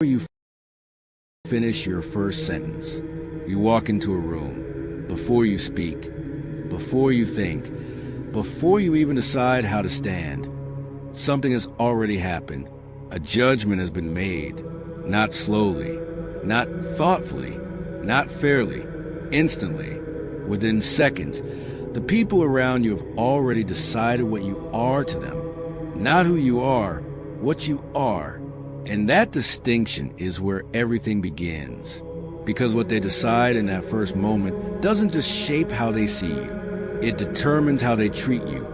you finish your first sentence, you walk into a room, before you speak, before you think, before you even decide how to stand, something has already happened. A judgment has been made, not slowly, not thoughtfully, not fairly, instantly, within seconds. The people around you have already decided what you are to them, not who you are, what you are. And that distinction is where everything begins. Because what they decide in that first moment doesn't just shape how they see you. It determines how they treat you,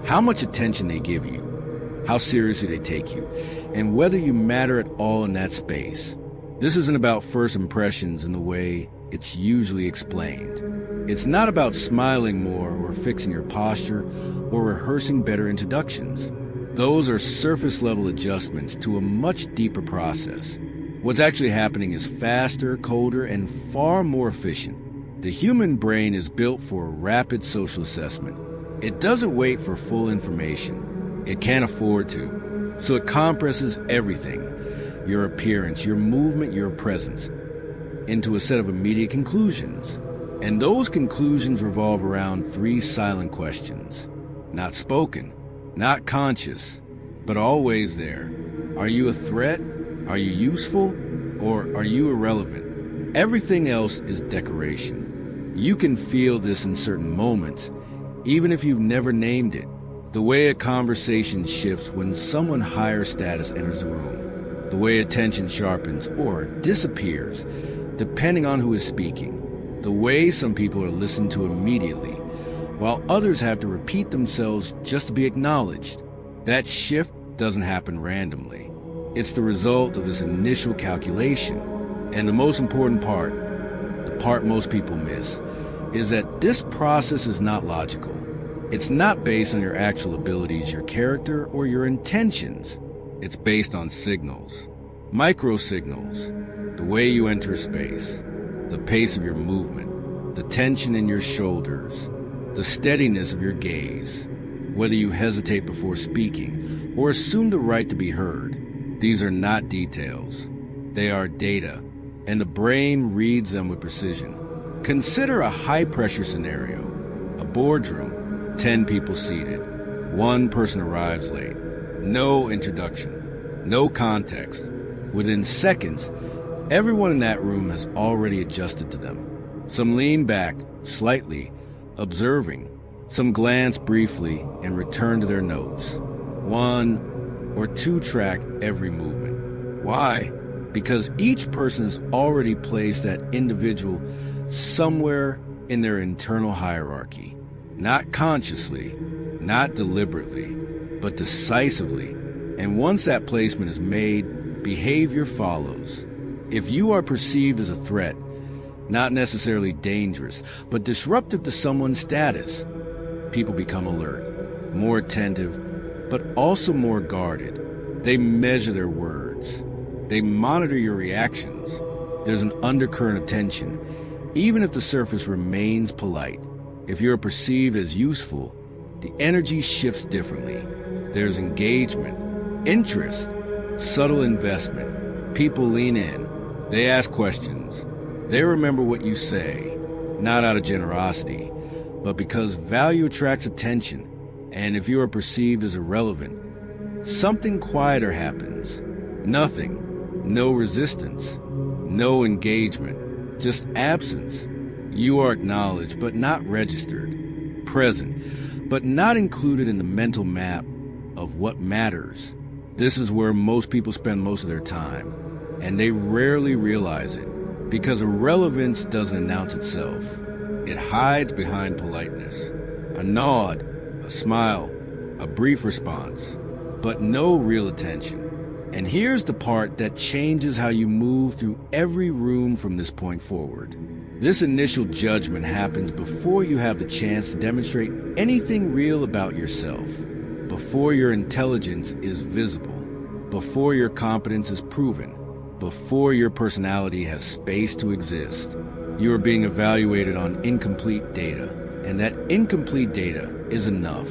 how much attention they give you, how seriously they take you, and whether you matter at all in that space. This isn't about first impressions in the way it's usually explained. It's not about smiling more or fixing your posture or rehearsing better introductions. Those are surface-level adjustments to a much deeper process. What's actually happening is faster, colder, and far more efficient. The human brain is built for rapid social assessment. It doesn't wait for full information. It can't afford to. So it compresses everything, your appearance, your movement, your presence, into a set of immediate conclusions. And those conclusions revolve around three silent questions. Not spoken, not conscious, but always there. Are you a threat? Are you useful? Or are you irrelevant? Everything else is decoration. You can feel this in certain moments, even if you've never named it. The way a conversation shifts when someone higher status enters the room. The way attention sharpens or disappears, depending on who is speaking. The way some people are listened to immediately, while others have to repeat themselves just to be acknowledged. That shift doesn't happen randomly. It's the result of this initial calculation. And the most important part, the part most people miss, is that this process is not logical. It's not based on your actual abilities, your character, or your intentions. It's based on signals, micro-signals, the way you enter space, the pace of your movement, the tension in your shoulders, the steadiness of your gaze, whether you hesitate before speaking or assume the right to be heard. These are not details. They are data, and the brain reads them with precision. Consider a high-pressure scenario, a boardroom, 10 people seated. One person arrives late. No introduction, no context. Within seconds, everyone in that room has already adjusted to them. Some lean back, slightly, observing. Some glance briefly and return to their notes. One or two track every movement. Why? Because each person has already placed that individual somewhere in their internal hierarchy. Not consciously, not deliberately, but decisively. And once that placement is made, behavior follows. If you are perceived as a threat, not necessarily dangerous, but disruptive to someone's status, people become alert, more attentive, but also more guarded. They measure their words. They monitor your reactions. There's an undercurrent of tension, even if the surface remains polite. If you're perceived as useful, the energy shifts differently. There's engagement, interest, subtle investment. People lean in. They ask questions. They remember what you say, not out of generosity, but because value attracts attention. And if you are perceived as irrelevant, something quieter happens. Nothing. No resistance. No engagement. Just absence. You are acknowledged, but not registered. Present, but not included in the mental map of what matters. This is where most people spend most of their time, and they rarely realize it, because irrelevance doesn't announce itself. It hides behind politeness. A nod, a smile, a brief response, but no real attention. And here's the part that changes how you move through every room from this point forward. This initial judgment happens before you have the chance to demonstrate anything real about yourself, before your intelligence is visible, before your competence is proven, before your personality has space to exist. You are being evaluated on incomplete data, and that incomplete data is enough.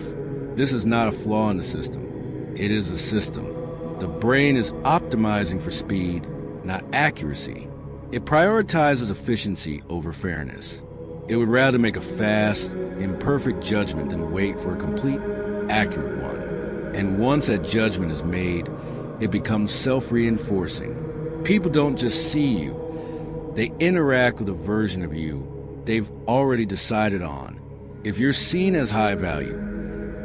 This is not a flaw in the system. It is a system. The brain is optimizing for speed, not accuracy. It prioritizes efficiency over fairness. It would rather make a fast, imperfect judgment than wait for a complete, accurate one. And once that judgment is made, it becomes self-reinforcing. People don't just see you, they interact with a version of you they've already decided on. If you're seen as high value,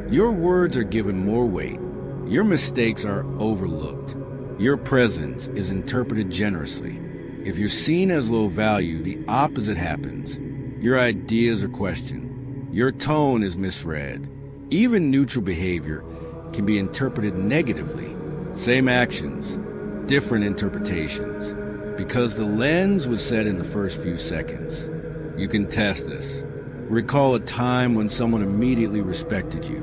your words are given more weight, your mistakes are overlooked, your presence is interpreted generously. If you're seen as low value, the opposite happens. Your ideas are questioned, your tone is misread. Even neutral behavior can be interpreted negatively. Same actions, different interpretations, because the lens was set in the first few seconds. You can test this. Recall a time when someone immediately respected you,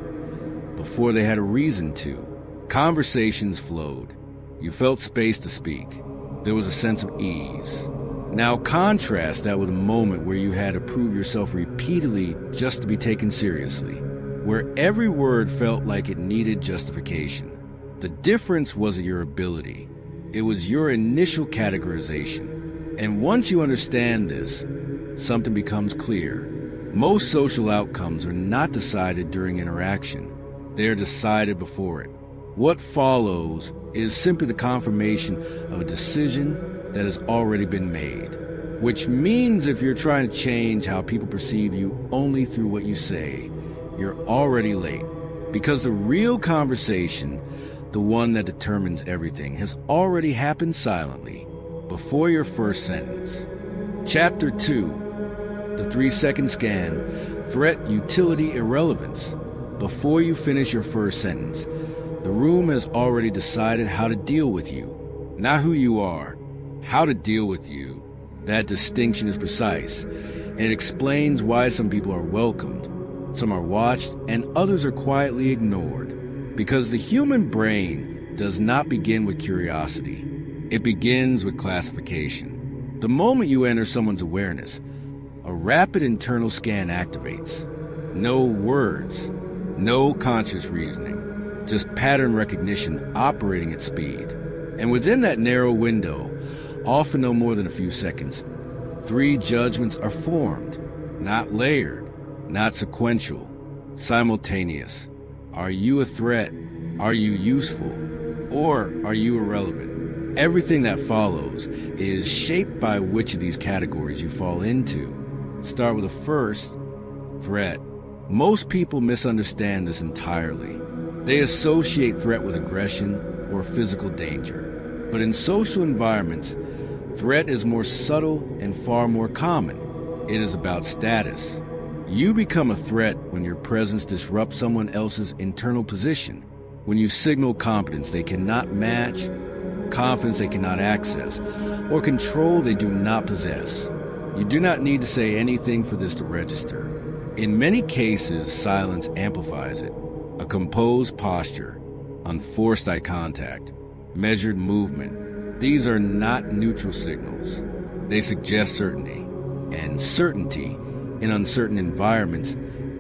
before they had a reason to. Conversations flowed. You felt space to speak. There was a sense of ease. Now contrast that with a moment where you had to prove yourself repeatedly just to be taken seriously, where every word felt like it needed justification. The difference wasn't your ability. It was your initial categorization. And once you understand this, something becomes clear. Most social outcomes are not decided during interaction. They are decided before it. What follows is simply the confirmation of a decision that has already been made. Which means if you're trying to change how people perceive you only through what you say, you're already late. Because the real conversation, the one that determines everything, has already happened silently, before your first sentence. Chapter 2. The 3-second scan, threat, utility, irrelevance. Before you finish your first sentence, the room has already decided how to deal with you. Not who you are, how to deal with you. That distinction is precise, and it explains why some people are welcomed, some are watched, and others are quietly ignored. Because the human brain does not begin with curiosity. It begins with classification. The moment you enter someone's awareness, a rapid internal scan activates. No words, no conscious reasoning, just pattern recognition operating at speed. And within that narrow window, often no more than a few seconds, 3 judgments are formed, not layered, not sequential, simultaneous. Are you a threat? Are you useful? Or are you irrelevant? Everything that follows is shaped by which of these categories you fall into. Start with the first, threat. Most people misunderstand this entirely. They associate threat with aggression or physical danger. But in social environments, threat is more subtle and far more common. It is about status. You become a threat when your presence disrupts someone else's internal position, when you signal competence they cannot match, confidence they cannot access, or control they do not possess. You do not need to say anything for this to register. In many cases, silence amplifies it. A composed posture, unforced eye contact, measured movement. These are not neutral signals. They suggest certainty. And certainty in uncertain environments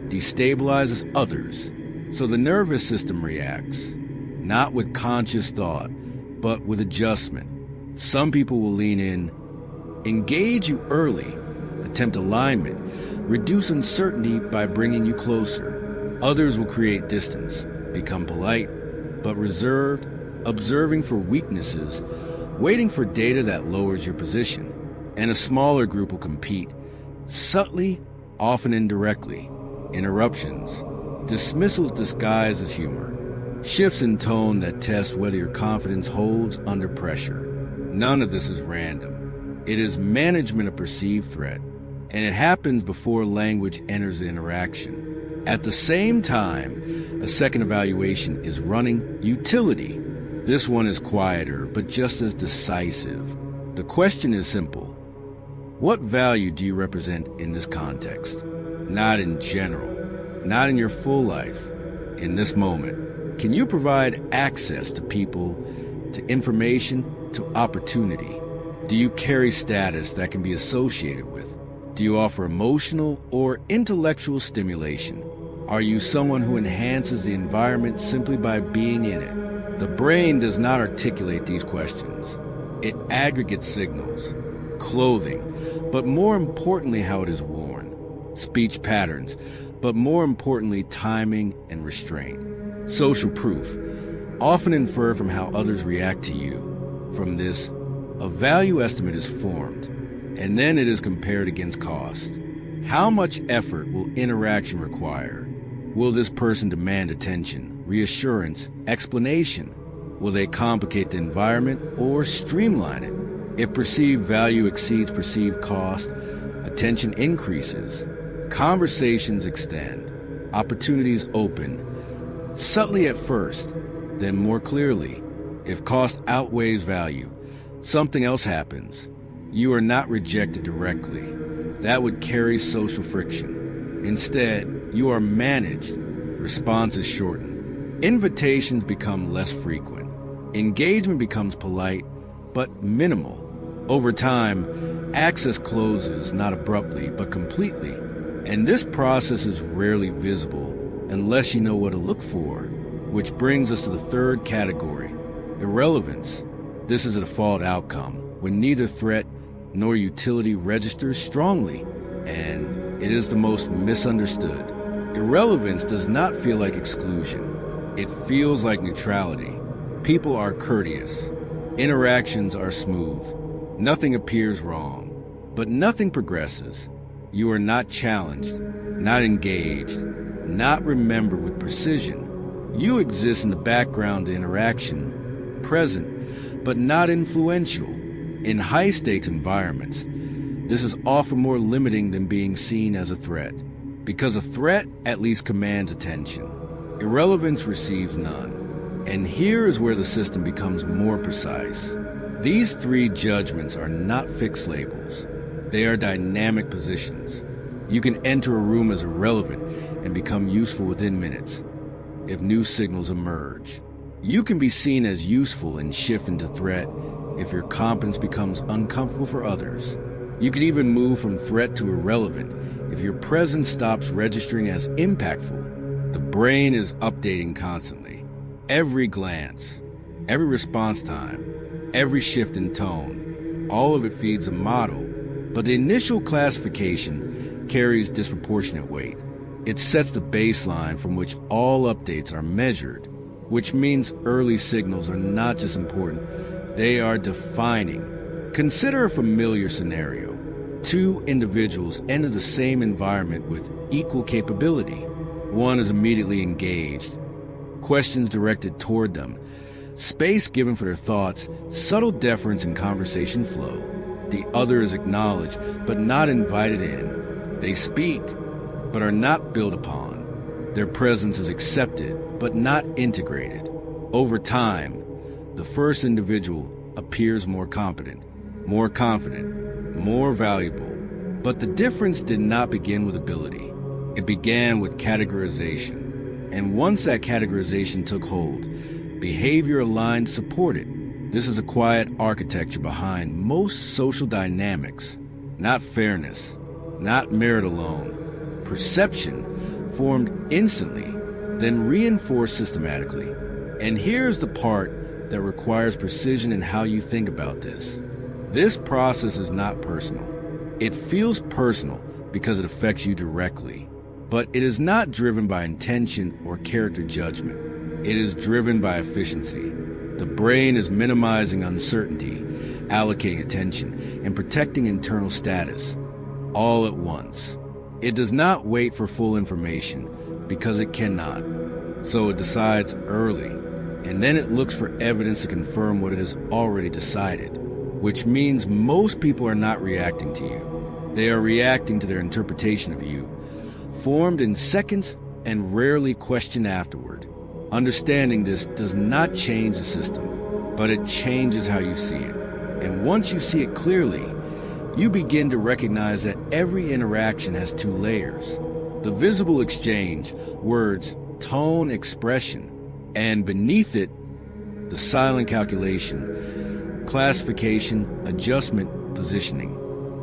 destabilizes others. So the nervous system reacts, not with conscious thought, but with adjustment. Some people will lean in, engage you early, attempt alignment, reduce uncertainty by bringing you closer. Others will create distance, become polite, but reserved, observing for weaknesses, waiting for data that lowers your position. And a smaller group will compete, subtly, often indirectly. Interruptions, dismissals disguised as humor, shifts in tone that test whether your confidence holds under pressure. None of this is random. It is management of perceived threat, and it happens before language enters the interaction. At the same time, a second evaluation is running, utility. This one is quieter, but just as decisive. The question is simple. What value do you represent in this context? Not in general, not in your full life, in this moment. Can you provide access to people, to information, to opportunity? Do you carry status that can be associated with? Do you offer emotional or intellectual stimulation? Are you someone who enhances the environment simply by being in it? The brain does not articulate these questions. It aggregates signals, clothing, but more importantly how it is worn, speech patterns, but more importantly timing and restraint, social proof, often inferred from how others react to you. From this, a value estimate is formed, and then it is compared against cost. How much effort will interaction require? Will this person demand attention, reassurance, explanation? Will they complicate the environment or streamline it? If perceived value exceeds perceived cost, attention increases, conversations extend, opportunities open, subtly at first, then more clearly. If cost outweighs value, something else happens. You are not rejected directly. That would carry social friction. Instead, you are managed. Responses shorten. Invitations become less frequent. Engagement becomes polite, but minimal. Over time, access closes not abruptly, but completely. And this process is rarely visible unless you know what to look for. Which brings us to the third category, irrelevance. This is a default outcome, when neither threat nor utility registers strongly, and it is the most misunderstood. Irrelevance does not feel like exclusion. It feels like neutrality. People are courteous. Interactions are smooth. Nothing appears wrong, but nothing progresses. You are not challenged, not engaged, not remembered with precision. You exist in the background of interaction, present, but not influential. In high-stakes environments, this is often more limiting than being seen as a threat, because a threat at least commands attention. Irrelevance receives none. And here is where the system becomes more precise. These three judgments are not fixed labels. They are dynamic positions. You can enter a room as irrelevant and become useful within minutes if new signals emerge. You can be seen as useful and shift into threat if your competence becomes uncomfortable for others. You can even move from threat to irrelevant if your presence stops registering as impactful. The brain is updating constantly. Every glance, every response time, every shift in tone, all of it feeds a model, but the initial classification carries disproportionate weight. It sets the baseline from which all updates are measured, which means early signals are not just important, they are defining. Consider a familiar scenario. Two individuals enter the same environment with equal capability. One is immediately engaged, questions directed toward them, space given for their thoughts, subtle deference in conversation flow. The other is acknowledged, but not invited in. They speak, but are not built upon. Their presence is accepted, but not integrated. Over time, the first individual appears more competent, more confident, more valuable. But the difference did not begin with ability. It began with categorization. And once that categorization took hold, behavior aligned to support it. This is a quiet architecture behind most social dynamics. Not fairness, not merit alone. Perception formed instantly, then reinforced systematically. And here's the part that requires precision in how you think about this. This process is not personal. It feels personal because it affects you directly, but it is not driven by intention or character judgment. It is driven by efficiency. The brain is minimizing uncertainty, allocating attention, and protecting internal status, all at once. It does not wait for full information because it cannot. So it decides early, and then it looks for evidence to confirm what it has already decided, which means most people are not reacting to you. They are reacting to their interpretation of you, formed in seconds and rarely questioned afterward. Understanding this does not change the system, but it changes how you see it. And once you see it clearly, you begin to recognize that every interaction has two layers. The visible exchange, words, tone, expression, and beneath it, the silent calculation, classification, adjustment, positioning.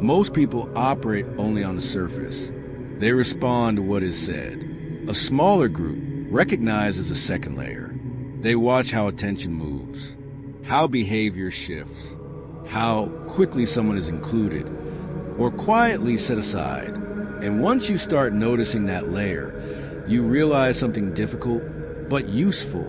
Most people operate only on the surface. They respond to what is said. A smaller group recognizes a second layer. They watch how attention moves, how behavior shifts, how quickly someone is included or quietly set aside. And once you start noticing that layer, you realize something difficult but useful.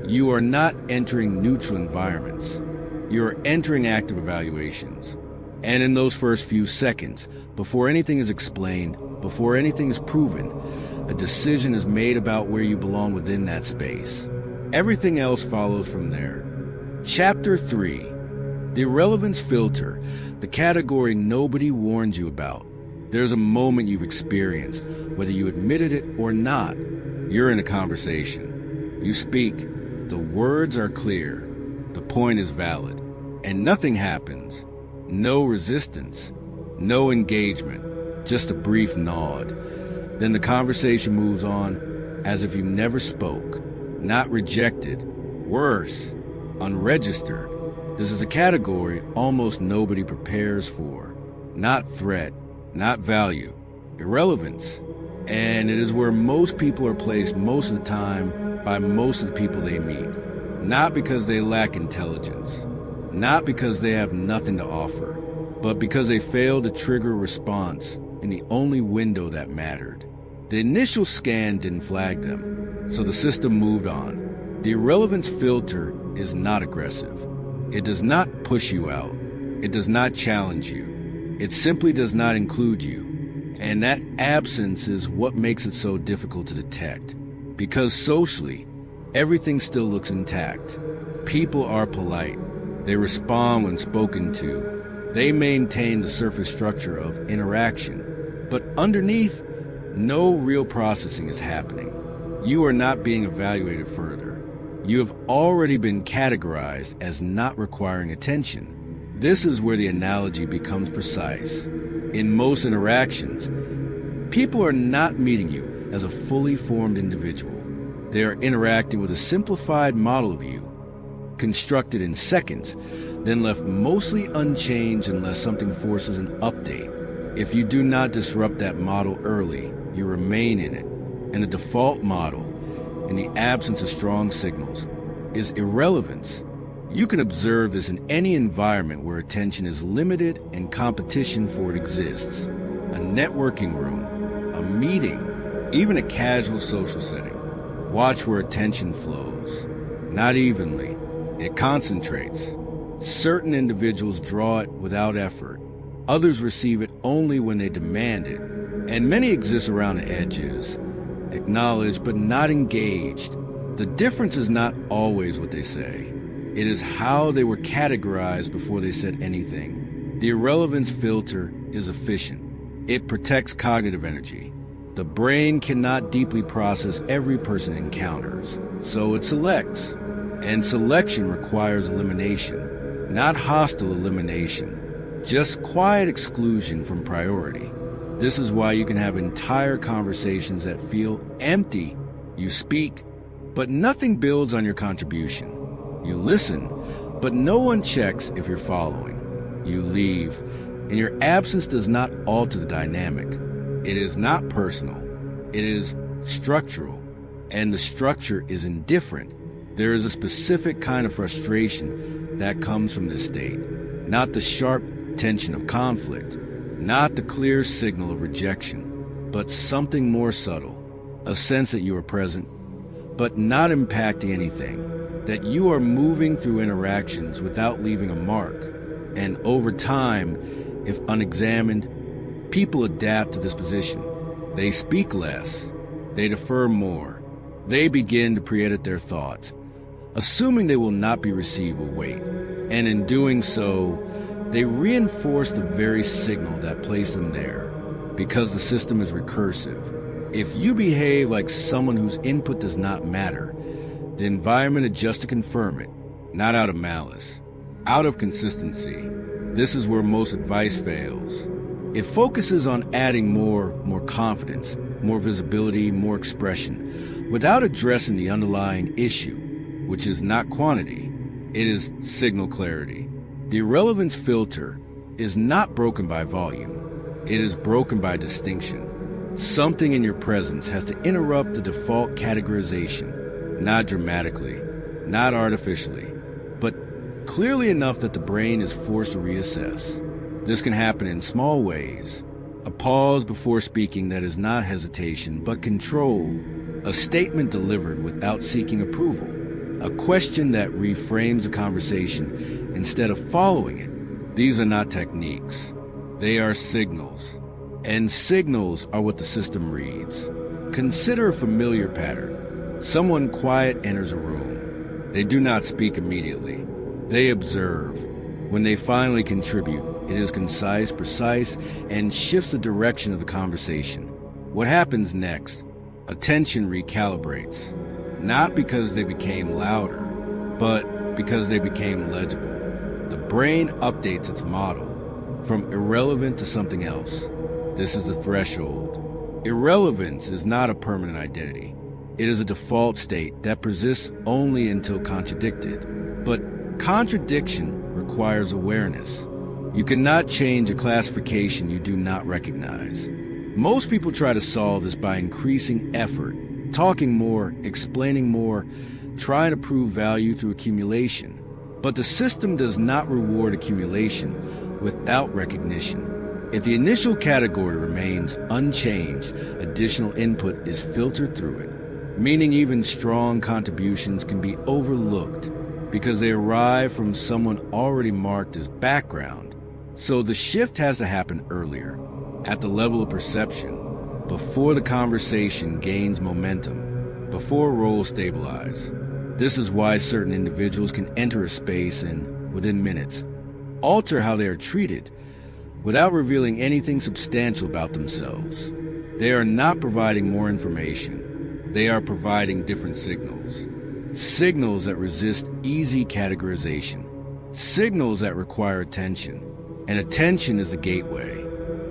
You are not entering neutral environments. You are entering active evaluations. And in those first few seconds, before anything is explained, before anything is proven, a decision is made about where you belong within that space. Everything else follows from there. Chapter 3. The irrelevance filter, the category nobody warned you about. There's a moment you've experienced, whether you admitted it or not. You're in a conversation. You speak. The words are clear. The point is valid. And nothing happens. No resistance. No engagement. Just a brief nod. Then the conversation moves on as if you never spoke. Not rejected. Worse. Unregistered. This is a category almost nobody prepares for. Not threat. Not value, irrelevance. And it is where most people are placed most of the time by most of the people they meet. Not because they lack intelligence, not because they have nothing to offer, but because they failed to trigger a response in the only window that mattered. The initial scan didn't flag them, so the system moved on. The irrelevance filter is not aggressive. It does not push you out. It does not challenge you. It simply does not include you, and that absence is what makes it so difficult to detect. Because socially, everything still looks intact. People are polite. They respond when spoken to. They maintain the surface structure of interaction. But underneath, no real processing is happening. You are not being evaluated further. You have already been categorized as not requiring attention. This is where the analogy becomes precise. In most interactions, people are not meeting you as a fully formed individual. They are interacting with a simplified model of you, constructed in seconds, then left mostly unchanged unless something forces an update. If you do not disrupt that model early, you remain in it. And the default model, in the absence of strong signals, is irrelevance. You can observe this in any environment where attention is limited and competition for it exists. A networking room, a meeting, even a casual social setting. Watch where attention flows. Not evenly. It concentrates. Certain individuals draw it without effort. Others receive it only when they demand it. And many exist around the edges, acknowledged but not engaged. The difference is not always what they say. It is how they were categorized before they said anything. The irrelevance filter is efficient. It protects cognitive energy. The brain cannot deeply process every person it encounters, so it selects. And selection requires elimination, not hostile elimination, just quiet exclusion from priority. This is why you can have entire conversations that feel empty. You speak, but nothing builds on your contribution. You listen, but no one checks if you're following. You leave, and your absence does not alter the dynamic. It is not personal. It is structural, and the structure is indifferent. There is a specific kind of frustration that comes from this state, not the sharp tension of conflict, not the clear signal of rejection, but something more subtle, a sense that you are present, but not impacting anything. That you are moving through interactions without leaving a mark. And over time, if unexamined, people adapt to this position. They speak less. They defer more. They begin to pre-edit their thoughts, assuming they will not be received with weight. And in doing so, they reinforce the very signal that placed them there, because the system is recursive. If you behave like someone whose input does not matter, the environment adjusts to confirm it, not out of malice, out of consistency. This is where most advice fails. It focuses on adding more confidence, more visibility, more expression, without addressing the underlying issue, which is not quantity, it is signal clarity. The irrelevance filter is not broken by volume, it is broken by distinction. Something in your presence has to interrupt the default categorization. Not dramatically, not artificially, but clearly enough that the brain is forced to reassess. This can happen in small ways. A pause before speaking that is not hesitation but control. A statement delivered without seeking approval. A question that reframes a conversation instead of following it. These are not techniques. They are signals. And signals are what the system reads. Consider a familiar pattern. Someone quiet enters a room. They do not speak immediately. They observe. When they finally contribute, it is concise, precise, and shifts the direction of the conversation. What happens next? Attention recalibrates. Not because they became louder, but because they became legible. The brain updates its model from irrelevant to something else. This is the threshold. Irrelevance is not a permanent identity. It is a default state that persists only until contradicted. But contradiction requires awareness. You cannot change a classification you do not recognize. Most people try to solve this by increasing effort, talking more, explaining more, trying to prove value through accumulation. But the system does not reward accumulation without recognition. If the initial category remains unchanged, additional input is filtered through it, meaning even strong contributions can be overlooked because they arrive from someone already marked as background. So the shift has to happen earlier, at the level of perception, before the conversation gains momentum, before roles stabilize. This is why certain individuals can enter a space and, within minutes, alter how they are treated without revealing anything substantial about themselves. They are not providing more information. They are providing different signals. Signals that resist easy categorization. Signals that require attention. And attention is the gateway.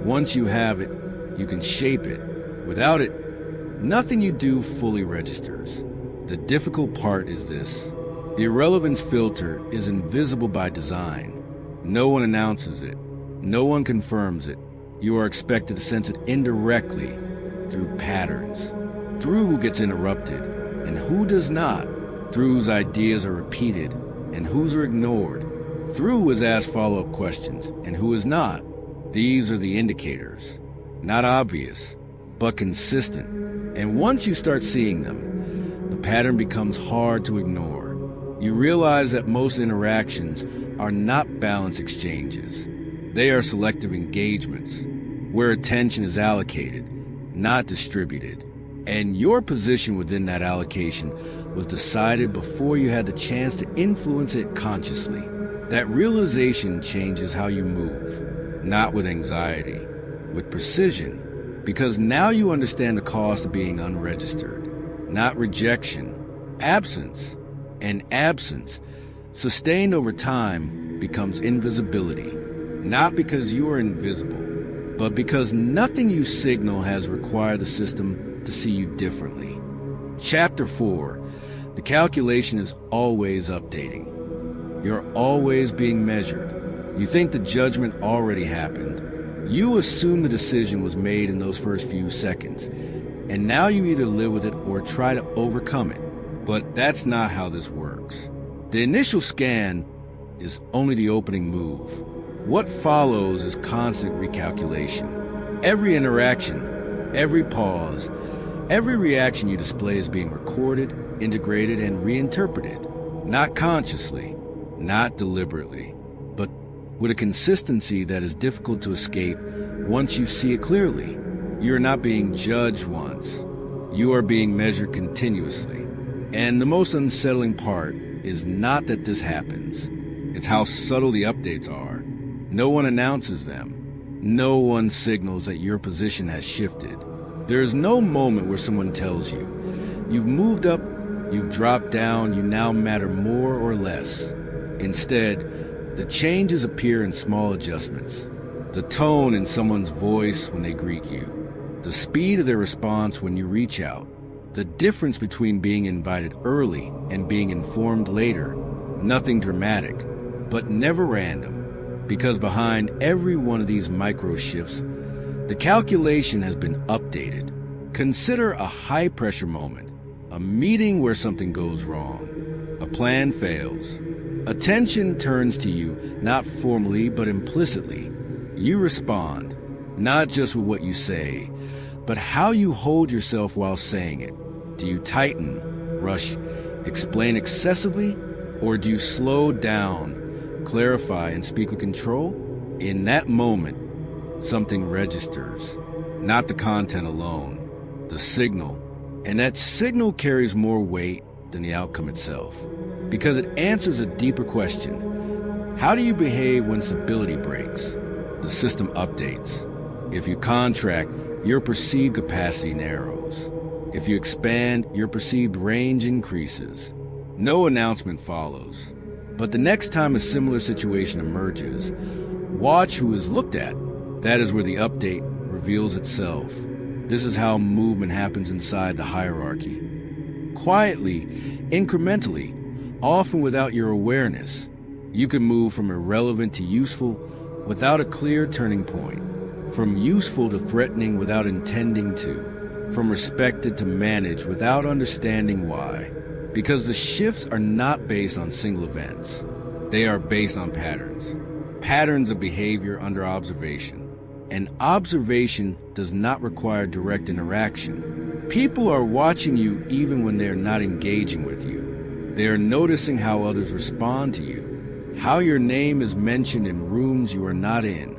Once you have it, you can shape it. Without it, nothing you do fully registers. The difficult part is this. The irrelevance filter is invisible by design. No one announces it. No one confirms it. You are expected to sense it indirectly through patterns, through who gets interrupted and who does not, through whose ideas are repeated and whose are ignored, through who is asked follow-up questions and who is not. These are the indicators, not obvious, but consistent. And once you start seeing them, the pattern becomes hard to ignore. You realize that most interactions are not balanced exchanges. They are selective engagements, where attention is allocated, not distributed. And your position within that allocation was decided before you had the chance to influence it consciously. That realization changes how you move, not with anxiety, with precision, because now you understand the cost of being unregistered, not rejection, absence. And absence, sustained over time, becomes invisibility. Not because you are invisible, but because nothing you signal has required the system to see you differently. Chapter 4. The calculation is always updating. You're always being measured. You think the judgment already happened. You assume the decision was made in those first few seconds, and now you either live with it or try to overcome it. But that's not how this works. The initial scan is only the opening move. What follows is constant recalculation. Every interaction, every pause, every reaction you display is being recorded, integrated, and reinterpreted. Not consciously, not deliberately, but with a consistency that is difficult to escape once you see it clearly. You are not being judged once. You are being measured continuously. And the most unsettling part is not that this happens. It's how subtle the updates are. No one announces them. No one signals that your position has shifted. There is no moment where someone tells you, you've moved up, you've dropped down, you now matter more or less. Instead, the changes appear in small adjustments. The tone in someone's voice when they greet you. The speed of their response when you reach out. The difference between being invited early and being informed later. Nothing dramatic, but never random. Because behind every one of these micro shifts, the calculation has been updated. Consider a high-pressure moment, a meeting where something goes wrong. A plan fails. Attention turns to you, not formally but implicitly. You respond, not just with what you say, but how you hold yourself while saying it. Do you tighten, rush, explain excessively, or do you slow down, clarify, and speak with control? In that moment, something registers, not the content alone, the signal. And that signal carries more weight than the outcome itself, because it answers a deeper question. How do you behave when stability breaks? The system updates. If you contract, your perceived capacity narrows. If you expand, your perceived range increases. No announcement follows. But the next time a similar situation emerges, watch who is looked at. That is where the update reveals itself. This is how movement happens inside the hierarchy. Quietly, incrementally, often without your awareness, you can move from irrelevant to useful without a clear turning point, from useful to threatening without intending to, from respected to managed without understanding why. Because the shifts are not based on single events. They are based on patterns. Patterns of behavior under observation. And observation does not require direct interaction. People are watching you even when they are not engaging with you. They are noticing how others respond to you, how your name is mentioned in rooms you are not in,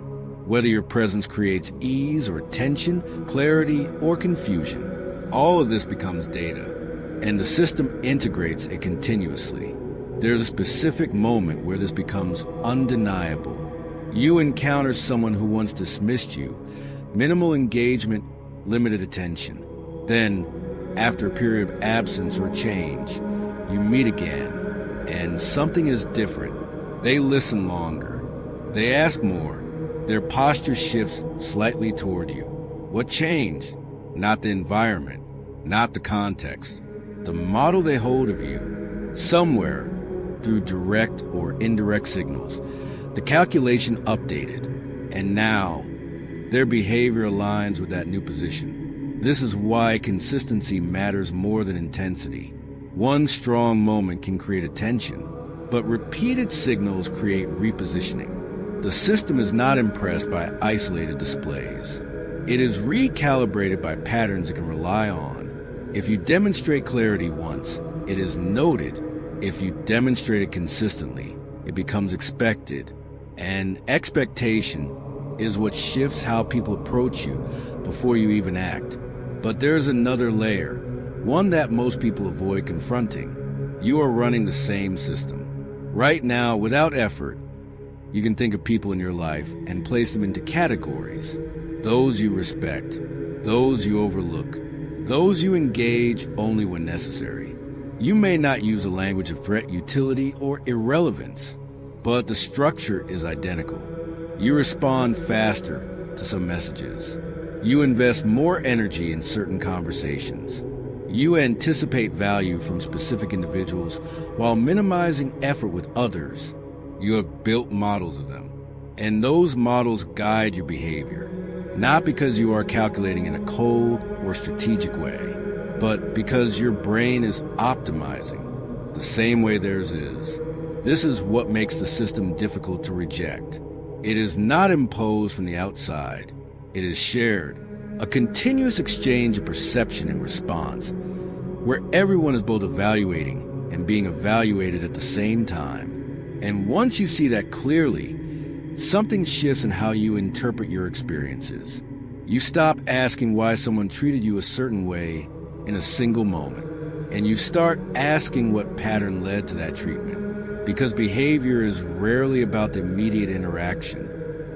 whether your presence creates ease or tension, clarity or confusion. All of this becomes data. And the system integrates it continuously. There's a specific moment where this becomes undeniable. You encounter someone who once dismissed you, minimal engagement, limited attention. Then, after a period of absence or change, you meet again, and something is different. They listen longer. They ask more. Their posture shifts slightly toward you. What changed? Not the environment, not the context. The model they hold of you, somewhere, through direct or indirect signals, the calculation updated, and now their behavior aligns with that new position. This is why consistency matters more than intensity. One strong moment can create attention, but repeated signals create repositioning. The system is not impressed by isolated displays. It is recalibrated by patterns it can rely on. If you demonstrate clarity once, it is noted. If you demonstrate it consistently, it becomes expected. And expectation is what shifts how people approach you before you even act. But there's another layer, one that most people avoid confronting. You are running the same system. Right now, without effort, you can think of people in your life and place them into categories. Those you respect, those you overlook, those you engage only when necessary. You may not use a language of threat, utility, or irrelevance, but the structure is identical. You respond faster to some messages. You invest more energy in certain conversations. You anticipate value from specific individuals while minimizing effort with others. You have built models of them, and those models guide your behavior, not because you are calculating in a cold or strategic way, but because your brain is optimizing the same way theirs is. This is what makes the system difficult to reject. It is not imposed from the outside. It is shared, a continuous exchange of perception and response, where everyone is both evaluating and being evaluated at the same time. And once you see that clearly, something shifts in how you interpret your experiences. You stop asking why someone treated you a certain way in a single moment, and you start asking what pattern led to that treatment. Because behavior is rarely about the immediate interaction.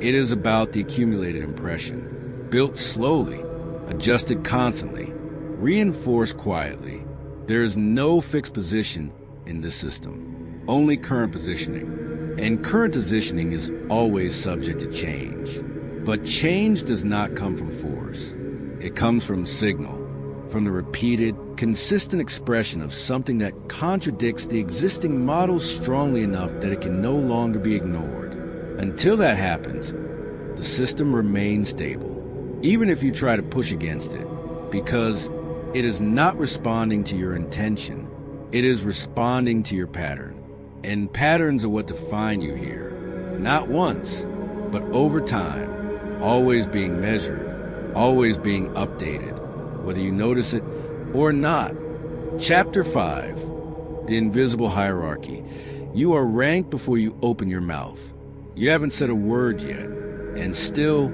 It is about the accumulated impression, built slowly, adjusted constantly, reinforced quietly. There is no fixed position in this system, only current positioning. And current positioning is always subject to change. But change does not come from force. It comes from signal, from the repeated, consistent expression of something that contradicts the existing model strongly enough that it can no longer be ignored. Until that happens, the system remains stable, even if you try to push against it, because it is not responding to your intention. It is responding to your pattern. And patterns are what define you here. Not once, but over time, always being measured, always being updated, whether you notice it or not. Chapter 5, The Invisible Hierarchy. You are ranked before you open your mouth. You haven't said a word yet, and still,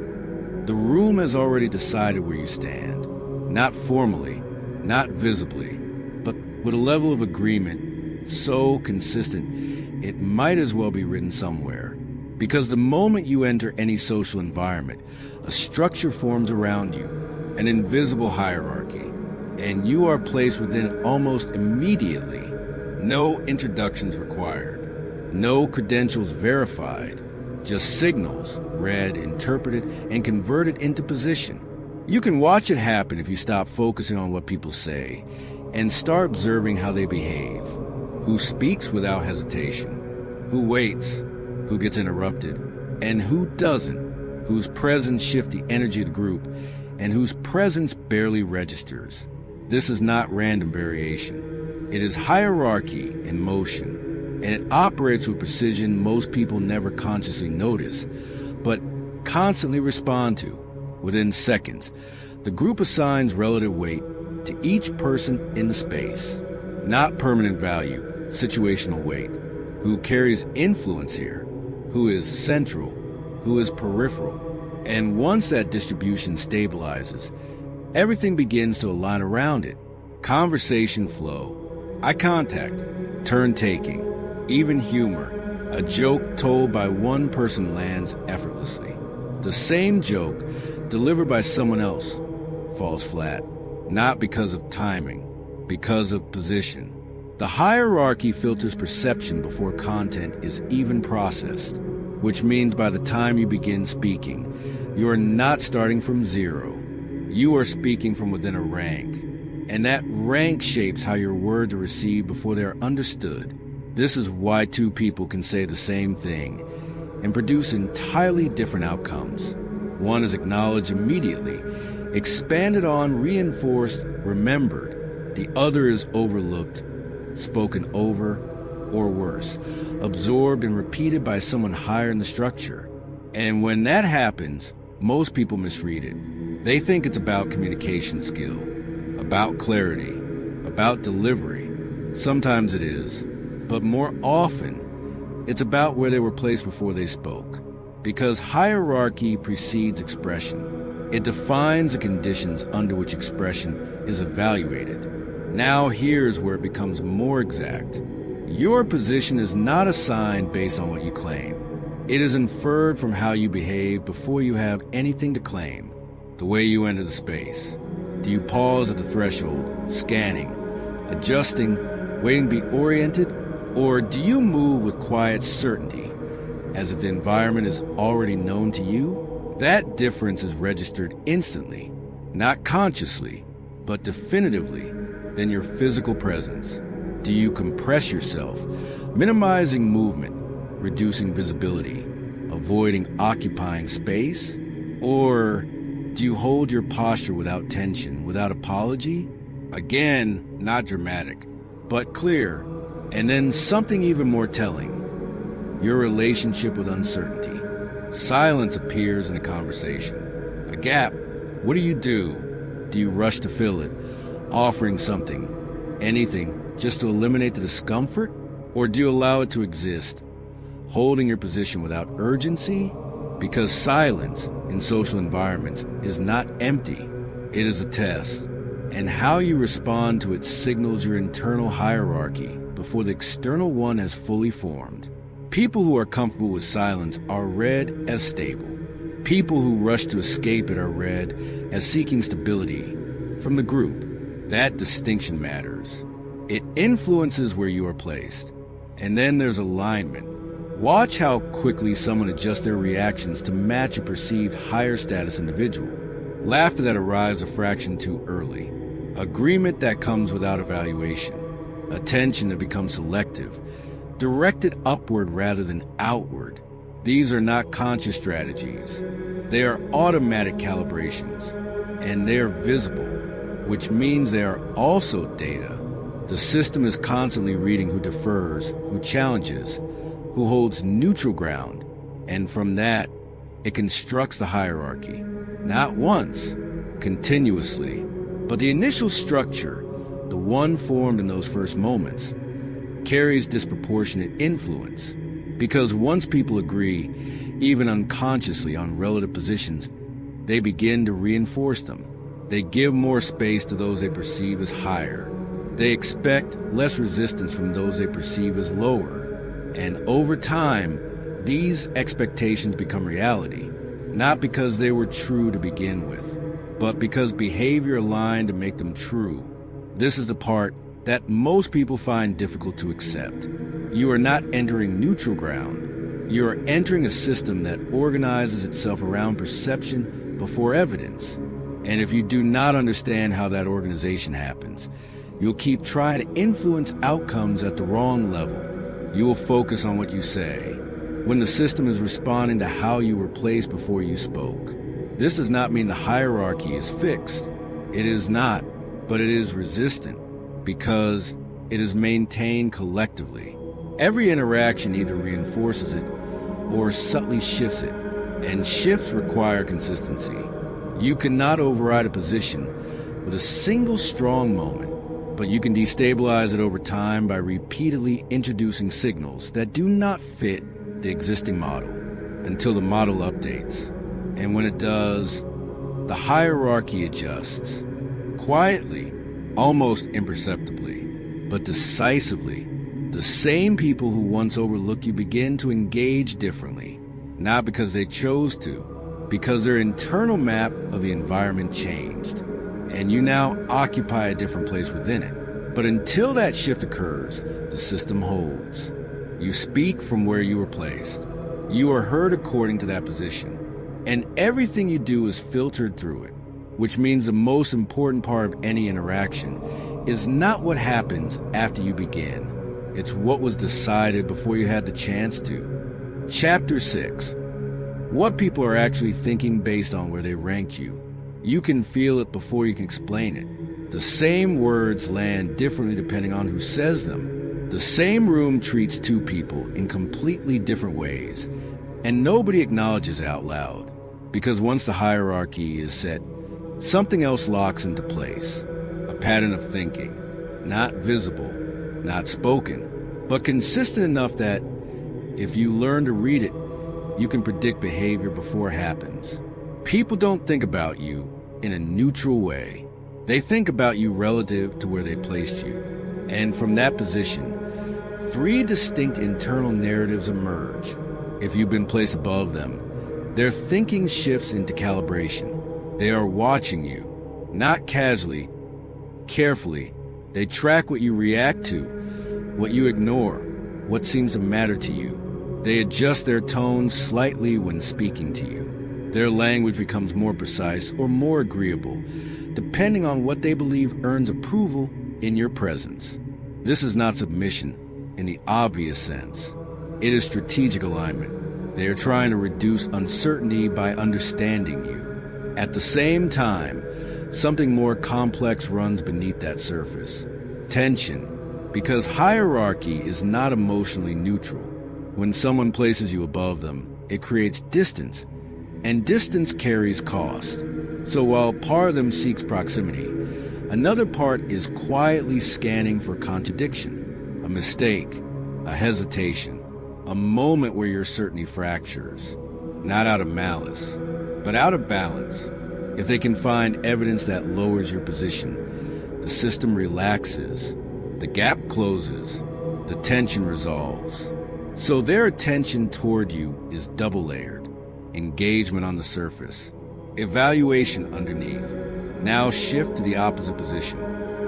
the room has already decided where you stand. Not formally, not visibly, but with a level of agreement so consistent it might as well be written somewhere. Because the moment you enter any social environment, a structure forms around you, an invisible hierarchy, and you are placed within it almost immediately. No introductions required, no credentials verified, just signals read, interpreted, and converted into position. You can watch it happen if you stop focusing on what people say and start observing how they behave, who speaks without hesitation, who waits, who gets interrupted, and who doesn't, whose presence shifts the energy of the group, and whose presence barely registers. This is not random variation. It is hierarchy in motion, and it operates with precision most people never consciously notice, but constantly respond to. Within seconds, the group assigns relative weight to each person in the space. Not permanent value, situational weight. Who carries influence here? Who is central? Who is peripheral? And once that distribution stabilizes, everything begins to align around it. Conversation flow, eye contact, turn-taking, even humor. A joke told by one person lands effortlessly. The same joke delivered by someone else falls flat, not because of timing, because of position. The hierarchy filters perception before content is even processed, which means by the time you begin speaking, you are not starting from zero. You are speaking from within a rank, and that rank shapes how your words are received before they are understood. This is why two people can say the same thing and produce entirely different outcomes. One is acknowledged immediately, expanded on, reinforced, remembered. The other is overlooked, spoken over, or worse, absorbed and repeated by someone higher in the structure. And when that happens, most people misread it. They think it's about communication skill, about clarity, about delivery. Sometimes it is, but more often, it's about where they were placed before they spoke. Because hierarchy precedes expression. It defines the conditions under which expression is evaluated. Now here's where it becomes more exact. Your position is not assigned based on what you claim. It is inferred from how you behave before you have anything to claim. The way you enter the space. Do you pause at the threshold, scanning, adjusting, waiting to be oriented? Or do you move with quiet certainty, as if the environment is already known to you? That difference is registered instantly, not consciously, but definitively, than your physical presence. Do you compress yourself, minimizing movement, reducing visibility, avoiding occupying space? Or do you hold your posture without tension, without apology? Again, not dramatic, but clear. And then something even more telling, your relationship with uncertainty. Silence appears in a conversation. A gap. What do? Do you rush to fill it, offering something, anything, just to eliminate the discomfort? Or do you allow it to exist, holding your position without urgency? Because silence in social environments is not empty. It is a test. And how you respond to it signals your internal hierarchy before the external one has fully formed. People who are comfortable with silence are read as stable. People who rush to escape it are read as seeking stability from the group. That distinction matters. It influences where you are placed. And then there's alignment. Watch how quickly someone adjusts their reactions to match a perceived higher status individual. Laughter that arrives a fraction too early. Agreement that comes without evaluation. Attention that becomes selective, directed upward rather than outward. These are not conscious strategies. They are automatic calibrations, and they are visible, which means they are also data. The system is constantly reading who defers, who challenges, who holds neutral ground, and from that, it constructs the hierarchy. Not once, continuously, but the initial structure, the one formed in those first moments, carries disproportionate influence. Because once people agree, even unconsciously, on relative positions, they begin to reinforce them. They give more space to those they perceive as higher. They expect less resistance from those they perceive as lower. And over time, these expectations become reality, not because they were true to begin with, but because behavior aligned to make them true. This is the part that most people find difficult to accept. You are not entering neutral ground. You are entering a system that organizes itself around perception before evidence. And if you do not understand how that organization happens, you'll keep trying to influence outcomes at the wrong level. You will focus on what you say, when the system is responding to how you were placed before you spoke. This does not mean the hierarchy is fixed. It is not, but it is resistant, because it is maintained collectively. Every interaction either reinforces it or subtly shifts it, and shifts require consistency. You cannot override a position with a single strong moment, but you can destabilize it over time by repeatedly introducing signals that do not fit the existing model until the model updates. And when it does, the hierarchy adjusts, quietly, almost imperceptibly, but decisively. The same people who once overlooked you begin to engage differently, not because they chose to, because their internal map of the environment changed, and you now occupy a different place within it. But until that shift occurs, the system holds. You speak from where you were placed. You are heard according to that position, and everything you do is filtered through it, which means the most important part of any interaction is not what happens after you begin. It's what was decided before you had the chance to. Chapter 6. What people are actually thinking based on where they ranked you. You can feel it before you can explain it. The same words land differently depending on who says them. The same room treats two people in completely different ways, and nobody acknowledges it out loud, because once the hierarchy is set, something else locks into place. A pattern of thinking, not visible, not spoken, but consistent enough that if you learn to read it, you can predict behavior before it happens. People don't think about you in a neutral way. They think about you relative to where they placed you. And from that position, 3 distinct internal narratives emerge. If you've been placed above them, their thinking shifts into calibration. They are watching you, not casually, carefully. They track what you react to, what you ignore, what seems to matter to you. They adjust their tone slightly when speaking to you. Their language becomes more precise or more agreeable, depending on what they believe earns approval in your presence. This is not submission in the obvious sense. It is strategic alignment. They are trying to reduce uncertainty by understanding you. At the same time, something more complex runs beneath that surface. Tension. Because hierarchy is not emotionally neutral. When someone places you above them, it creates distance, and distance carries cost. So while part of them seeks proximity, another part is quietly scanning for contradiction, a mistake, a hesitation, a moment where your certainty fractures, not out of malice, but out of balance. If they can find evidence that lowers your position, the system relaxes, the gap closes, the tension resolves. So their attention toward you is double-layered. Engagement on the surface, evaluation underneath. Now shift to the opposite position.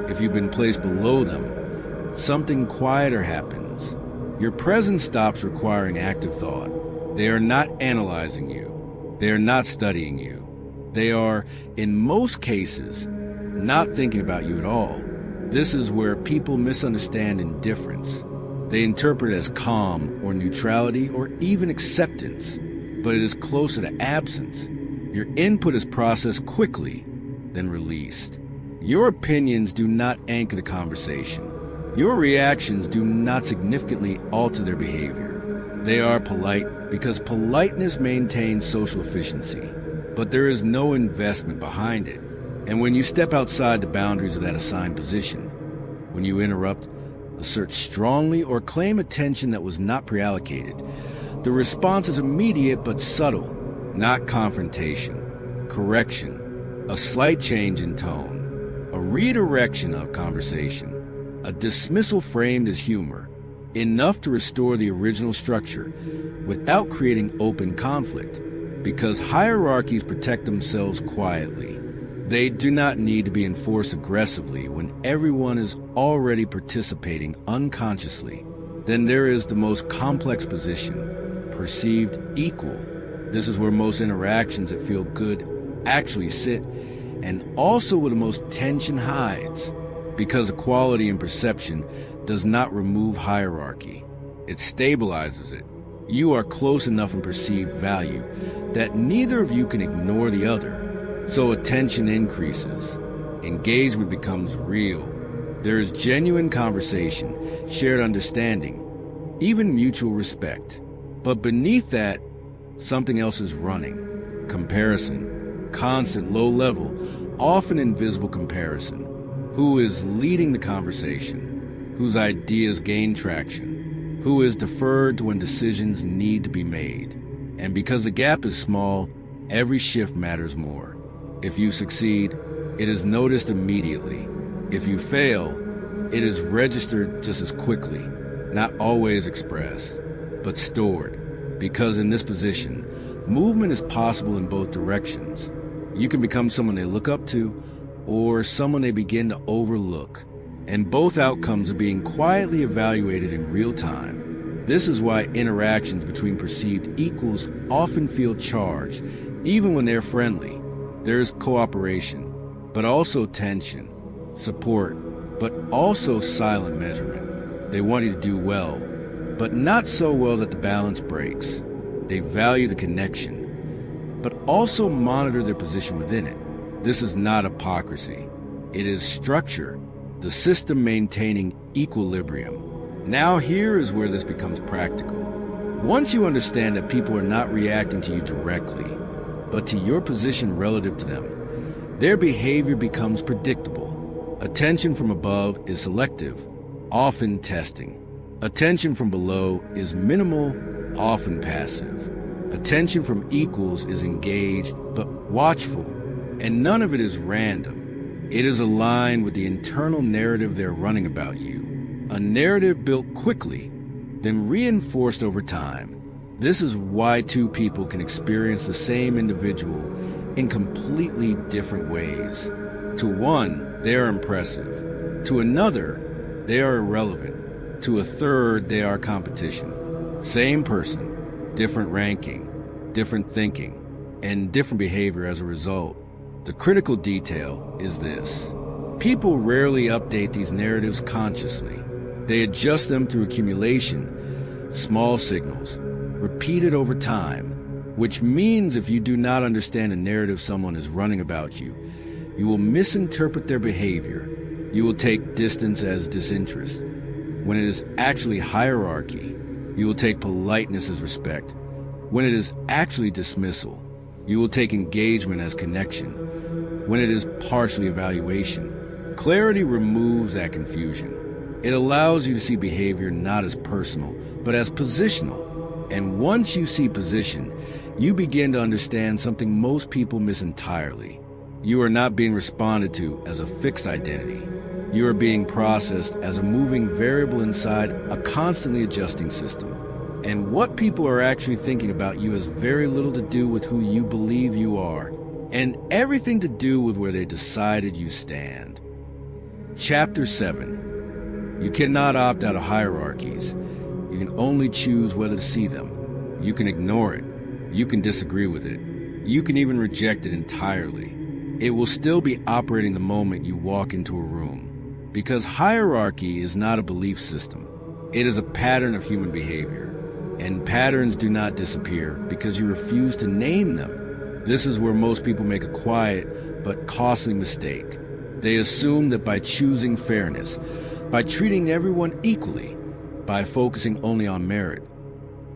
If you've been placed below them, something quieter happens. Your presence stops requiring active thought. They are not analyzing you. They are not studying you. They are, in most cases, not thinking about you at all. This is where people misunderstand indifference. They interpret it as calm or neutrality or even acceptance, but it is closer to absence. Your input is processed quickly, then released. Your opinions do not anchor the conversation. Your reactions do not significantly alter their behavior. They are polite because politeness maintains social efficiency, but there is no investment behind it. And when you step outside the boundaries of that assigned position, when you interrupt, assert strongly, or claim attention that was not pre-allocated, the response is immediate but subtle, not confrontation, correction, a slight change in tone, a redirection of conversation, a dismissal framed as humor, enough to restore the original structure without creating open conflict, because hierarchies protect themselves quietly. They do not need to be enforced aggressively when everyone is already participating unconsciously. Then there is the most complex position, perceived equal. This is where most interactions that feel good actually sit, and also where the most tension hides, because equality in perception does not remove hierarchy. It stabilizes it. You are close enough in perceived value that neither of you can ignore the other. So attention increases. Engagement becomes real. There is genuine conversation, shared understanding, even mutual respect. But beneath that, something else is running. Comparison. Constant, low level, often invisible comparison. Who is leading the conversation? Whose ideas gain traction? Who is deferred to when decisions need to be made? And because the gap is small, every shift matters more. If you succeed, it is noticed immediately. If you fail, it is registered just as quickly, not always expressed, but stored. Because in this position, movement is possible in both directions. You can become someone they look up to, or someone they begin to overlook. And both outcomes are being quietly evaluated in real time. This is why interactions between perceived equals often feel charged, even when they're friendly. There is cooperation, but also tension, support, but also silent measurement. They want you to do well, but not so well that the balance breaks. They value the connection, but also monitor their position within it. This is not hypocrisy. It is structure, the system maintaining equilibrium. Now here is where this becomes practical. Once you understand that people are not reacting to you directly, but to your position relative to them, their behavior becomes predictable. Attention from above is selective, often testing. Attention from below is minimal, often passive. Attention from equals is engaged, but watchful. And none of it is random. It is aligned with the internal narrative they're running about you. A narrative built quickly, then reinforced over time. This is why two people can experience the same individual in completely different ways. To one, they are impressive. To another, they are irrelevant. To a third, they are competition. Same person, different ranking, different thinking, and different behavior as a result. The critical detail is this. People rarely update these narratives consciously. They adjust them through accumulation, small signals, repeated over time, which means if you do not understand a narrative someone is running about you, you will misinterpret their behavior. You will take distance as disinterest, when it is actually hierarchy. You will take politeness as respect, when it is actually dismissal. You will take engagement as connection, when it is partially evaluation. Clarity removes that confusion. It allows you to see behavior not as personal, but as positional. And once you see position, you begin to understand something most people miss entirely. You are not being responded to as a fixed identity. You are being processed as a moving variable inside a constantly adjusting system. And what people are actually thinking about you has very little to do with who you believe you are, and everything to do with where they decided you stand. Chapter 7. You cannot opt out of hierarchies. You can only choose whether to see them. You can ignore it. You can disagree with it. You can even reject it entirely. It will still be operating the moment you walk into a room. Because hierarchy is not a belief system. It is a pattern of human behavior. And patterns do not disappear because you refuse to name them. This is where most people make a quiet but costly mistake. They assume that by choosing fairness, by treating everyone equally, by focusing only on merit.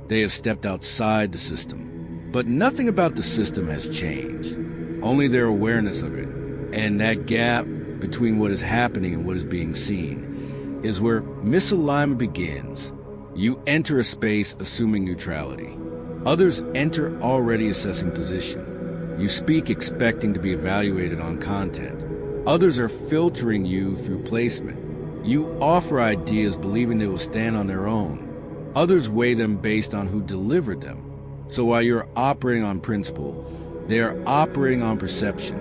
They have stepped outside the system, but nothing about the system has changed, only their awareness of it. And that gap between what is happening and what is being seen is where misalignment begins. You enter a space assuming neutrality. Others enter already assessing position. You speak expecting to be evaluated on content. Others are filtering you through placement. You offer ideas believing they will stand on their own. Others weigh them based on who delivered them. So while you're operating on principle, they are operating on perception,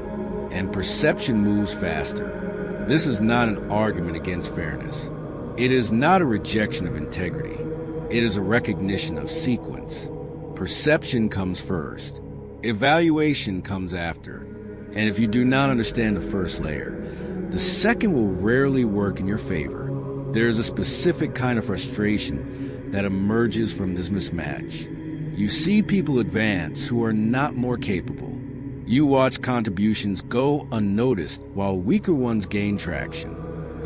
and perception moves faster. This is not an argument against fairness. It is not a rejection of integrity. It is a recognition of sequence. Perception comes first. Evaluation comes after. And if you do not understand the first layer, the second will rarely work in your favor. There is a specific kind of frustration that emerges from this mismatch. You see people advance who are not more capable. You watch contributions go unnoticed while weaker ones gain traction.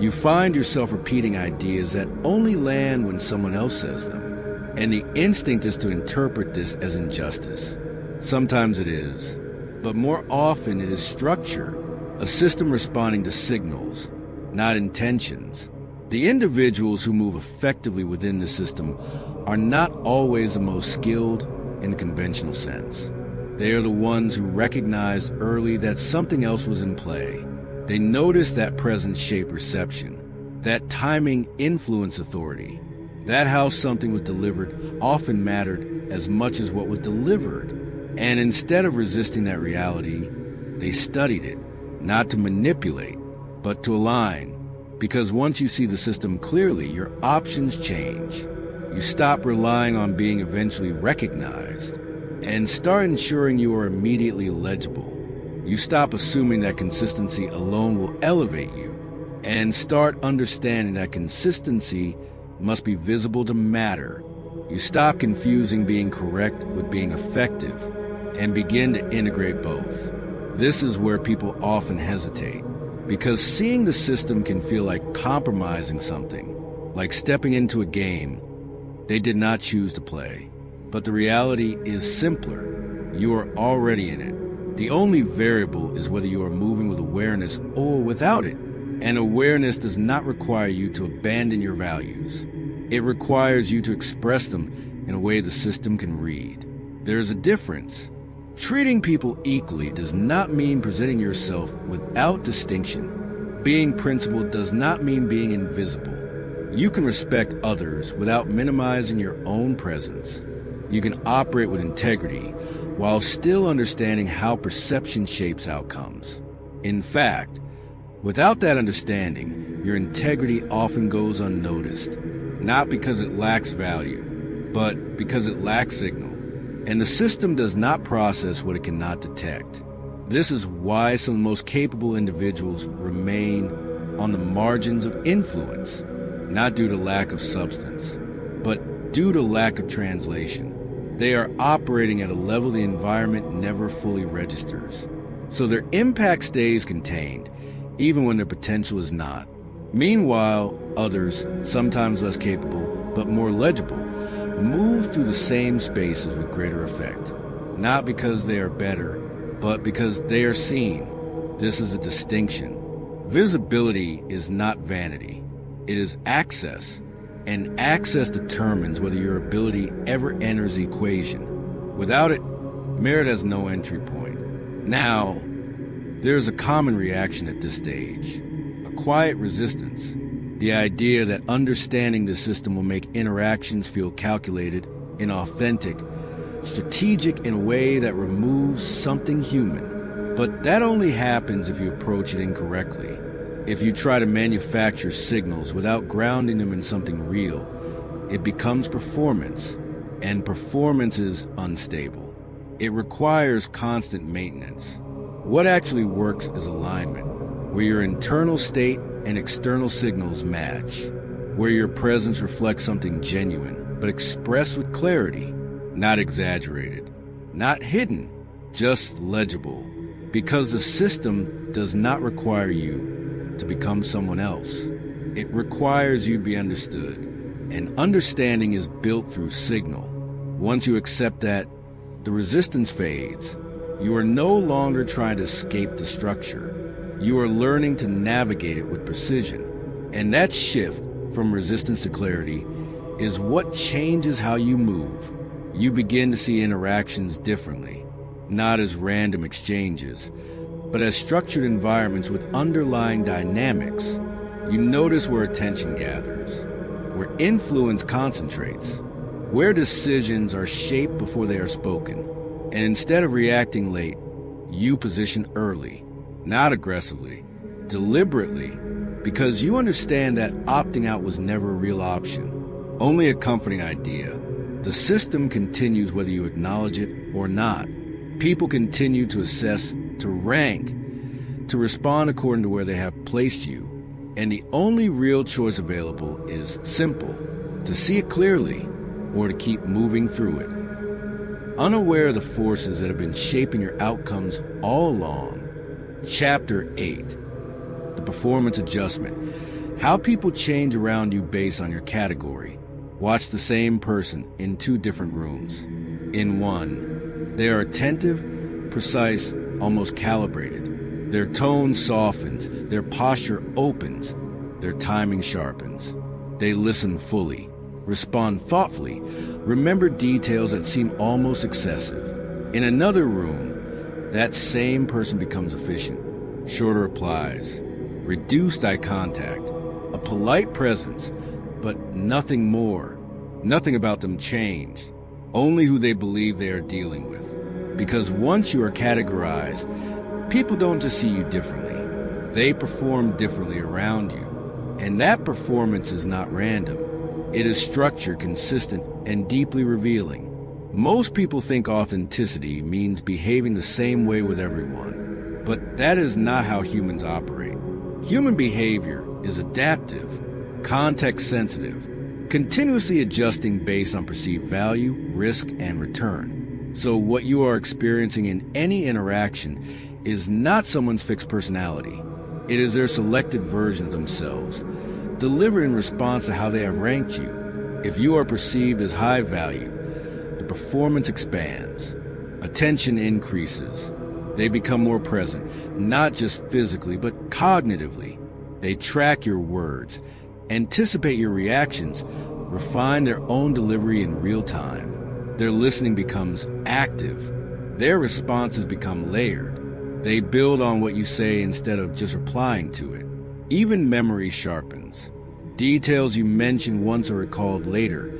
You find yourself repeating ideas that only land when someone else says them. And the instinct is to interpret this as injustice. Sometimes it is, but more often it is structure, a system responding to signals, not intentions. The individuals who move effectively within the system are not always the most skilled in the conventional sense. They are the ones who recognized early that something else was in play. They noticed that presence shaped perception, that timing influenced authority, that how something was delivered often mattered as much as what was delivered. And instead of resisting that reality, they studied it, not to manipulate, but to align. Because once you see the system clearly, your options change. You stop relying on being eventually recognized and start ensuring you are immediately legible. You stop assuming that consistency alone will elevate you and start understanding that consistency must be visible to matter. You stop confusing being correct with being effective and begin to integrate both. This is where people often hesitate, because seeing the system can feel like compromising something, like stepping into a game they did not choose to play. But the reality is simpler. You are already in it. The only variable is whether you are moving with awareness or without it. And awareness does not require you to abandon your values. It requires you to express them in a way the system can read. There is a difference. Treating people equally does not mean presenting yourself without distinction. Being principled does not mean being invisible. You can respect others without minimizing your own presence. You can operate with integrity while still understanding how perception shapes outcomes. In fact, without that understanding, your integrity often goes unnoticed, not because it lacks value, but because it lacks signal. And the system does not process what it cannot detect. This is why some of the most capable individuals remain on the margins of influence, not due to lack of substance, but due to lack of translation. They are operating at a level the environment never fully registers. So their impact stays contained, even when their potential is not. Meanwhile, others, sometimes less capable, but more legible, move through the same spaces with greater effect. Not because they are better, but because they are seen. This is a distinction. Visibility is not vanity. It is access. And access determines whether your ability ever enters the equation. Without it, merit has no entry point. Now, there is a common reaction at this stage, a quiet resistance. The idea that understanding the system will make interactions feel calculated, inauthentic, strategic in a way that removes something human. But that only happens if you approach it incorrectly. If you try to manufacture signals without grounding them in something real, it becomes performance, and performance is unstable. It requires constant maintenance. What actually works is alignment, where your internal state and external signals match, where your presence reflects something genuine, but expressed with clarity, not exaggerated, not hidden, just legible, because the system does not require you to become someone else. It requires you to be understood, and understanding is built through signal. Once you accept that, the resistance fades. You are no longer trying to escape the structure. You are learning to navigate it with precision. And that shift from resistance to clarity is what changes how you move. You begin to see interactions differently, not as random exchanges, but as structured environments with underlying dynamics. You notice where attention gathers, where influence concentrates, where decisions are shaped before they are spoken. And instead of reacting late, you position early, not aggressively, deliberately, because you understand that opting out was never a real option, only a comforting idea. The system continues whether you acknowledge it or not. People continue to assess, to rank, to respond according to where they have placed you. And the only real choice available is simple: to see it clearly or to keep moving through it. Unaware of the forces that have been shaping your outcomes all along. Chapter 8. The Performance Adjustment. How people change around you based on your category. Watch the same person in two different rooms. In one, they are attentive, precise, almost calibrated. Their tone softens, their posture opens, their timing sharpens. They listen fully, respond thoughtfully, remember details that seem almost excessive. In another room, that same person becomes efficient. Shorter replies, reduced eye contact, a polite presence, but nothing more. Nothing about them changed, only who they believe they are dealing with. Because once you are categorized, people don't just see you differently. They perform differently around you. And that performance is not random. It is structured, consistent, and deeply revealing. Most people think authenticity means behaving the same way with everyone. But that is not how humans operate. Human behavior is adaptive, context-sensitive, continuously adjusting based on perceived value, risk, and return. So what you are experiencing in any interaction is not someone's fixed personality. It is their selected version of themselves, delivered in response to how they have ranked you. If you are perceived as high value, the performance expands. Attention increases. They become more present, not just physically, but cognitively. They track your words, anticipate your reactions, refine their own delivery in real time. Their listening becomes active. Their responses become layered. They build on what you say instead of just replying to it. Even memory sharpens. Details you mention once are recalled later,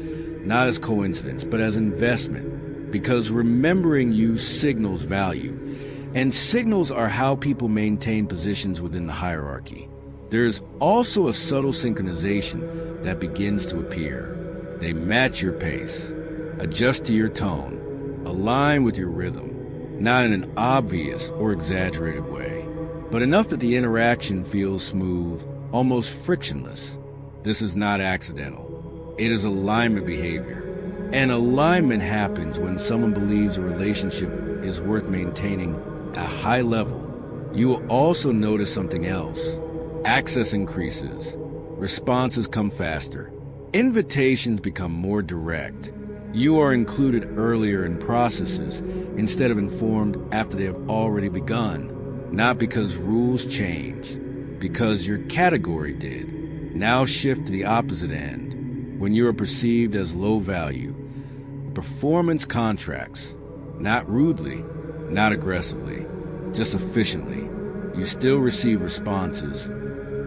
not as coincidence, but as investment, because remembering you signals value. And signals are how people maintain positions within the hierarchy. There is also a subtle synchronization that begins to appear. They match your pace, adjust to your tone, align with your rhythm, not in an obvious or exaggerated way, but enough that the interaction feels smooth, almost frictionless. This is not accidental. It is alignment behavior. And alignment happens when someone believes a relationship is worth maintaining at a high level. You will also notice something else. Access increases. Responses come faster. Invitations become more direct. You are included earlier in processes instead of informed after they have already begun. Not because rules changed, because your category did. Now shift to the opposite end. When you are perceived as low value, performance contracts. Not rudely, not aggressively, just efficiently. You still receive responses,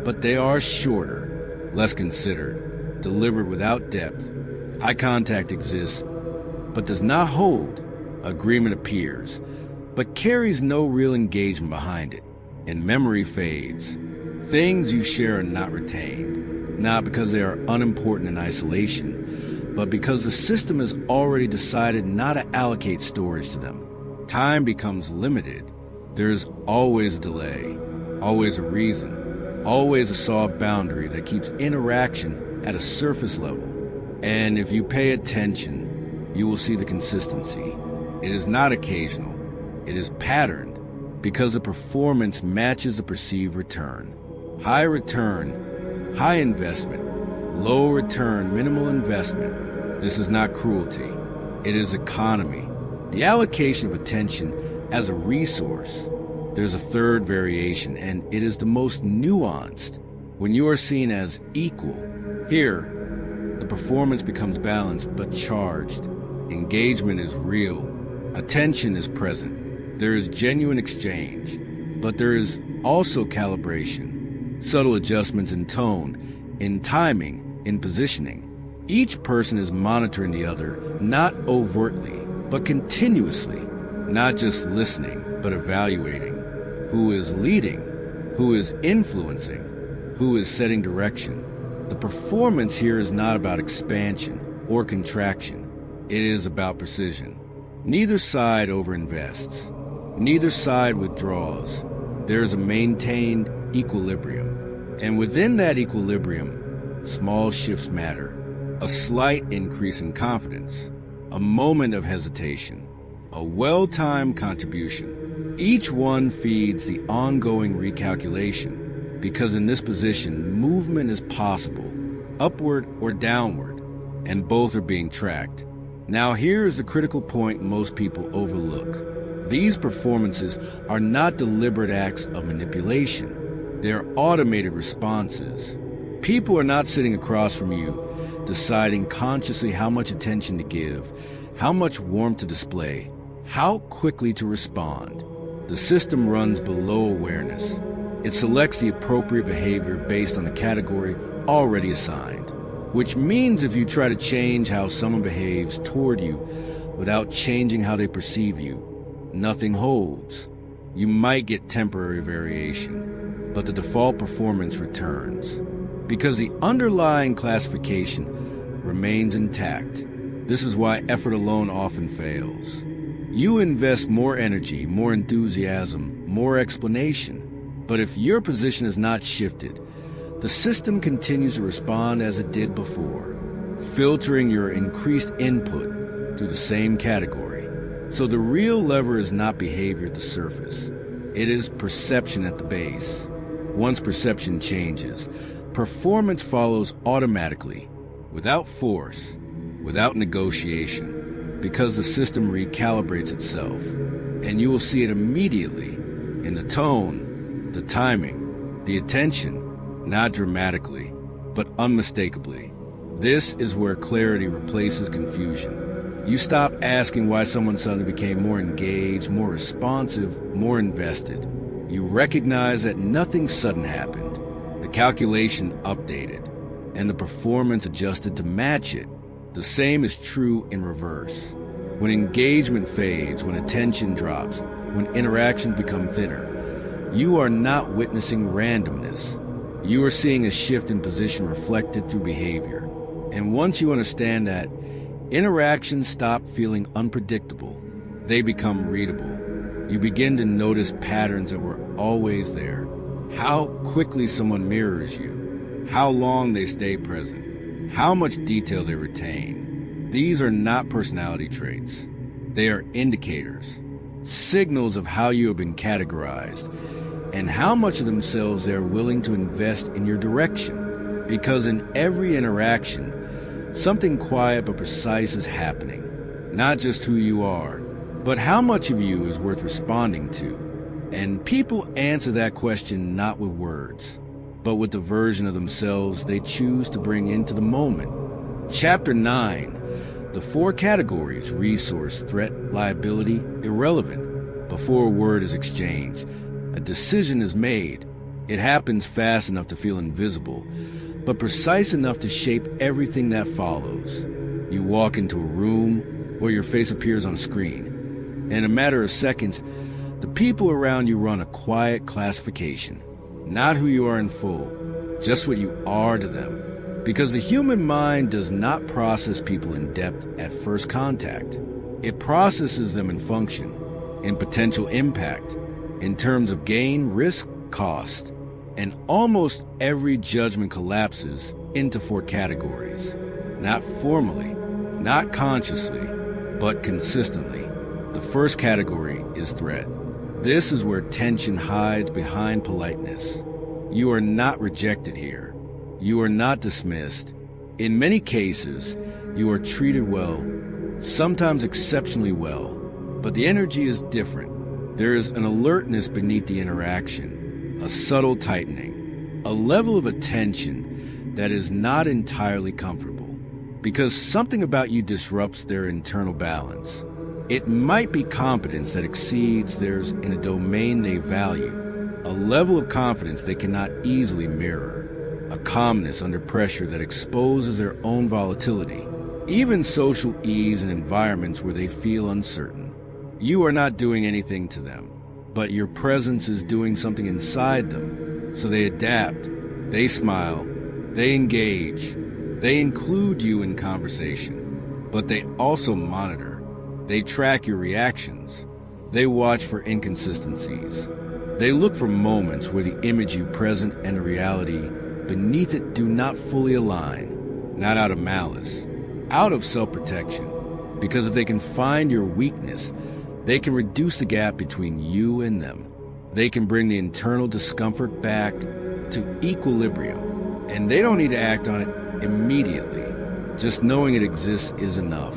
but they are shorter, less considered, delivered without depth. Eye contact exists, but does not hold. Agreement appears, but carries no real engagement behind it. And memory fades. Things you share are not retained, not because they are unimportant in isolation, but because the system has already decided not to allocate storage to them. Time becomes limited. There is always a delay, always a reason, always a soft boundary that keeps interaction at a surface level. And if you pay attention, you will see the consistency. It is not occasional. It is patterned because the performance matches the perceived return. High return High investment, low return, minimal investment. This is not cruelty. It is economy. The allocation of attention as a resource. There's a third variation, and it is the most nuanced. When you are seen as equal, here, the performance becomes balanced but charged. Engagement is real. Attention is present. There is genuine exchange, but there is also calibration, subtle adjustments in tone, in timing, in positioning. Each person is monitoring the other, not overtly, but continuously, not just listening, but evaluating. Who is leading? Who is influencing? Who is setting direction? The performance here is not about expansion or contraction. It is about precision. Neither side overinvests. Neither side withdraws. There is a maintained equilibrium. And within that equilibrium, small shifts matter. A slight increase in confidence. A moment of hesitation. A well-timed contribution. Each one feeds the ongoing recalculation. Because in this position, movement is possible, upward or downward, and both are being tracked. Now here is the critical point most people overlook. These performances are not deliberate acts of manipulation. They are automated responses. People are not sitting across from you, deciding consciously how much attention to give, how much warmth to display, how quickly to respond. The system runs below awareness. It selects the appropriate behavior based on the category already assigned, which means if you try to change how someone behaves toward you without changing how they perceive you, nothing holds. You might get temporary variation, but the default performance returns because the underlying classification remains intact. This is why effort alone often fails. You invest more energy, more enthusiasm, more explanation. But if your position is not shifted, the system continues to respond as it did before, filtering your increased input through the same category. So the real lever is not behavior at the surface. It is perception at the base. Once perception changes, performance follows automatically, without force, without negotiation, because the system recalibrates itself. And you will see it immediately in the tone, the timing, the attention, not dramatically, but unmistakably. This is where clarity replaces confusion. You stop asking why someone suddenly became more engaged, more responsive, more invested. You recognize that nothing sudden happened. The calculation updated, and the performance adjusted to match it. The same is true in reverse. When engagement fades, when attention drops, when interactions become thinner, you are not witnessing randomness. You are seeing a shift in position reflected through behavior. And once you understand that, interactions stop feeling unpredictable. They become readable. You begin to notice patterns that were always there. How quickly someone mirrors you. How long they stay present. How much detail they retain. These are not personality traits. They are indicators. Signals of how you have been categorized and how much of themselves they are willing to invest in your direction. Because in every interaction, something quiet but precise is happening. Not just who you are, but how much of you is worth responding to. And people answer that question not with words, but with the version of themselves they choose to bring into the moment. Chapter 9, the 4 categories: resource, threat, liability, irrelevant. Before a word is exchanged, a decision is made. It happens fast enough to feel invisible, but precise enough to shape everything that follows. You walk into a room, or your face appears on a screen. And in a matter of seconds, the people around you run a quiet classification. Not who you are in full, just what you are to them. Because the human mind does not process people in depth at first contact. It processes them in function, in potential impact, in terms of gain, risk, cost. And almost every judgment collapses into 4 categories. Not formally, not consciously, but consistently. The first category is threat. This is where tension hides behind politeness. You are not rejected here. You are not dismissed. In many cases, you are treated well, sometimes exceptionally well, but the energy is different. There is an alertness beneath the interaction, a subtle tightening, a level of attention that is not entirely comfortable, because something about you disrupts their internal balance. It might be competence that exceeds theirs in a domain they value, a level of confidence they cannot easily mirror, a calmness under pressure that exposes their own volatility, even social ease in environments where they feel uncertain. You are not doing anything to them, but your presence is doing something inside them, so they adapt, they smile, they engage, they include you in conversation, but they also monitor. They track your reactions. They watch for inconsistencies. They look for moments where the image you present and the reality beneath it do not fully align, not out of malice, out of self-protection, because if they can find your weakness, they can reduce the gap between you and them. They can bring the internal discomfort back to equilibrium, and they don't need to act on it immediately. Just knowing it exists is enough.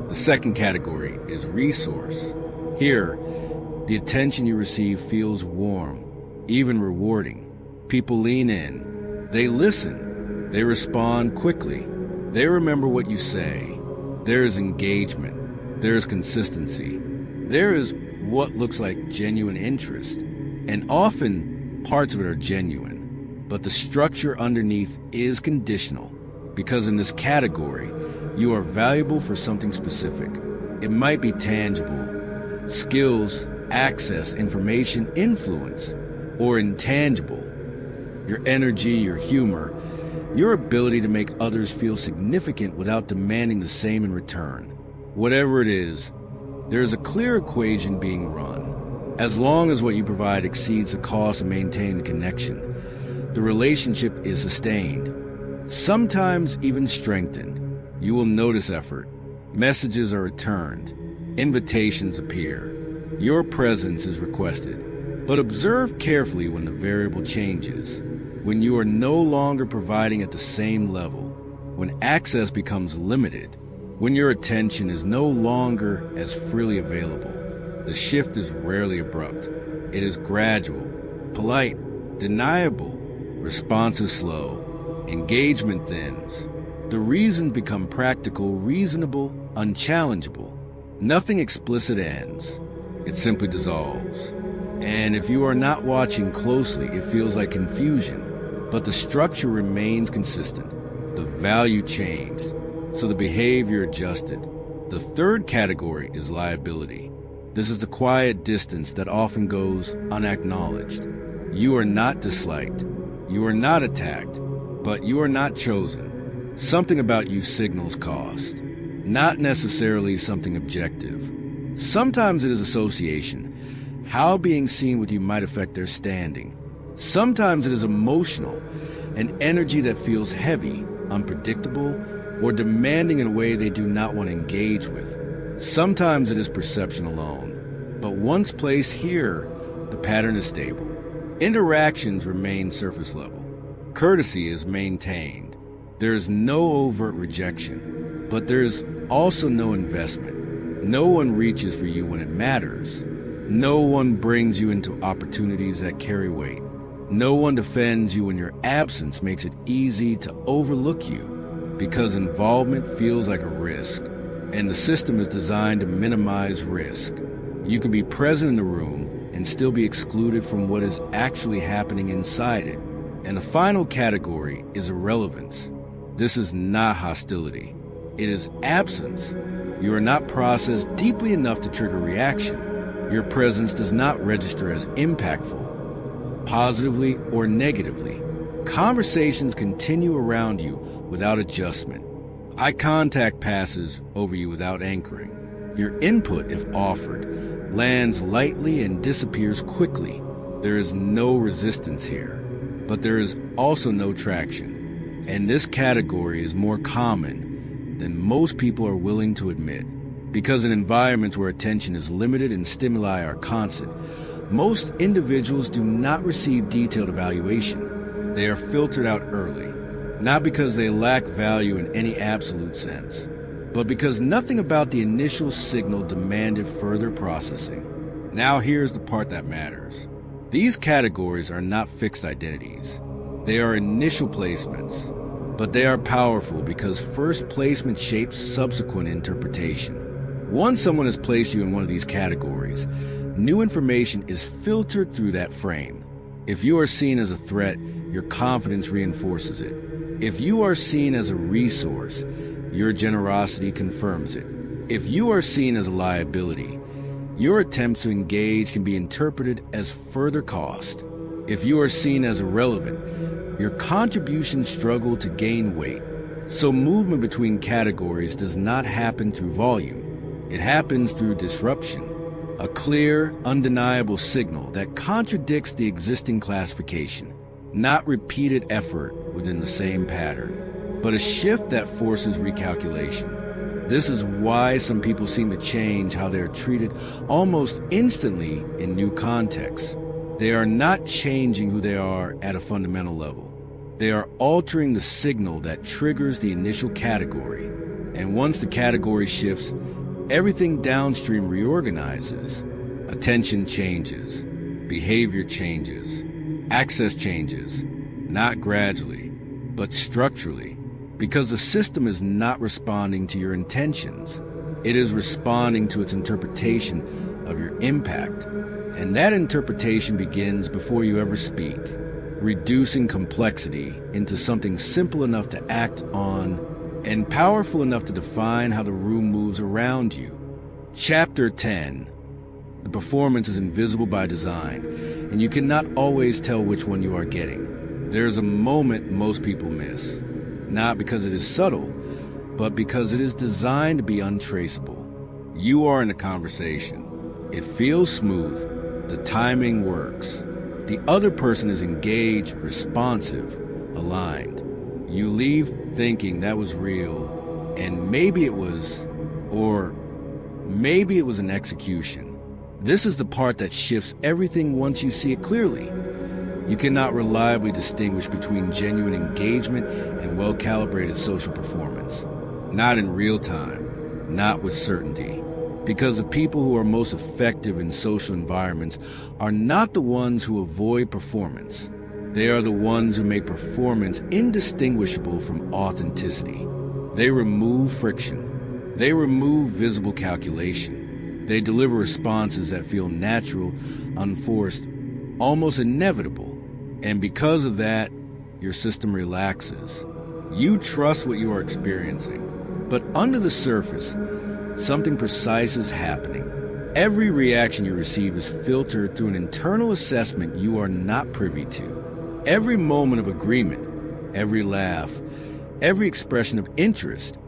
The second category is resource. Here, the attention you receive feels warm, even rewarding. People lean in. They listen. They respond quickly. They remember what you say. There is engagement. There is consistency. There is what looks like genuine interest. And often, parts of it are genuine. But the structure underneath is conditional, because in this category, you are valuable for something specific. It might be tangible, skills, access, information, influence, or intangible. Your energy, your humor, your ability to make others feel significant without demanding the same in return. Whatever it is, there is a clear equation being run. As long as what you provide exceeds the cost of maintaining the connection, the relationship is sustained, sometimes even strengthened. You will notice effort. Messages are returned. Invitations appear. Your presence is requested. But observe carefully when the variable changes, when you are no longer providing at the same level, when access becomes limited, when your attention is no longer as freely available. The shift is rarely abrupt. It is gradual, polite, deniable. Response is slow. Engagement thins. The reasons become practical, reasonable, unchallengeable. Nothing explicit ends. It simply dissolves. And if you are not watching closely, it feels like confusion. But the structure remains consistent. The value changed, so the behavior adjusted. The third category is liability. This is the quiet distance that often goes unacknowledged. You are not disliked. You are not attacked, but you are not chosen. Something about you signals cost, not necessarily something objective. Sometimes it is association, how being seen with you might affect their standing. Sometimes it is emotional, an energy that feels heavy, unpredictable, or demanding in a way they do not want to engage with. Sometimes it is perception alone, but once placed here, the pattern is stable. Interactions remain surface level. Courtesy is maintained. There is no overt rejection, but there is also no investment. No one reaches for you when it matters. No one brings you into opportunities that carry weight. No one defends you when your absence makes it easy to overlook you, because involvement feels like a risk, and the system is designed to minimize risk. You can be present in the room and still be excluded from what is actually happening inside it. And the final category is irrelevance. This is not hostility. It is absence. You are not processed deeply enough to trigger reaction. Your presence does not register as impactful, positively or negatively. Conversations continue around you without adjustment. Eye contact passes over you without anchoring. Your input, if offered, lands lightly and disappears quickly. There is no resistance here, but there is also no traction. And this category is more common than most people are willing to admit. Because in environments where attention is limited and stimuli are constant, most individuals do not receive detailed evaluation. They are filtered out early. not because they lack value in any absolute sense, but because nothing about the initial signal demanded further processing. Now here's the part that matters. These categories are not fixed identities. They are initial placements, but they are powerful because first placement shapes subsequent interpretation. Once someone has placed you in one of these categories, new information is filtered through that frame. If you are seen as a threat, your confidence reinforces it. If you are seen as a resource, your generosity confirms it. If you are seen as a liability, your attempts to engage can be interpreted as further cost. If you are seen as irrelevant, your contributions struggle to gain weight. So movement between categories does not happen through volume. It happens through disruption, a clear, undeniable signal that contradicts the existing classification, not repeated effort within the same pattern, but a shift that forces recalculation. This is why some people seem to change how they are treated almost instantly in new contexts. They are not changing who they are at a fundamental level. They are altering the signal that triggers the initial category. And once the category shifts, everything downstream reorganizes. Attention changes, behavior changes, access changes, not gradually, but structurally, because the system is not responding to your intentions. It is responding to its interpretation of your impact. And that interpretation begins before you ever speak, reducing complexity into something simple enough to act on and powerful enough to define how the room moves around you. Chapter 10. The performance is invisible by design, and you cannot always tell which one you are getting. There is a moment most people miss, not because it is subtle, but because it is designed to be untraceable. You are in a conversation. It feels smooth. The timing works. The other person is engaged, responsive, aligned. You leave thinking that was real, and maybe it was, or maybe it was an execution. This is the part that shifts everything once you see it clearly. You cannot reliably distinguish between genuine engagement and well-calibrated social performance. Not in real time, not with certainty. Because the people who are most effective in social environments are not the ones who avoid performance. They are the ones who make performance indistinguishable from authenticity. They remove friction. They remove visible calculation. They deliver responses that feel natural, unforced, almost inevitable. And because of that, your system relaxes. You trust what you are experiencing. But under the surface, something precise is happening. Every reaction you receive is filtered through an internal assessment you are not privy to. Every moment of agreement, every laugh, every expression of interest,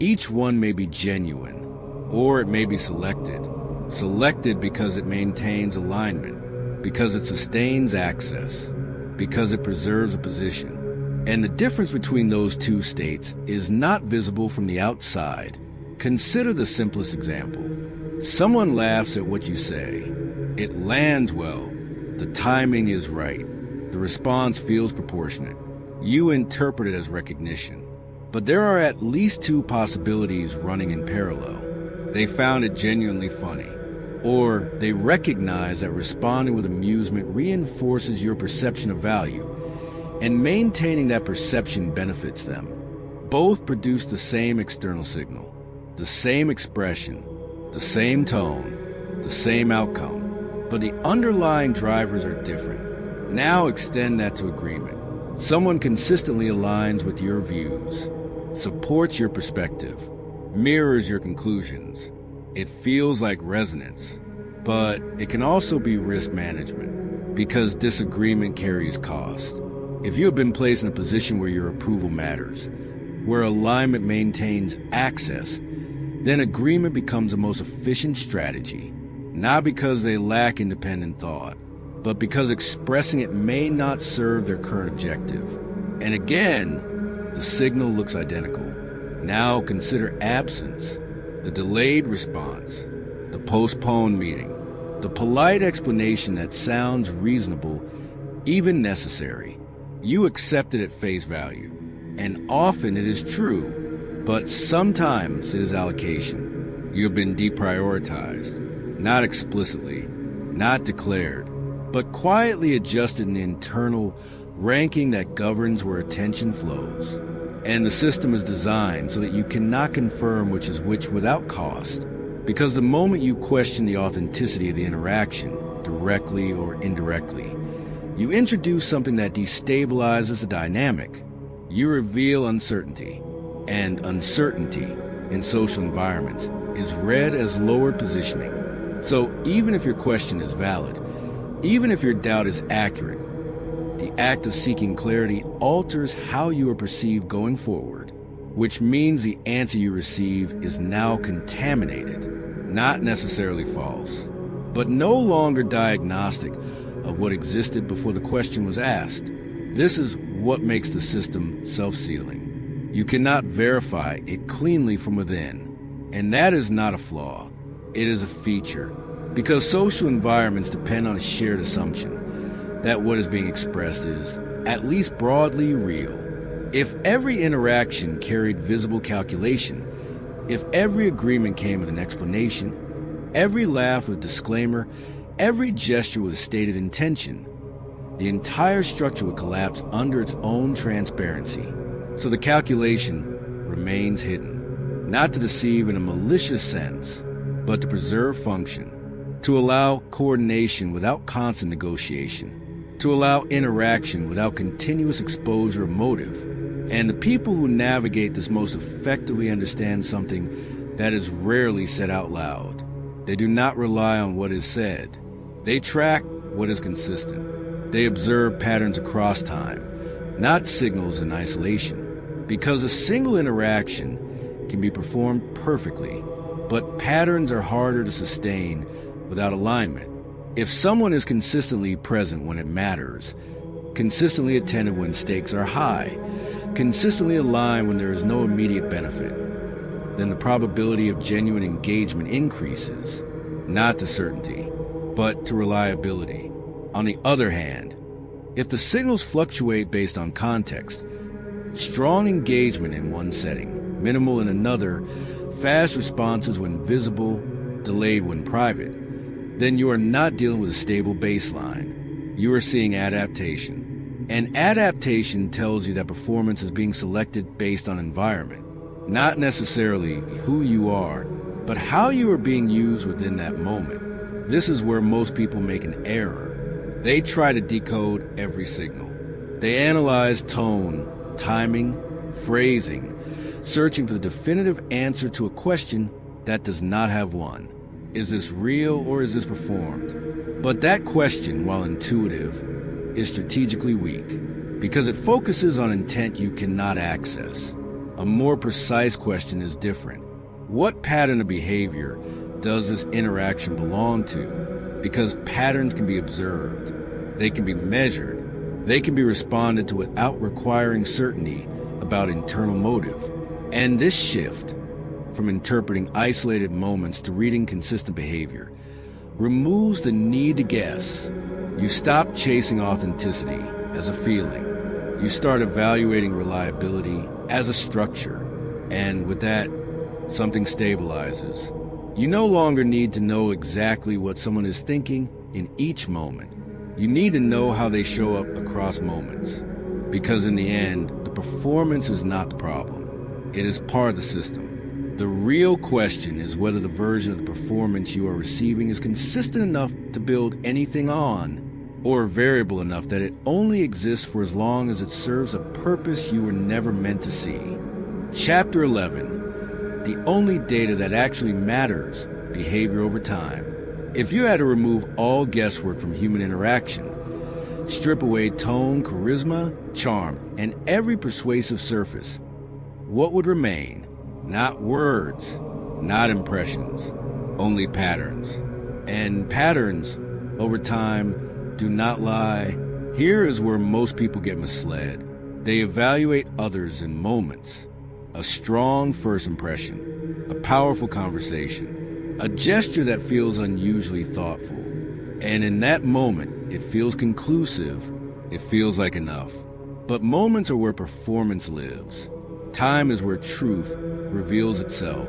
each one may be genuine, or it may be selected. Selected because it maintains alignment, because it sustains access, because it preserves a position. And the difference between those two states is not visible from the outside. Consider the simplest example. Someone laughs at what you say. It lands well. The timing is right. The response feels proportionate. You interpret it as recognition. But there are at least two possibilities running in parallel. They found it genuinely funny. Or they recognize that responding with amusement reinforces your perception of value, and maintaining that perception benefits them. Both produce the same external signal, the same expression, the same tone, the same outcome, but the underlying drivers are different. Now extend that to agreement. Someone consistently aligns with your views, supports your perspective, mirrors your conclusions. It feels like resonance, but it can also be risk management, because disagreement carries cost. If you have been placed in a position where your approval matters, where alignment maintains access, then agreement becomes the most efficient strategy, not because they lack independent thought, but because expressing it may not serve their current objective. And again, the signal looks identical. Now consider absence, the delayed response, the postponed meeting, the polite explanation that sounds reasonable, even necessary. You accept it at face value. And often it is true, but sometimes it is allocation. You have been deprioritized, not explicitly, not declared, but quietly adjusted in the internal ranking that governs where attention flows. And the system is designed so that you cannot confirm which is which without cost, because the moment you question the authenticity of the interaction, directly or indirectly, you introduce something that destabilizes the dynamic. You reveal uncertainty, and uncertainty in social environments is read as lowered positioning. So even if your question is valid, even if your doubt is accurate, the act of seeking clarity alters how you are perceived going forward, which means the answer you receive is now contaminated, not necessarily false, but no longer diagnostic of what existed before the question was asked. This is what makes the system self-sealing. You cannot verify it cleanly from within, and that is not a flaw. It is a feature, because social environments depend on a shared assumption that what is being expressed is, at least broadly, real. If every interaction carried visible calculation, if every agreement came with an explanation, every laugh with a disclaimer, every gesture with a stated intention, the entire structure would collapse under its own transparency. So the calculation remains hidden, not to deceive in a malicious sense, but to preserve function, to allow coordination without constant negotiation, to allow interaction without continuous exposure of motive. And the people who navigate this most effectively understand something that is rarely said out loud. They do not rely on what is said. They track what is consistent. They observe patterns across time, not signals in isolation. Because a single interaction can be performed perfectly, but patterns are harder to sustain without alignment. If someone is consistently present when it matters, consistently attentive when stakes are high, consistently aligned when there is no immediate benefit, then the probability of genuine engagement increases, not to certainty, but to reliability. On the other hand, if the signals fluctuate based on context, strong engagement in one setting, minimal in another, fast responses when visible, delayed when private, then you are not dealing with a stable baseline. You are seeing adaptation. And adaptation tells you that performance is being selected based on environment, not necessarily who you are, but how you are being used within that moment. This is where most people make an error. They try to decode every signal. They analyze tone, timing, phrasing, searching for the definitive answer to a question that does not have one. Is this real or is this performed? But that question, while intuitive, is strategically weak because it focuses on intent you cannot access. A more precise question is different. What pattern of behavior does this interaction belong to? Because patterns can be observed, they can be measured, they can be responded to without requiring certainty about internal motive. And this shift from interpreting isolated moments to reading consistent behavior removes the need to guess. You stop chasing authenticity as a feeling. You start evaluating reliability as a structure. And with that, something stabilizes. You no longer need to know exactly what someone is thinking in each moment. You need to know how they show up across moments. Because in the end, the performance is not the problem. It is part of the system. The real question is whether the version of the performance you are receiving is consistent enough to build anything on, or variable enough that it only exists for as long as it serves a purpose you were never meant to see. Chapter 11. The only data that actually matters, behavior over time. If you had to remove all guesswork from human interaction, strip away tone, charisma, charm, and every persuasive surface, what would remain? Not words, not impressions, only patterns. And patterns, over time, do not lie. Here is where most people get misled. They evaluate others in moments. A strong first impression, a powerful conversation, a gesture that feels unusually thoughtful. And in that moment, it feels conclusive, it feels like enough. But moments are where performance lives. Time is where truth reveals itself.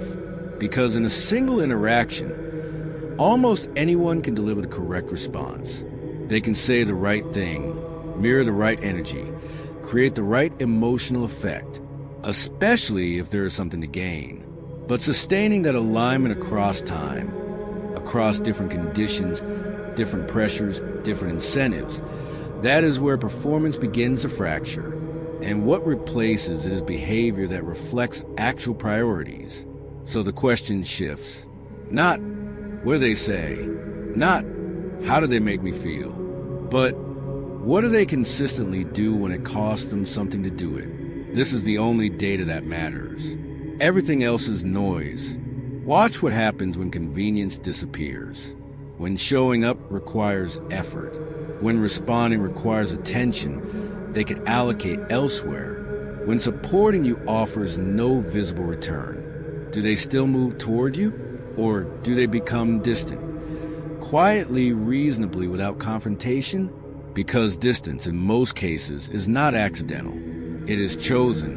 Because in a single interaction, almost anyone can deliver the correct response. They can say the right thing, mirror the right energy, create the right emotional effect, especially if there is something to gain. But sustaining that alignment across time, across different conditions, different pressures, different incentives, that is where performance begins to fracture. And what replaces it is behavior that reflects actual priorities. So the question shifts. Not what do they say, not how do they make me feel, but what do they consistently do when it costs them something to do it? This is the only data that matters. Everything else is noise. Watch what happens when convenience disappears, when showing up requires effort, when responding requires attention they could allocate elsewhere, when supporting you offers no visible return. Do they still move toward you, or do they become distant? Quietly, reasonably, without confrontation? Because distance, in most cases, is not accidental. It is chosen,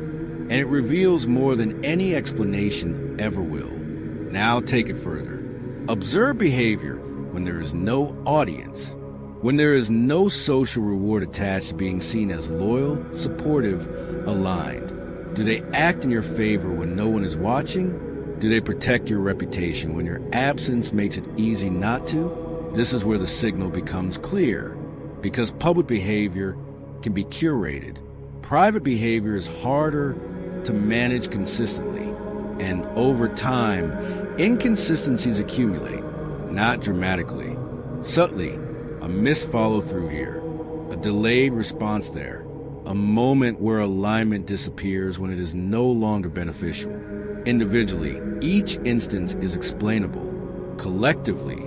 and it reveals more than any explanation ever will. Now take it further. Observe behavior when there is no audience, when there is no social reward attached to being seen as loyal, supportive, aligned. Do they act in your favor when no one is watching? Do they protect your reputation when your absence makes it easy not to? This is where the signal becomes clear, because public behavior can be curated. Private behavior is harder to manage consistently, and over time, inconsistencies accumulate, not dramatically. Subtly, a missed follow-through here, a delayed response there, a moment where alignment disappears when it is no longer beneficial. Individually, each instance is explainable. Collectively,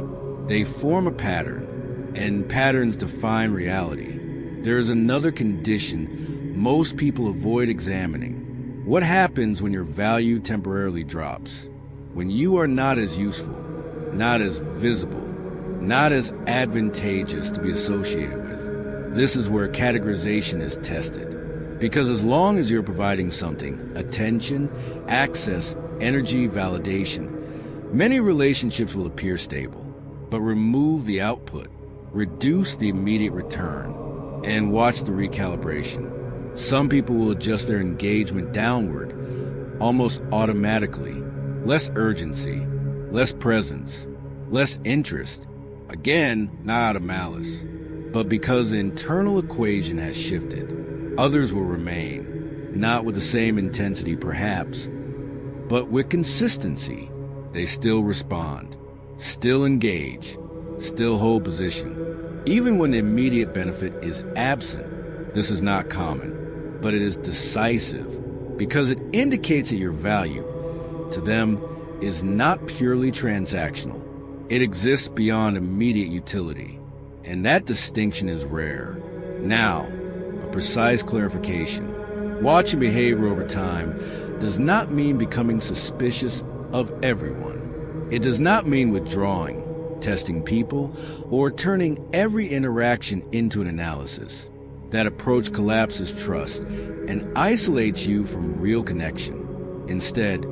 they form a pattern, and patterns define reality. There is another condition most people avoid examining. What happens when your value temporarily drops? When you are not as useful, not as visible, not as advantageous to be associated with. This is where categorization is tested. Because as long as you're providing something, attention, access, energy, validation, many relationships will appear stable. But remove the output, reduce the immediate return, and watch the recalibration. Some people will adjust their engagement downward, almost automatically. Less urgency, less presence, less interest. Again, not out of malice, but because the internal equation has shifted. Others will remain, not with the same intensity perhaps, but with consistency. They still respond, still engage, still hold position. Even when the immediate benefit is absent, this is not common, but it is decisive because it indicates that your value to them is not purely transactional. It exists beyond immediate utility, and that distinction is rare. Now, a precise clarification. Watching behavior over time does not mean becoming suspicious of everyone. It does not mean withdrawing, testing people, or turning every interaction into an analysis. That approach collapses trust and isolates you from real connection. Instead,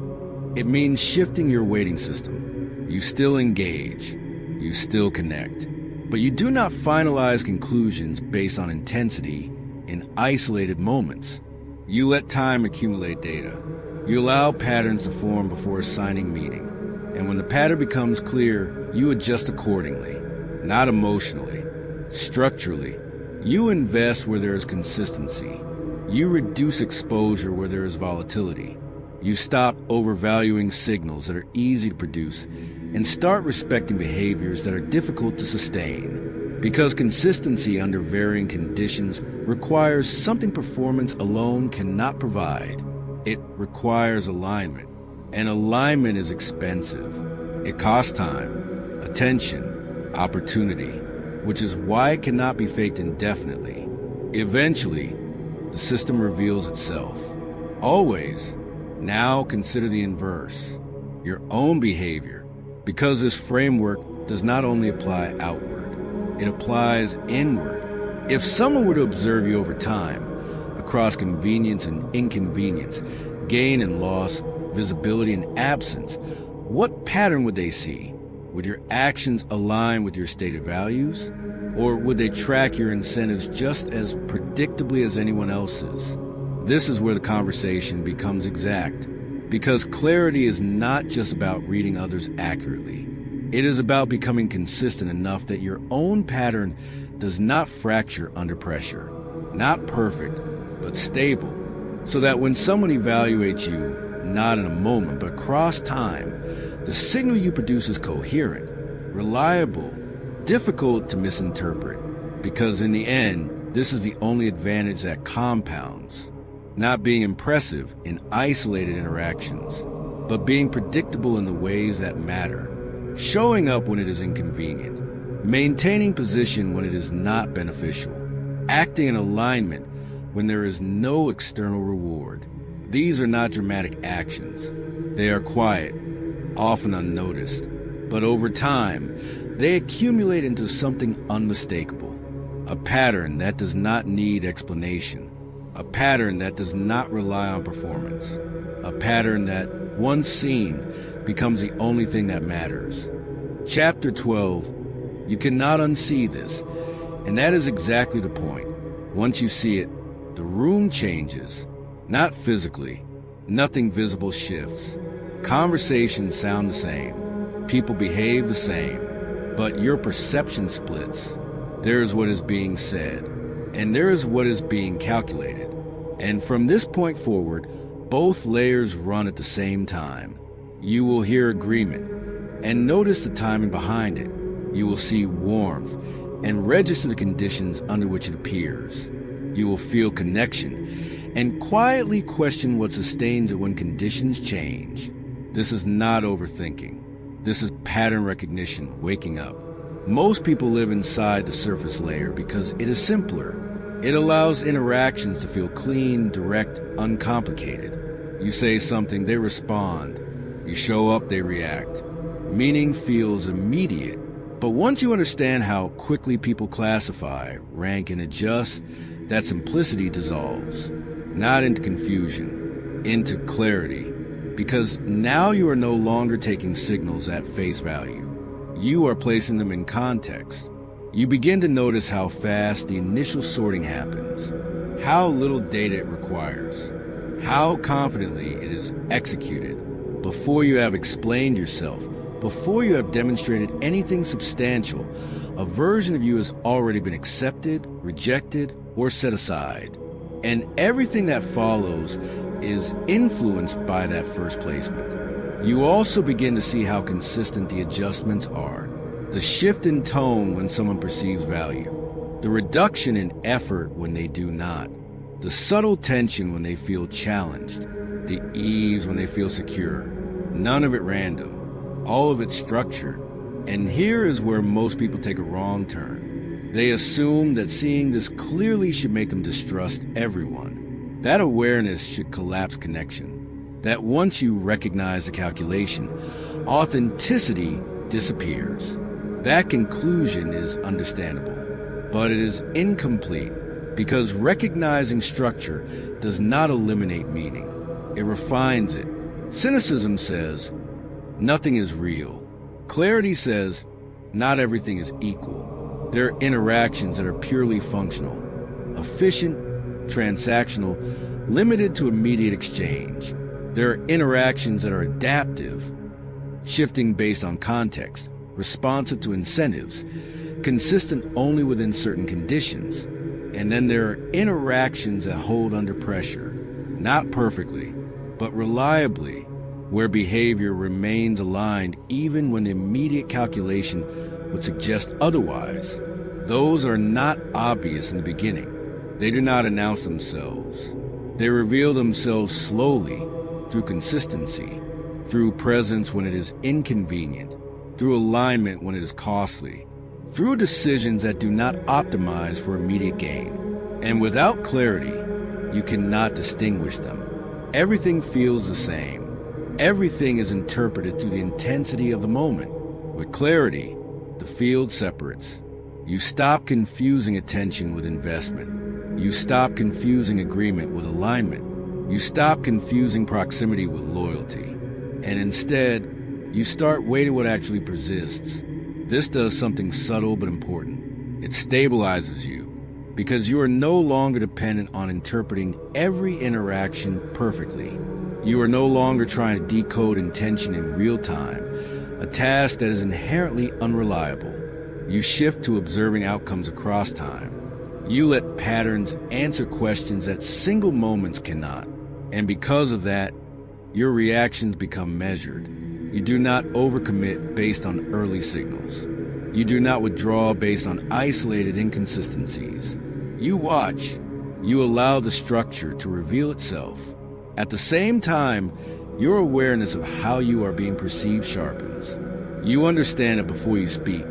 it means shifting your weighting system. You still engage, you still connect, but you do not finalize conclusions based on intensity in isolated moments. You let time accumulate data. You allow patterns to form before assigning meaning. And when the pattern becomes clear, you adjust accordingly, not emotionally, structurally. You invest where there is consistency. You reduce exposure where there is volatility. You stop overvaluing signals that are easy to produce and start respecting behaviors that are difficult to sustain. Because consistency under varying conditions requires something performance alone cannot provide. It requires alignment. And alignment is expensive. It costs time, attention, opportunity, which is why it cannot be faked indefinitely. Eventually, the system reveals itself. Always. Now consider the inverse, your own behavior, because this framework does not only apply outward, it applies inward. If someone were to observe you over time, a across convenience and inconvenience, gain and loss, visibility and absence, what pattern would they see? Would your actions align with your stated values? Or would they track your incentives just as predictably as anyone else's? This is where the conversation becomes exact, because clarity is not just about reading others accurately. It is about becoming consistent enough that your own pattern does not fracture under pressure. Not perfect, but stable, so that when someone evaluates you, not in a moment, but across time, the signal you produce is coherent, reliable, difficult to misinterpret, because in the end, this is the only advantage that compounds. Not being impressive in isolated interactions, but being predictable in the ways that matter. Showing up when it is inconvenient, maintaining position when it is not beneficial, acting in alignment when there is no external reward. These are not dramatic actions. They are quiet, often unnoticed, but over time, they accumulate into something unmistakable. A pattern that does not need explanation. A pattern that does not rely on performance. A pattern that, once seen, becomes the only thing that matters. Chapter 12, you cannot unsee this, and that is exactly the point. Once you see it, the room changes, not physically. Nothing visible shifts. Conversations sound the same. People behave the same, but your perception splits. There is what is being said, and there is what is being calculated. And from this point forward, both layers run at the same time. You will hear agreement, and notice the timing behind it. You will see warmth, and register the conditions under which it appears. You will feel connection, and quietly question what sustains it when conditions change. This is not overthinking. This is pattern recognition, waking up. Most people live inside the surface layer because it is simpler. It allows interactions to feel clean, direct, uncomplicated. You say something, they respond. You show up, they react. Meaning feels immediate. But once you understand how quickly people classify, rank, and adjust, that simplicity dissolves. Not into confusion, into clarity. Because now you are no longer taking signals at face value. You are placing them in context. You begin to notice how fast the initial sorting happens, how little data it requires, how confidently it is executed. Before you have explained yourself, before you have demonstrated anything substantial, a version of you has already been accepted, rejected, or set aside. And everything that follows is influenced by that first placement. You also begin to see how consistent the adjustments are. The shift in tone when someone perceives value. The reduction in effort when they do not. The subtle tension when they feel challenged. The ease when they feel secure. None of it random. All of it structured. And here is where most people take a wrong turn. They assume that seeing this clearly should make them distrust everyone. That awareness should collapse connection. That once you recognize the calculation, authenticity disappears. That conclusion is understandable, but it is incomplete because recognizing structure does not eliminate meaning. It refines it. Cynicism says, nothing is real. Clarity says, not everything is equal. There are interactions that are purely functional, efficient, transactional, limited to immediate exchange. There are interactions that are adaptive, shifting based on context, responsive to incentives, consistent only within certain conditions. And then there are interactions that hold under pressure, not perfectly, but reliably, where behavior remains aligned even when the immediate calculation would suggest otherwise. Those are not obvious in the beginning. They do not announce themselves. They reveal themselves slowly through consistency, through presence when it is inconvenient, through alignment when it is costly, through decisions that do not optimize for immediate gain. And without clarity, you cannot distinguish them. Everything feels the same. Everything is interpreted through the intensity of the moment. With clarity, the field separates. You stop confusing attention with investment. You stop confusing agreement with alignment. You stop confusing proximity with loyalty. And instead, you start weighing what actually persists. This does something subtle but important. It stabilizes you, because you are no longer dependent on interpreting every interaction perfectly. You are no longer trying to decode intention in real time, a task that is inherently unreliable. You shift to observing outcomes across time. You let patterns answer questions that single moments cannot. And because of that, your reactions become measured. You do not overcommit based on early signals. You do not withdraw based on isolated inconsistencies. You watch. You allow the structure to reveal itself. At the same time, your awareness of how you are being perceived sharpens. You understand it before you speak,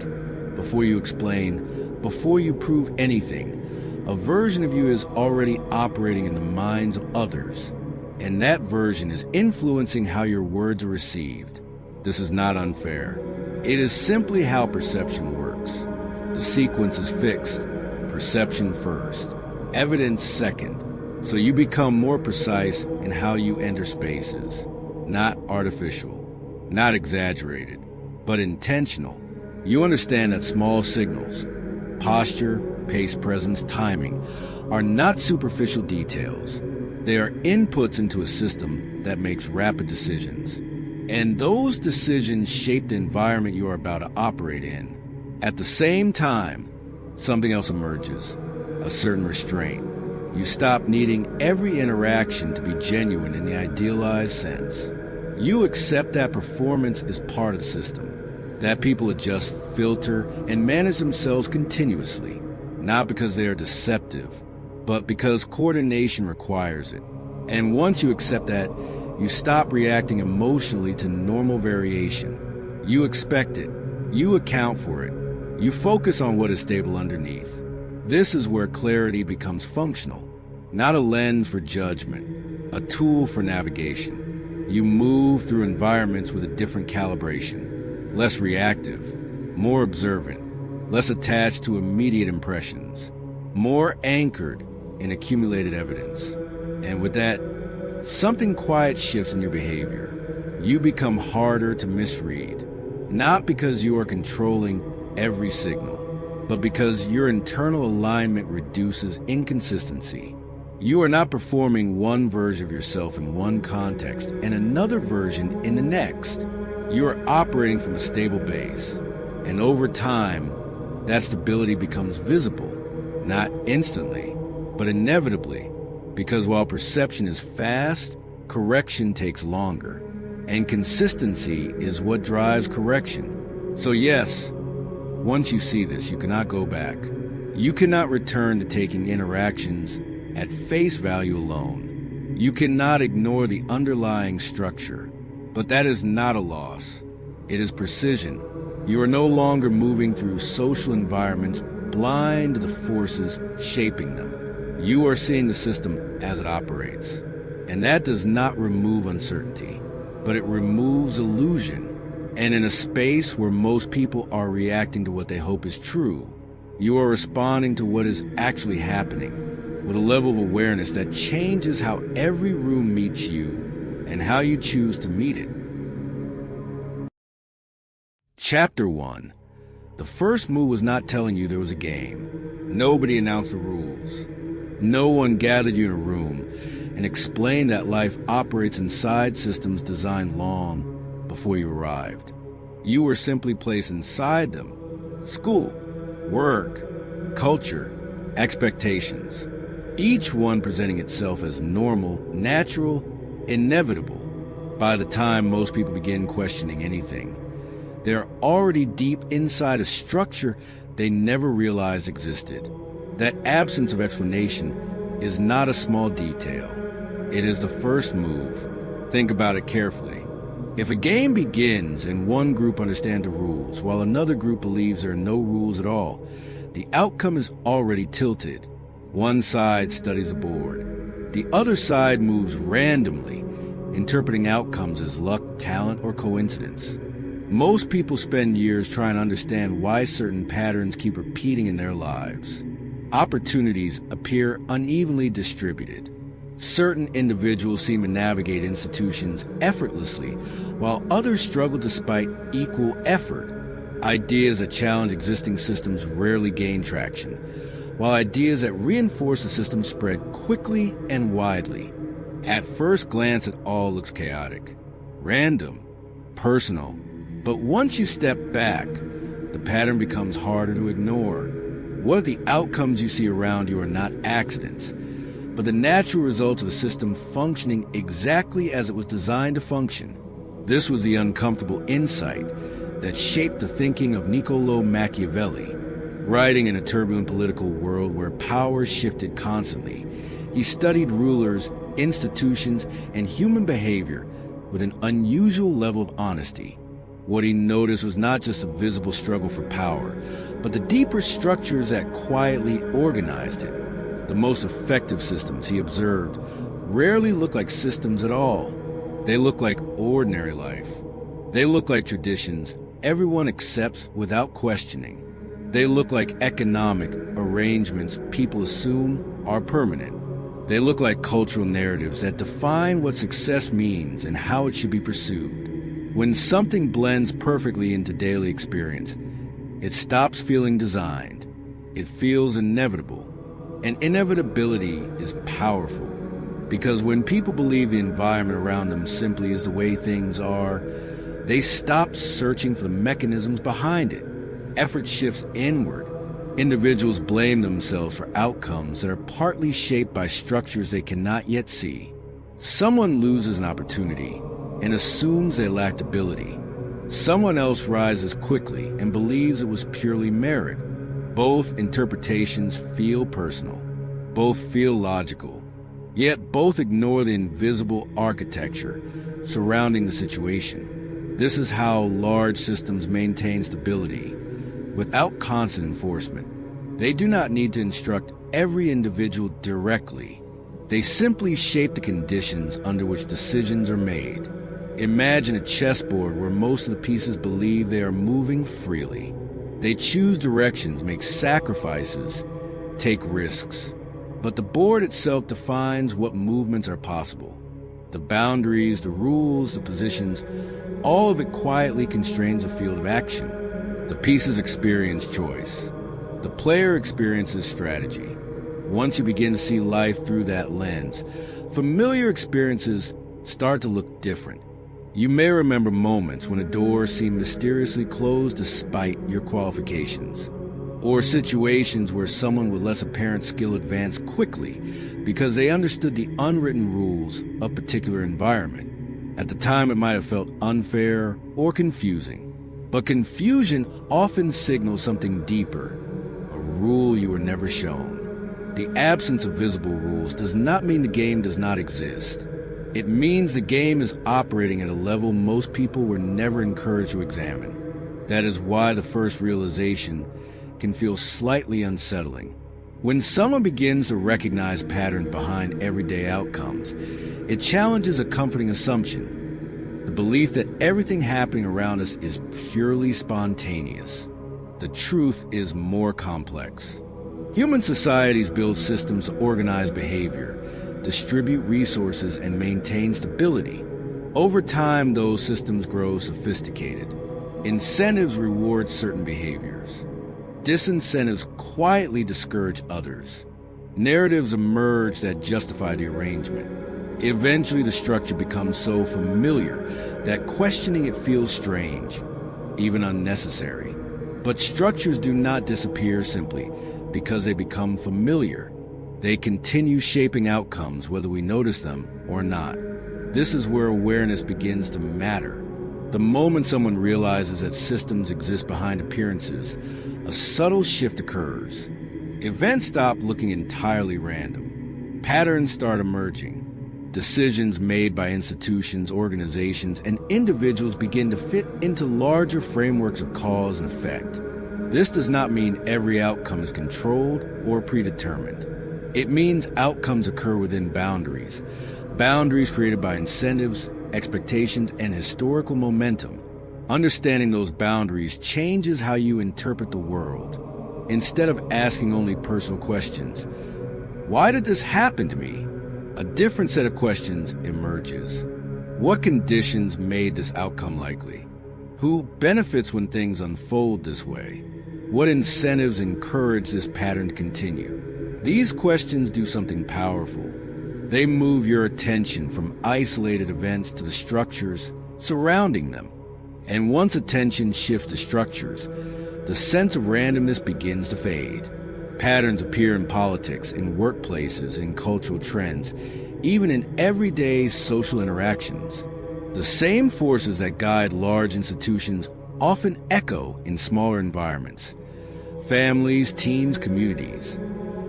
before you explain, before you prove anything. A version of you is already operating in the minds of others, and that version is influencing how your words are received. This is not unfair. It is simply how perception works. The sequence is fixed. Perception first, evidence second. So you become more precise in how you enter spaces. Not artificial, not exaggerated, but intentional. You understand that small signals, posture, pace, presence, timing, are not superficial details. They are inputs into a system that makes rapid decisions. And those decisions shape the environment you are about to operate in. At the same time, something else emerges, a certain restraint. You stop needing every interaction to be genuine in the idealized sense. You accept that performance is part of the system, that people adjust, filter, and manage themselves continuously, not because they are deceptive, but because coordination requires it. And once you accept that, you stop reacting emotionally to normal variation. You expect it. You account for it. You focus on what is stable underneath. This is where clarity becomes functional, not a lens for judgment, a tool for navigation. You move through environments with a different calibration, less reactive, more observant, less attached to immediate impressions, more anchored in accumulated evidence. And with that, something quiet shifts in your behavior. You become harder to misread, not because you are controlling every signal, but because your internal alignment reduces inconsistency. You are not performing one version of yourself in one context and another version in the next. You are operating from a stable base, and over time, that stability becomes visible, not instantly, but inevitably, because while perception is fast, correction takes longer, and consistency is what drives correction. So yes, once you see this, you cannot go back. You cannot return to taking interactions at face value alone. You cannot ignore the underlying structure, but that is not a loss. It is precision. You are no longer moving through social environments blind to the forces shaping them. You are seeing the system as it operates. And that does not remove uncertainty, but it removes illusion. And in a space where most people are reacting to what they hope is true, you are responding to what is actually happening with a level of awareness that changes how every room meets you and how you choose to meet it. Chapter 1. The first move was not telling you there was a game. Nobody announced the rules. No one gathered you in a room and explained that life operates inside systems designed long before you arrived. You were simply placed inside them. School, work, culture, expectations. Each one presenting itself as normal, natural, inevitable. By the time most people begin questioning anything, they're already deep inside a structure they never realized existed. That absence of explanation is not a small detail. It is the first move. Think about it carefully. If a game begins and one group understands the rules while another group believes there are no rules at all, the outcome is already tilted. One side studies a board. The other side moves randomly, interpreting outcomes as luck, talent, or coincidence. Most people spend years trying to understand why certain patterns keep repeating in their lives. opportunities appear unevenly distributed. Certain individuals seem to navigate institutions effortlessly, while others struggle despite equal effort. Ideas that challenge existing systems rarely gain traction, while ideas that reinforce the system spread quickly and widely. At first glance, it all looks chaotic, random, personal. But once you step back, the pattern becomes harder to ignore. What if the outcomes you see around you are not accidents, but the natural results of a system functioning exactly as it was designed to function? This was the uncomfortable insight that shaped the thinking of Niccolò Machiavelli. Writing in a turbulent political world where power shifted constantly, he studied rulers, institutions, and human behavior with an unusual level of honesty. What he noticed was not just a visible struggle for power, but the deeper structures that quietly organized it. The most effective systems, he observed, rarely look like systems at all. They look like ordinary life. They look like traditions everyone accepts without questioning. They look like economic arrangements people assume are permanent. They look like cultural narratives that define what success means and how it should be pursued. When something blends perfectly into daily experience, it stops feeling designed. It feels inevitable. And inevitability is powerful, because when people believe the environment around them simply is the way things are, they stop searching for the mechanisms behind it. Effort shifts inward. Individuals blame themselves for outcomes that are partly shaped by structures they cannot yet see. Someone loses an opportunity and assumes they lacked ability. Someone else rises quickly and believes it was purely merit. Both interpretations feel personal. Both feel logical. Yet both ignore the invisible architecture surrounding the situation. This is how large systems maintain stability without constant enforcement. They do not need to instruct every individual directly. They simply shape the conditions under which decisions are made. Imagine a chessboard where most of the pieces believe they are moving freely. They choose directions, make sacrifices, take risks. But the board itself defines what movements are possible. The boundaries, the rules, the positions, all of it quietly constrains a field of action. The pieces experience choice. The player experiences strategy. Once you begin to see life through that lens, familiar experiences start to look different. You may remember moments when a door seemed mysteriously closed despite your qualifications, or situations where someone with less apparent skill advanced quickly because they understood the unwritten rules of a particular environment. At the time, it might have felt unfair or confusing, but confusion often signals something deeper, a rule you were never shown. The absence of visible rules does not mean the game does not exist. It means the game is operating at a level most people were never encouraged to examine. That is why the first realization can feel slightly unsettling. When someone begins to recognize patterns behind everyday outcomes, it challenges a comforting assumption, the belief that everything happening around us is purely spontaneous. The truth is more complex. Human societies build systems to organize behavior, distribute resources, and maintain stability. Over time, those systems grow sophisticated. Incentives reward certain behaviors. Disincentives quietly discourage others. Narratives emerge that justify the arrangement. Eventually, the structure becomes so familiar that questioning it feels strange, even unnecessary. But structures do not disappear simply because they become familiar. They continue shaping outcomes whether we notice them or not. This is where awareness begins to matter. The moment someone realizes that systems exist behind appearances, a subtle shift occurs. Events stop looking entirely random. Patterns start emerging. Decisions made by institutions, organizations, and individuals begin to fit into larger frameworks of cause and effect. This does not mean every outcome is controlled or predetermined. It means outcomes occur within boundaries. Boundaries created by incentives, expectations, and historical momentum. Understanding those boundaries changes how you interpret the world. instead of asking only personal questions. Why did this happen to me? A different set of questions emerges. What conditions made this outcome likely? Who benefits when things unfold this way? What incentives encourage this pattern to continue? These questions do something powerful. They move your attention from isolated events to the structures surrounding them. And once attention shifts to structures, the sense of randomness begins to fade. Patterns appear in politics, in workplaces, in cultural trends, even in everyday social interactions. The same forces that guide large institutions often echo in smaller environments. Families, teams, communities.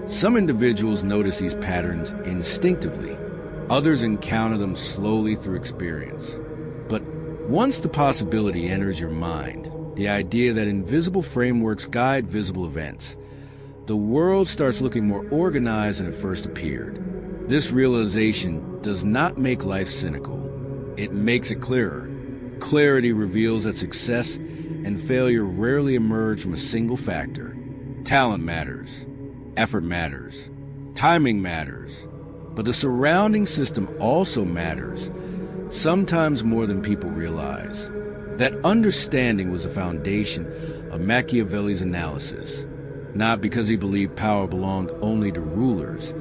Some individuals notice these patterns instinctively. Others encounter them slowly through experience. But once the possibility enters your mind, the idea that invisible frameworks guide visible events, the world starts looking more organized than it first appeared. This realization does not make life cynical. It makes it clearer. Clarity reveals that success and failure rarely emerge from a single factor. Talent matters. Effort matters. Timing matters. But the surrounding system also matters, sometimes more than people realize. That understanding was the foundation of Machiavelli's analysis, not because he believed power belonged only to rulers,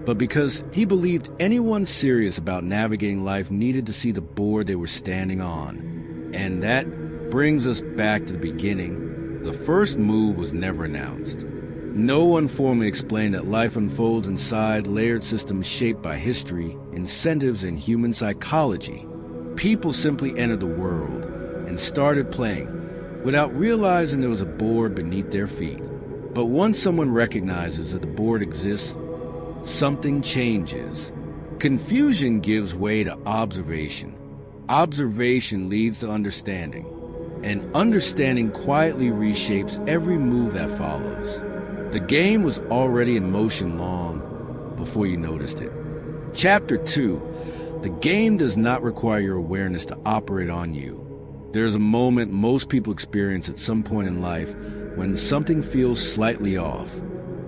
but because he believed anyone serious about navigating life needed to see the board they were standing on. And that brings us back to the beginning. The first move was never announced. No one formally explained that life unfolds inside layered systems shaped by history, incentives, and human psychology. People simply entered the world and started playing without realizing there was a board beneath their feet. But once someone recognizes that the board exists, something changes. Confusion gives way to observation. Observation leads to understanding. And understanding quietly reshapes every move that follows. The game was already in motion long before you noticed it. Chapter 2. The game does not require your awareness to operate on you. There is a moment most people experience at some point in life when something feels slightly off.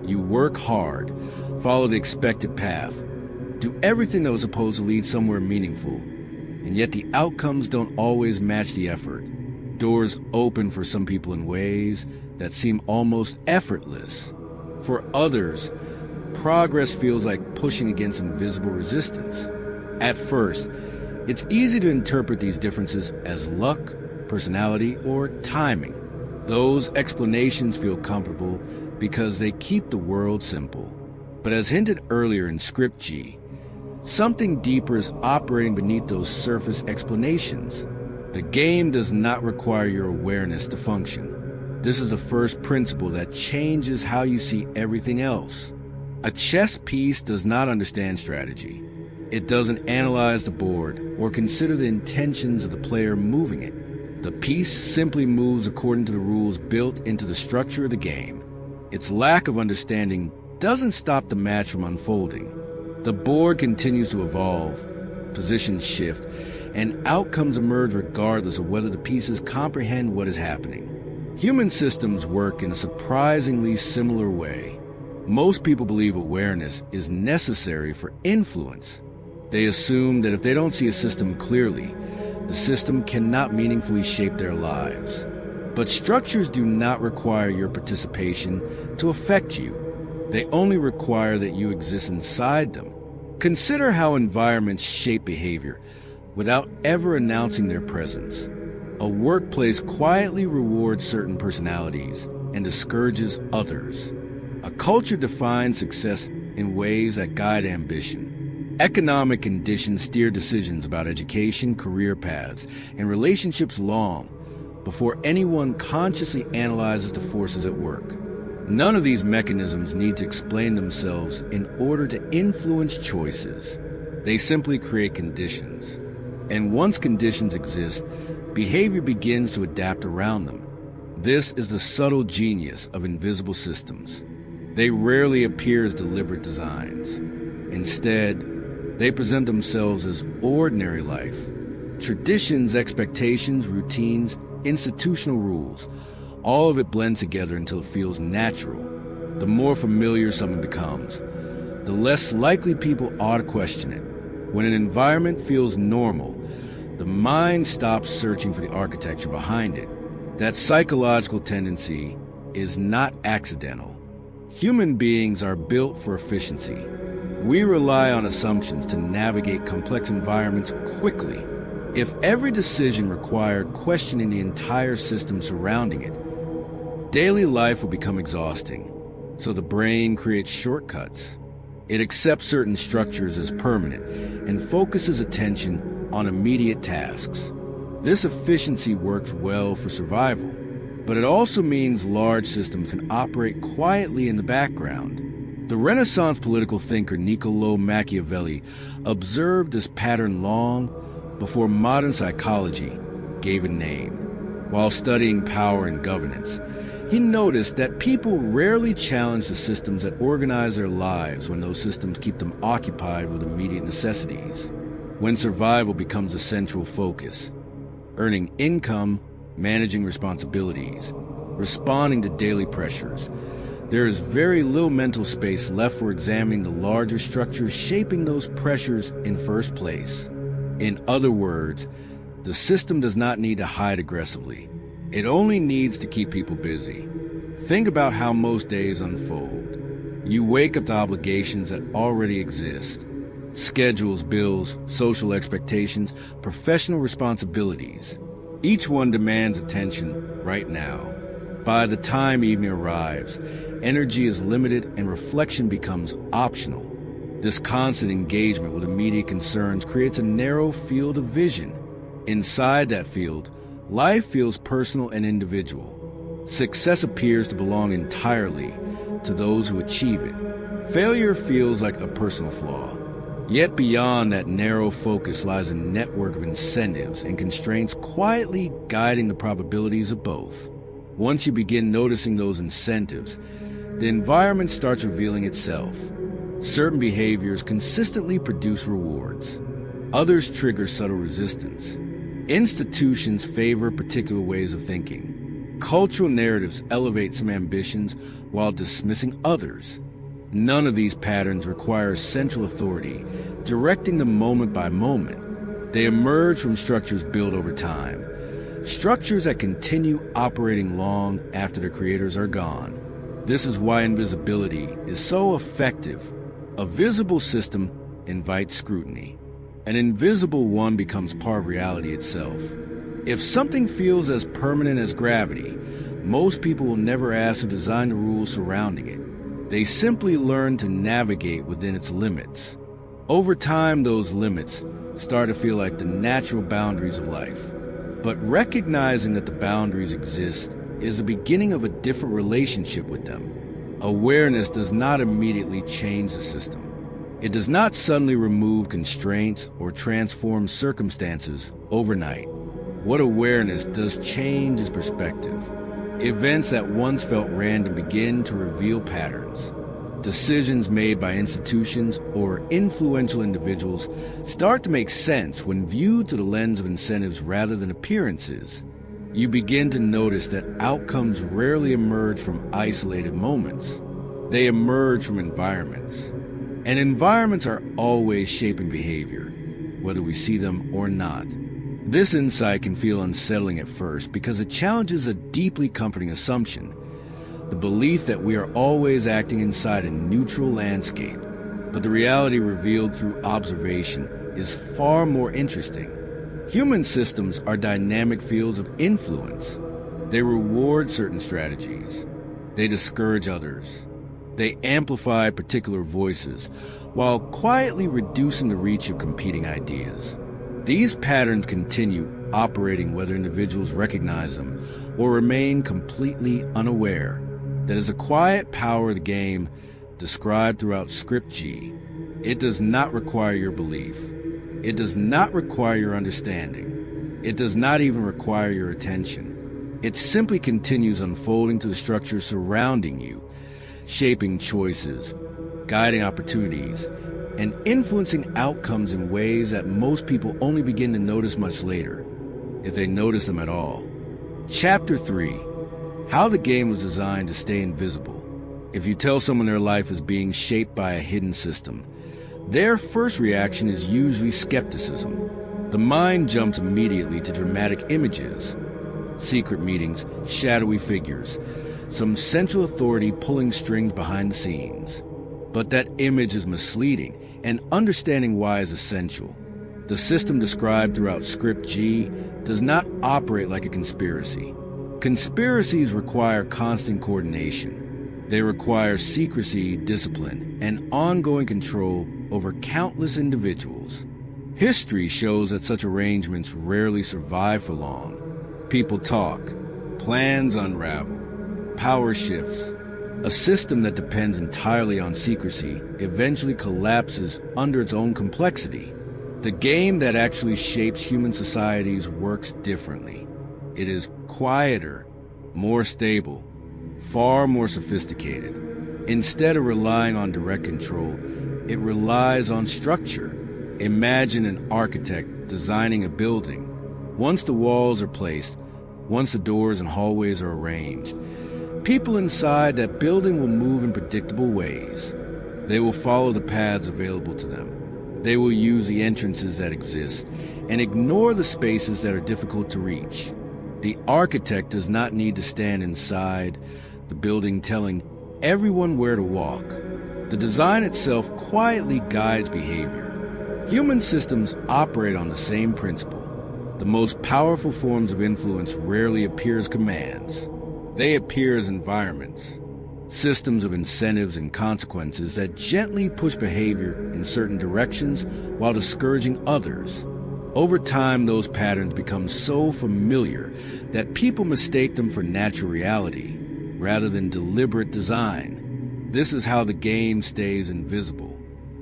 You work hard, follow the expected path, do everything that was supposed to lead somewhere meaningful, and yet the outcomes don't always match the effort. Doors open for some people in ways that seem almost effortless. For others, progress feels like pushing against invisible resistance. At first, it's easy to interpret these differences as luck, personality, or timing. Those explanations feel comfortable because they keep the world simple. But as hinted earlier in Script G, something deeper is operating beneath those surface explanations. The game does not require your awareness to function. This is the first principle that changes how you see everything else. A chess piece does not understand strategy. It doesn't analyze the board or consider the intentions of the player moving it. The piece simply moves according to the rules built into the structure of the game. Its lack of understanding doesn't stop the match from unfolding. The board continues to evolve, positions shift, and outcomes emerge regardless of whether the pieces comprehend what is happening. Human systems work in a surprisingly similar way. Most people believe awareness is necessary for influence. They assume that if they don't see a system clearly, the system cannot meaningfully shape their lives. But structures do not require your participation to affect you. They only require that you exist inside them. Consider how environments shape behavior without ever announcing their presence. A workplace quietly rewards certain personalities and discourages others. A culture defines success in ways that guide ambition. Economic conditions steer decisions about education, career paths, and relationships long before anyone consciously analyzes the forces at work. None of these mechanisms need to explain themselves in order to influence choices. They simply create conditions. And once conditions exist, behavior begins to adapt around them. This is the subtle genius of invisible systems. They rarely appear as deliberate designs. Instead, they present themselves as ordinary life. Traditions, expectations, routines, institutional rules, All of it blends together until it feels natural. The more familiar something becomes, the less likely people are to question it. When an environment feels normal, the mind stops searching for the architecture behind it. That psychological tendency is not accidental. Human beings are built for efficiency. We rely on assumptions to navigate complex environments quickly. If every decision required questioning the entire system surrounding it, daily life will become exhausting. So the brain creates shortcuts. It accepts certain structures as permanent and focuses attention on immediate tasks. This efficiency works well for survival, but it also means large systems can operate quietly in the background. The Renaissance political thinker Niccolò Machiavelli observed this pattern long before modern psychology gave it a name. While studying power and governance, he noticed that people rarely challenge the systems that organize their lives when those systems keep them occupied with immediate necessities. When survival becomes the central focus, earning income, managing responsibilities, responding to daily pressures, there is very little mental space left for examining the larger structures shaping those pressures in first place. In other words, the system does not need to hide aggressively. It only needs to keep people busy. Think about how most days unfold. You wake up to obligations that already exist. Schedules, bills, social expectations, professional responsibilities. Each one demands attention right now. By the time evening arrives, energy is limited and reflection becomes optional. This constant engagement with immediate concerns creates a narrow field of vision. Inside that field, life feels personal and individual. Success appears to belong entirely to those who achieve it. Failure feels like a personal flaw. Yet beyond that narrow focus lies a network of incentives and constraints quietly guiding the probabilities of both. Once you begin noticing those incentives, the environment starts revealing itself. Certain behaviors consistently produce rewards. Others trigger subtle resistance. Institutions favor particular ways of thinking. Cultural narratives elevate some ambitions while dismissing others. None of these patterns require central authority, directing them moment by moment. They emerge from structures built over time, structures that continue operating long after their creators are gone. This is why invisibility is so effective. A visible system invites scrutiny. An invisible one becomes part of reality itself. If something feels as permanent as gravity, most people will never ask to design the rules surrounding it. They simply learn to navigate within its limits. Over time, those limits start to feel like the natural boundaries of life. But recognizing that the boundaries exist is the beginning of a different relationship with them. Awareness does not immediately change the system. It does not suddenly remove constraints or transform circumstances overnight. What awareness does change is perspective. Events that once felt random begin to reveal patterns. Decisions made by institutions or influential individuals start to make sense when viewed through the lens of incentives rather than appearances. You begin to notice that outcomes rarely emerge from isolated moments. They emerge from environments. And environments are always shaping behavior, whether we see them or not. This insight can feel unsettling at first because it challenges a deeply comforting assumption, the belief that we are always acting inside a neutral landscape. But the reality revealed through observation is far more interesting. Human systems are dynamic fields of influence. They reward certain strategies. They discourage others. They amplify particular voices, while quietly reducing the reach of competing ideas. These patterns continue operating whether individuals recognize them or remain completely unaware. That is a quiet power of the game described throughout Script G. It does not require your belief. It does not require your understanding. It does not even require your attention. It simply continues unfolding to the structure surrounding you, shaping choices, guiding opportunities, and influencing outcomes in ways that most people only begin to notice much later, if they notice them at all. Chapter 3. How the game was designed to stay invisible. If you tell someone their life is being shaped by a hidden system, their first reaction is usually skepticism. The mind jumps immediately to dramatic images, secret meetings, shadowy figures, some central authority pulling strings behind the scenes. But that image is misleading, and understanding why is essential. The system described throughout Script G does not operate like a conspiracy. Conspiracies require constant coordination. They require secrecy, discipline, and ongoing control over countless individuals. History shows that such arrangements rarely survive for long. People talk, plans unravel, power shifts. A system that depends entirely on secrecy eventually collapses under its own complexity. The game that actually shapes human societies works differently. It is quieter, more stable, far more sophisticated. Instead of relying on direct control, it relies on structure. Imagine an architect designing a building. Once the walls are placed, once the doors and hallways are arranged, people inside that building will move in predictable ways. They will follow the paths available to them. They will use the entrances that exist and ignore the spaces that are difficult to reach. The architect does not need to stand inside the building telling everyone where to walk. The design itself quietly guides behavior. Human systems operate on the same principle. The most powerful forms of influence rarely appear as commands. They appear as environments, systems of incentives and consequences that gently push behavior in certain directions while discouraging others. Over time, those patterns become so familiar that people mistake them for natural reality rather than deliberate design. This is how the game stays invisible.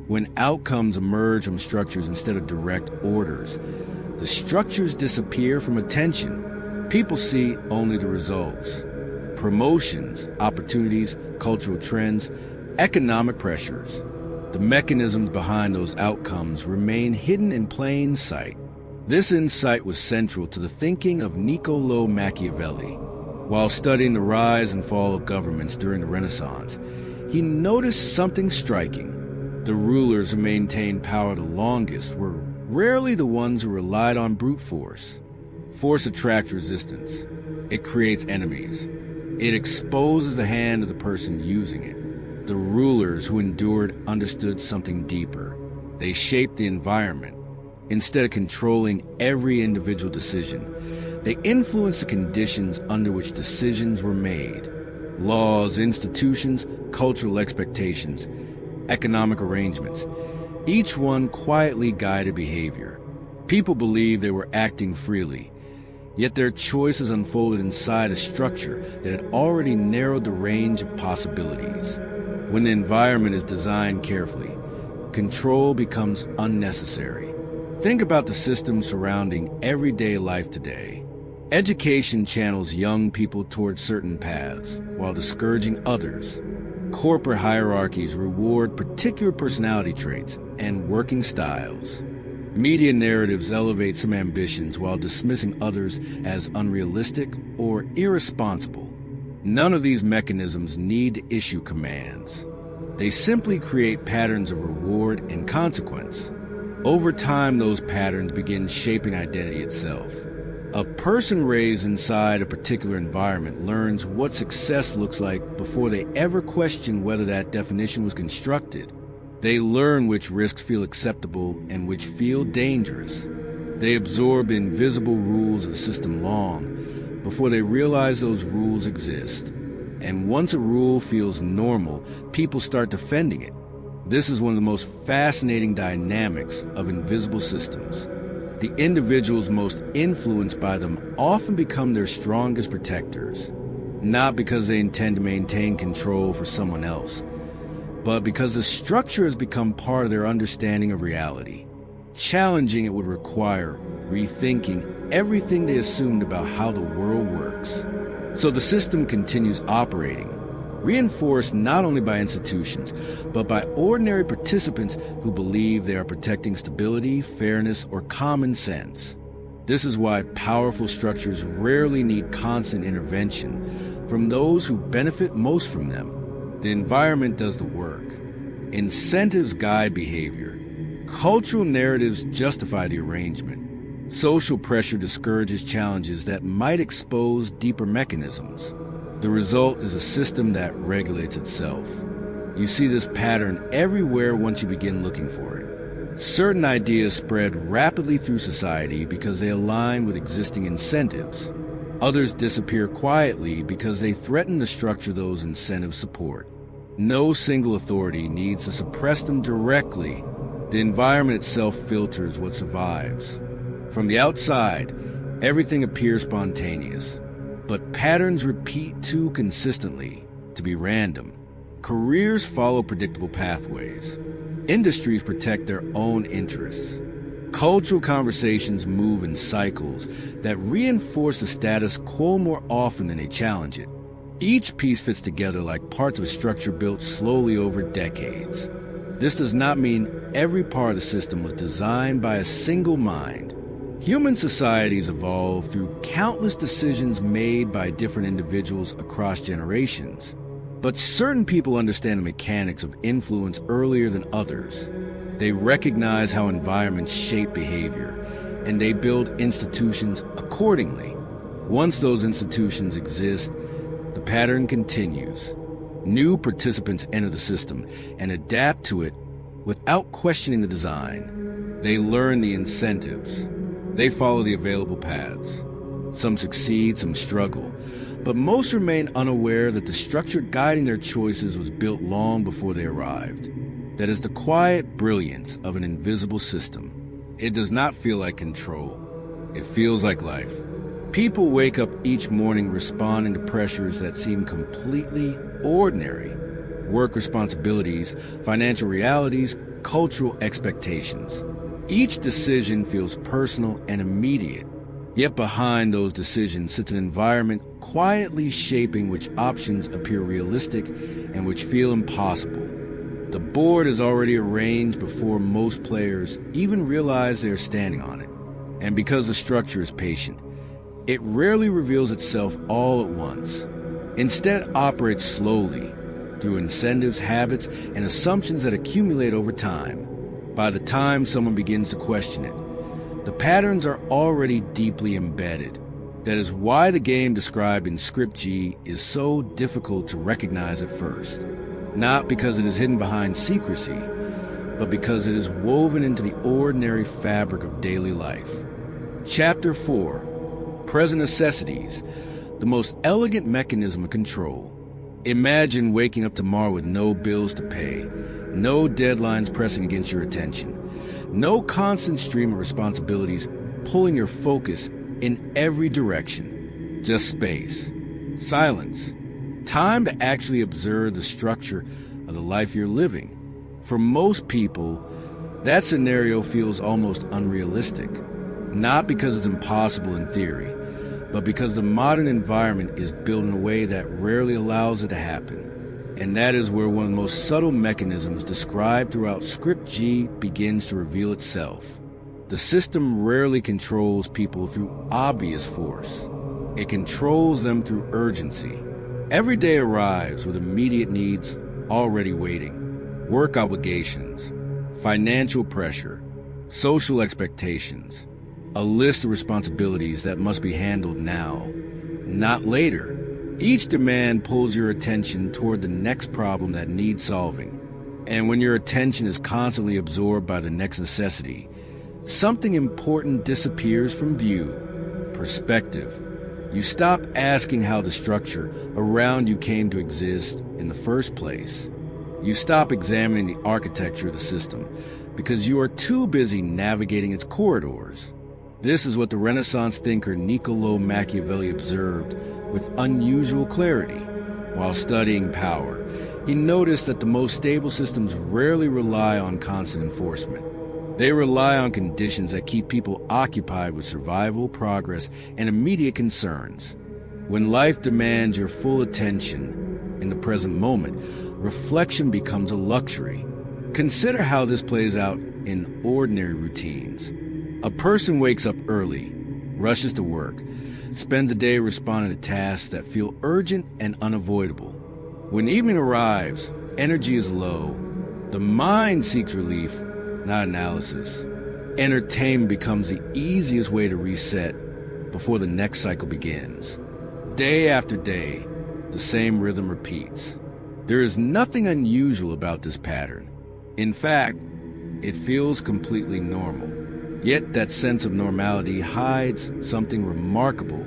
When outcomes emerge from structures instead of direct orders, the structures disappear from attention. People see only the results. Promotions, opportunities, cultural trends, economic pressures. The mechanisms behind those outcomes remain hidden in plain sight. This insight was central to the thinking of Niccolò Machiavelli. While studying the rise and fall of governments during the Renaissance, he noticed something striking. The rulers who maintained power the longest were rarely the ones who relied on brute force. Force attracts resistance. It creates enemies. It exposes the hand of the person using it. The rulers who endured understood something deeper. They shaped the environment. Instead of controlling every individual decision, they influenced the conditions under which decisions were made. Laws, institutions, cultural expectations, economic arrangements. Each one quietly guided behavior. People believed they were acting freely, yet their choices unfolded inside a structure that had already narrowed the range of possibilities. When the environment is designed carefully, control becomes unnecessary. Think about the systems surrounding everyday life today. Education channels young people towards certain paths while discouraging others. Corporate hierarchies reward particular personality traits and working styles. Media narratives elevate some ambitions while dismissing others as unrealistic or irresponsible. None of these mechanisms need to issue commands. They simply create patterns of reward and consequence. Over time, those patterns begin shaping identity itself. A person raised inside a particular environment learns what success looks like before they ever question whether that definition was constructed. They learn which risks feel acceptable and which feel dangerous. They absorb the invisible rules of the system long before they realize those rules exist. And once a rule feels normal, people start defending it. This is one of the most fascinating dynamics of invisible systems. The individuals most influenced by them often become their strongest protectors, not because they intend to maintain control for someone else, but because the structure has become part of their understanding of reality. Challenging it would require rethinking everything they assumed about how the world works. So the system continues operating, reinforced not only by institutions, but by ordinary participants who believe they are protecting stability, fairness, or common sense. This is why powerful structures rarely need constant intervention. from those who benefit most from them. The environment does the work. Incentives guide behavior. Cultural narratives justify the arrangement. Social pressure discourages challenges that might expose deeper mechanisms. The result is a system that regulates itself. You see this pattern everywhere once you begin looking for it. Certain ideas spread rapidly through society because they align with existing incentives. Others disappear quietly because they threaten the structure those incentives support. No single authority needs to suppress them directly. The environment itself filters what survives. From the outside, everything appears spontaneous, but patterns repeat too consistently to be random. Careers follow predictable pathways. Industries protect their own interests. Cultural conversations move in cycles that reinforce the status quo more often than they challenge it. Each piece fits together like parts of a structure built slowly over decades. This does not mean every part of the system was designed by a single mind. Human societies evolve through countless decisions made by different individuals across generations. But certain people understand the mechanics of influence earlier than others. They recognize how environments shape behavior, and they build institutions accordingly. Once those institutions exist, the pattern continues. New participants enter the system and adapt to it without questioning the design. They learn the incentives. They follow the available paths. Some succeed, some struggle, but most remain unaware that the structure guiding their choices was built long before they arrived. That is the quiet brilliance of an invisible system. It does not feel like control. It feels like life. People wake up each morning responding to pressures that seem completely ordinary. Work responsibilities, financial realities, cultural expectations. Each decision feels personal and immediate. Yet behind those decisions sits an environment quietly shaping which options appear realistic and which feel impossible. The board is already arranged before most players even realize they are standing on it. And because the structure is patient, it rarely reveals itself all at once. Instead, it operates slowly through incentives, habits, and assumptions that accumulate over time. By the time someone begins to question it, the patterns are already deeply embedded. That is why the game described in Script G is so difficult to recognize at first. Not because it is hidden behind secrecy, but because it is woven into the ordinary fabric of daily life. Chapter 4. Present Necessities, the most elegant mechanism of control. Imagine waking up tomorrow with no bills to pay, no deadlines pressing against your attention, no constant stream of responsibilities pulling your focus in every direction. Just space, silence, time to actually observe the structure of the life you're living. For most people, that scenario feels almost unrealistic, not because it's impossible in theory, but because the modern environment is built in a way that rarely allows it to happen. And that is where one of the most subtle mechanisms described throughout Script G begins to reveal itself. The system rarely controls people through obvious force. It controls them through urgency. Every day arrives with immediate needs already waiting. Work obligations, financial pressure, social expectations, a list of responsibilities that must be handled now, not later. Each demand pulls your attention toward the next problem that needs solving. And when your attention is constantly absorbed by the next necessity, something important disappears from view. Perspective. You stop asking how the structure around you came to exist in the first place. You stop examining the architecture of the system because you are too busy navigating its corridors. This is what the Renaissance thinker Niccolò Machiavelli observed with unusual clarity. While studying power, he noticed that the most stable systems rarely rely on constant enforcement. They rely on conditions that keep people occupied with survival, progress, and immediate concerns. When life demands your full attention in the present moment, reflection becomes a luxury. Consider how this plays out in ordinary routines. A person wakes up early, rushes to work, spends the day responding to tasks that feel urgent and unavoidable. When evening arrives, energy is low. The mind seeks relief, not analysis. Entertainment becomes the easiest way to reset before the next cycle begins. Day after day, the same rhythm repeats. There is nothing unusual about this pattern. In fact, it feels completely normal. Yet that sense of normality hides something remarkable.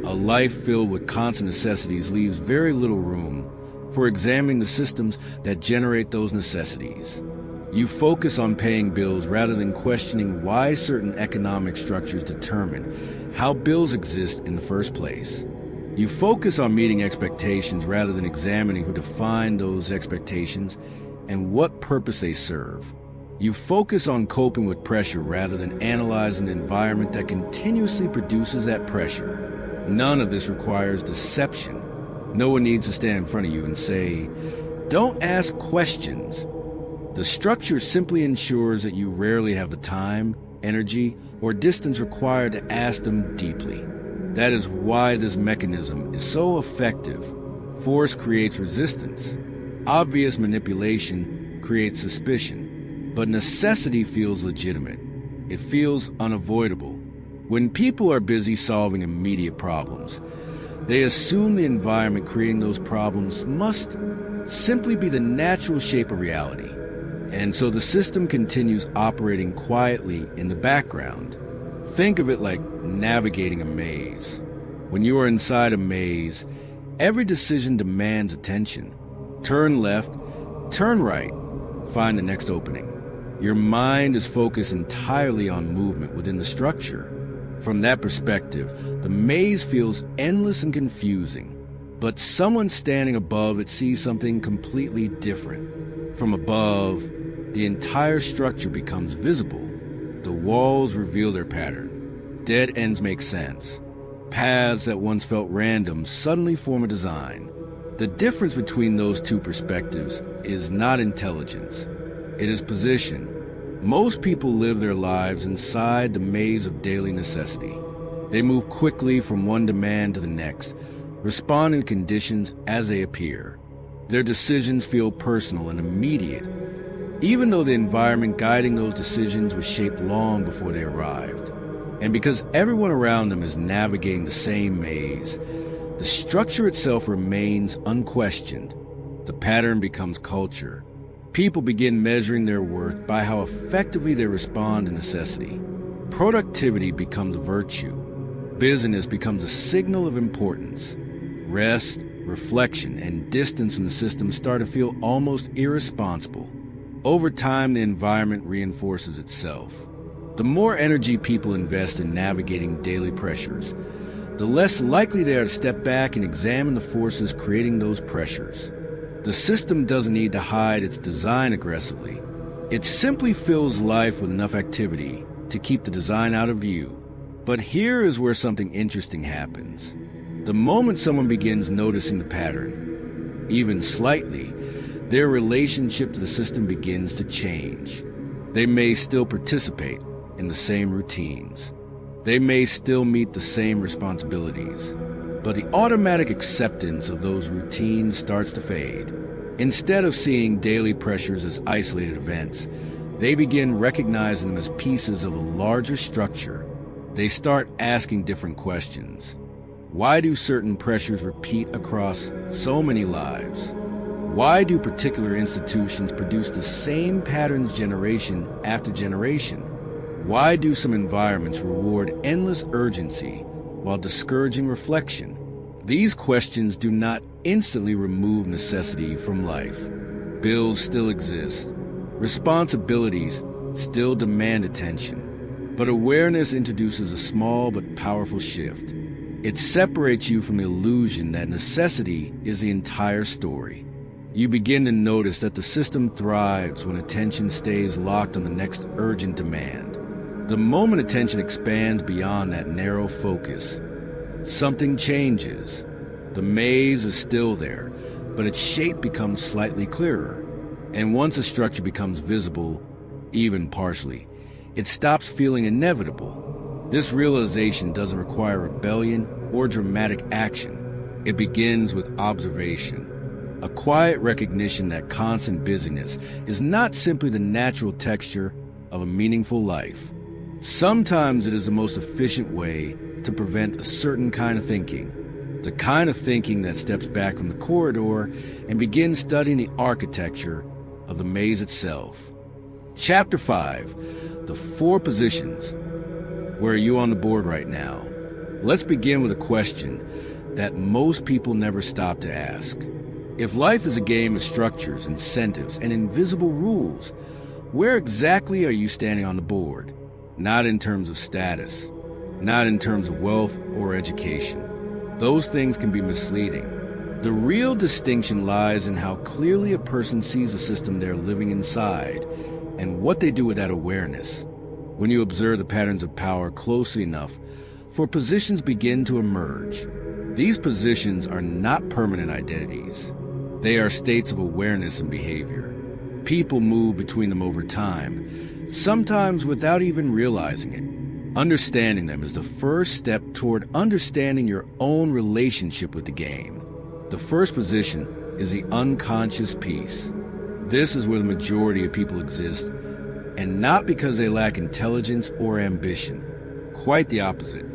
A life filled with constant necessities leaves very little room for examining the systems that generate those necessities. You focus on paying bills rather than questioning why certain economic structures determine how bills exist in the first place. You focus on meeting expectations rather than examining who defined those expectations and what purpose they serve. You focus on coping with pressure rather than analyzing the environment that continuously produces that pressure. None of this requires deception. No one needs to stand in front of you and say, "Don't ask questions." The structure simply ensures that you rarely have the time, energy, or distance required to ask them deeply. That is why this mechanism is so effective. Force creates resistance. Obvious manipulation creates suspicion. But necessity feels legitimate. It feels unavoidable. When people are busy solving immediate problems, they assume the environment creating those problems must simply be the natural shape of reality. And so the system continues operating quietly in the background. Think of it like navigating a maze. When you are inside a maze, every decision demands attention. Turn left, turn right, find the next opening. Your mind is focused entirely on movement within the structure. From that perspective, the maze feels endless and confusing. But someone standing above it sees something completely different. From above, the entire structure becomes visible. The walls reveal their pattern. Dead ends make sense. Paths that once felt random suddenly form a design. The difference between those two perspectives is not intelligence. It is position. Most people live their lives inside the maze of daily necessity. They move quickly from one demand to the next, responding to conditions as they appear. Their decisions feel personal and immediate, even though the environment guiding those decisions was shaped long before they arrived. And because everyone around them is navigating the same maze, the structure itself remains unquestioned. The pattern becomes culture. People begin measuring their worth by how effectively they respond to necessity. Productivity becomes a virtue. Business becomes a signal of importance. Rest, reflection, and distance from the system start to feel almost irresponsible. Over time, the environment reinforces itself. The more energy people invest in navigating daily pressures, the less likely they are to step back and examine the forces creating those pressures. The system doesn't need to hide its design aggressively. It simply fills life with enough activity to keep the design out of view. But here is where something interesting happens. The moment someone begins noticing the pattern, even slightly, their relationship to the system begins to change. They may still participate in the same routines. They may still meet the same responsibilities, but the automatic acceptance of those routines starts to fade. Instead of seeing daily pressures as isolated events, they begin recognizing them as pieces of a larger structure. They start asking different questions. Why do certain pressures repeat across so many lives? Why do particular institutions produce the same patterns generation after generation? Why do some environments reward endless urgency while discouraging reflection? These questions do not instantly remove necessity from life. Bills still exist. Responsibilities still demand attention. But awareness introduces a small but powerful shift. It separates you from the illusion that necessity is the entire story. You begin to notice that the system thrives when attention stays locked on the next urgent demand. The moment attention expands beyond that narrow focus, something changes. The maze is still there, but its shape becomes slightly clearer. And once a structure becomes visible, even partially, it stops feeling inevitable. This realization doesn't require rebellion or dramatic action. It begins with observation, a quiet recognition that constant busyness is not simply the natural texture of a meaningful life. Sometimes it is the most efficient way to prevent a certain kind of thinking, the kind of thinking that steps back from the corridor and begins studying the architecture of the maze itself. Chapter 5, the 4 positions. Where are you on the board right now? Let's begin with a question that most people never stop to ask. If life is a game of structures, incentives, and invisible rules, where exactly are you standing on the board? Not in terms of status, not in terms of wealth or education. Those things can be misleading. The real distinction lies in how clearly a person sees the system they're living inside and what they do with that awareness. When you observe the patterns of power closely enough, for positions begin to emerge. These positions are not permanent identities. They are states of awareness and behavior. People move between them over time, sometimes without even realizing it. Understanding them is the first step toward understanding your own relationship with the game. The first position is the unconscious piece. This is where the majority of people exist, and not because they lack intelligence or ambition. Quite the opposite.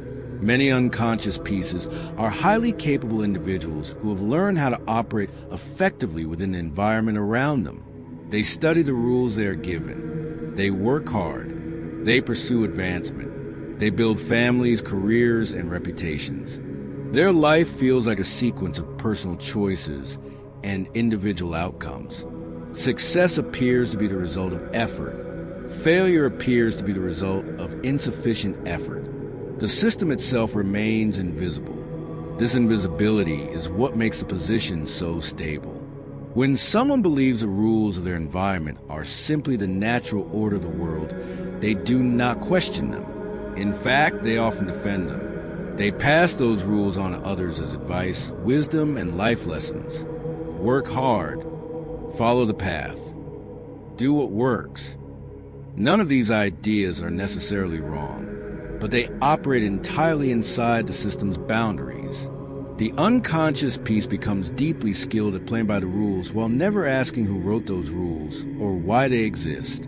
Many unconscious pieces are highly capable individuals who have learned how to operate effectively within the environment around them. They study the rules they are given. They work hard. They pursue advancement. They build families, careers, and reputations. Their life feels like a sequence of personal choices and individual outcomes. Success appears to be the result of effort. Failure appears to be the result of insufficient effort. The system itself remains invisible. This invisibility is what makes the position so stable. When someone believes the rules of their environment are simply the natural order of the world, they do not question them. In fact, they often defend them. They pass those rules on to others as advice, wisdom, and life lessons. Work hard. Follow the path. Do what works. None of these ideas are necessarily wrong, but they operate entirely inside the system's boundaries. The unconscious piece becomes deeply skilled at playing by the rules while never asking who wrote those rules or why they exist.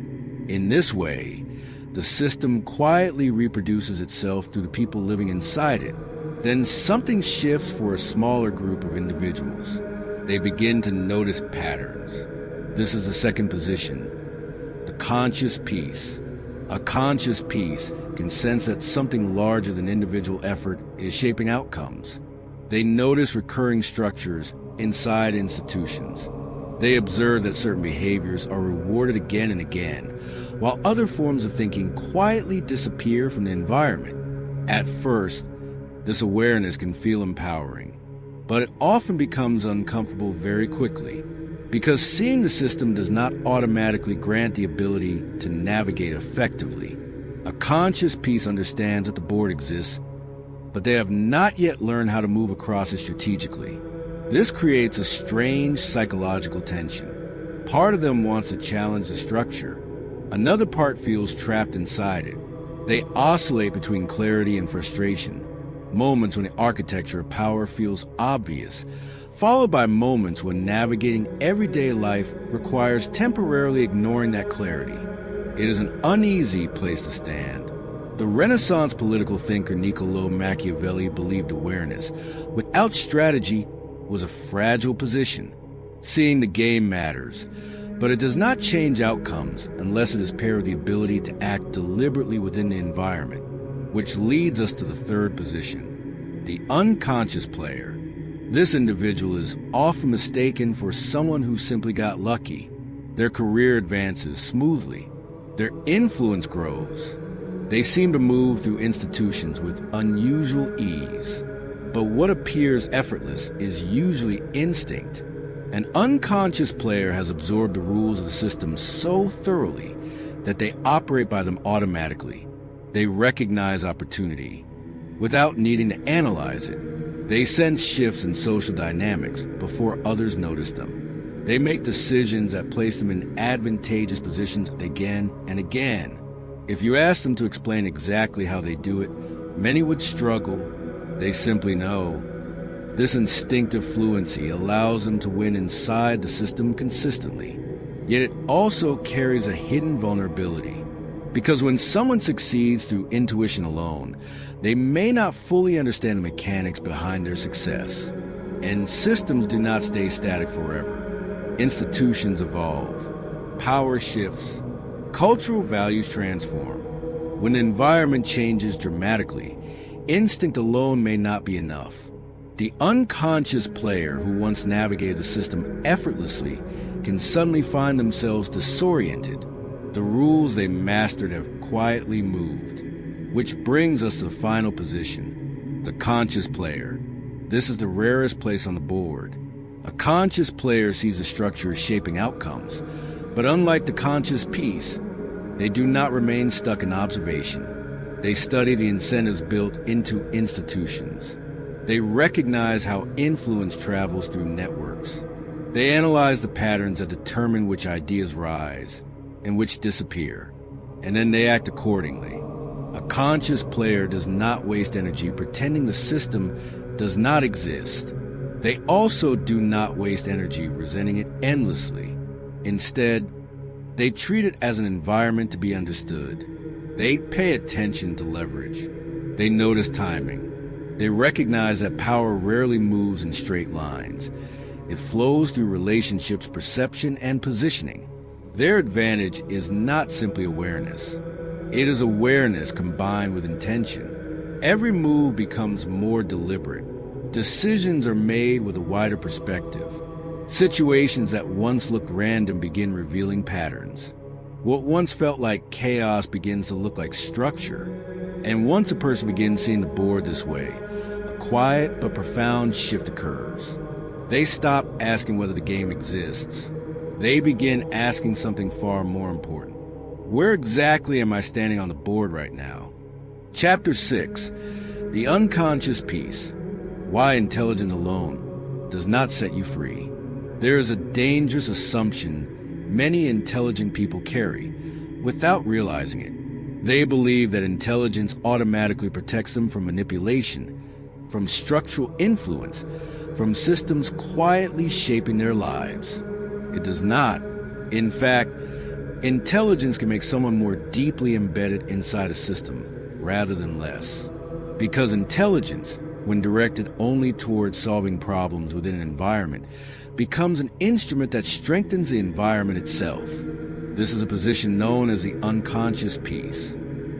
In this way, the system quietly reproduces itself through the people living inside it. Then something shifts for a smaller group of individuals. They begin to notice patterns. This is the second position, the conscious piece. A conscious piece can sense that something larger than individual effort is shaping outcomes. They notice recurring structures inside institutions. They observe that certain behaviors are rewarded again and again, while other forms of thinking quietly disappear from the environment. At first, this awareness can feel empowering, but it often becomes uncomfortable very quickly, because seeing the system does not automatically grant the ability to navigate effectively. A conscious piece understands that the board exists, but they have not yet learned how to move across it strategically. This creates a strange psychological tension. Part of them wants to challenge the structure. Another part feels trapped inside it. They oscillate between clarity and frustration, moments when the architecture of power feels obvious, followed by moments when navigating everyday life requires temporarily ignoring that clarity. It is an uneasy place to stand. The Renaissance political thinker Niccolò Machiavelli believed awareness, without strategy, was a fragile position. Seeing the game matters, but it does not change outcomes unless it is paired with the ability to act deliberately within the environment, which leads us to the third position, the unconscious player. This individual is often mistaken for someone who simply got lucky. Their career advances smoothly. Their influence grows. They seem to move through institutions with unusual ease. But what appears effortless is usually instinct. An unconscious player has absorbed the rules of the system so thoroughly that they operate by them automatically. They recognize opportunity without needing to analyze it. They sense shifts in social dynamics before others notice them. They make decisions that place them in advantageous positions again and again. If you ask them to explain exactly how they do it, many would struggle. They simply know. This instinctive fluency allows them to win inside the system consistently. Yet it also carries a hidden vulnerability. Because when someone succeeds through intuition alone, they may not fully understand the mechanics behind their success. And systems do not stay static forever. Institutions evolve. Power shifts. Cultural values transform. When the environment changes dramatically, instinct alone may not be enough. The unconscious player who once navigated the system effortlessly can suddenly find themselves disoriented. The rules they mastered have quietly moved. Which brings us to the final position, the conscious player. This is the rarest place on the board. A conscious player sees the structure as shaping outcomes, but unlike the conscious piece, they do not remain stuck in observation. They study the incentives built into institutions. They recognize how influence travels through networks. They analyze the patterns that determine which ideas rise and which disappear, and then they act accordingly. A conscious player does not waste energy pretending the system does not exist. They also do not waste energy resenting it endlessly. Instead, they treat it as an environment to be understood. They pay attention to leverage. They notice timing. They recognize that power rarely moves in straight lines. It flows through relationships, perception, and positioning. Their advantage is not simply awareness. It is awareness combined with intention. Every move becomes more deliberate. Decisions are made with a wider perspective. Situations that once looked random begin revealing patterns. What once felt like chaos begins to look like structure. And once a person begins seeing the board this way, a quiet but profound shift occurs. They stop asking whether the game exists. They begin asking something far more important. Where exactly am I standing on the board right now? Chapter 6, The Unconscious Piece. Why intelligence alone does not set you free. There is a dangerous assumption many intelligent people carry without realizing it. They believe that intelligence automatically protects them from manipulation, from structural influence, from systems quietly shaping their lives. It does not. In fact, intelligence can make someone more deeply embedded inside a system rather than less. Because intelligence, when directed only towards solving problems within an environment, becomes an instrument that strengthens the environment itself. This is a position known as the unconscious piece.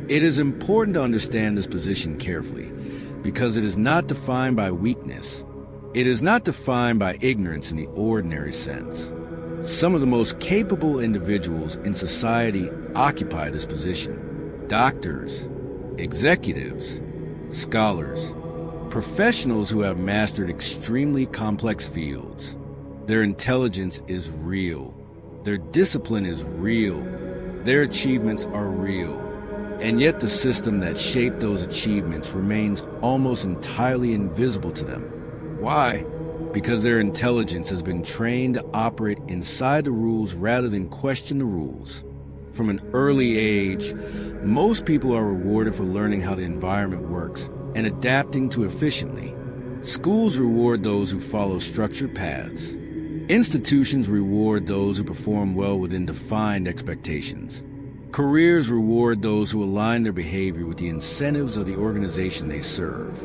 It is important to understand this position carefully, because it is not defined by weakness. It is not defined by ignorance in the ordinary sense. Some of the most capable individuals in society occupy this position. Doctors, executives, scholars, professionals who have mastered extremely complex fields. Their intelligence is real. Their discipline is real. Their achievements are real. And yet the system that shaped those achievements remains almost entirely invisible to them. Why? Because their intelligence has been trained to operate inside the rules rather than question the rules. From an early age, most people are rewarded for learning how the environment works and adapting to it efficiently. Schools reward those who follow structured paths. Institutions reward those who perform well within defined expectations. Careers reward those who align their behavior with the incentives of the organization they serve.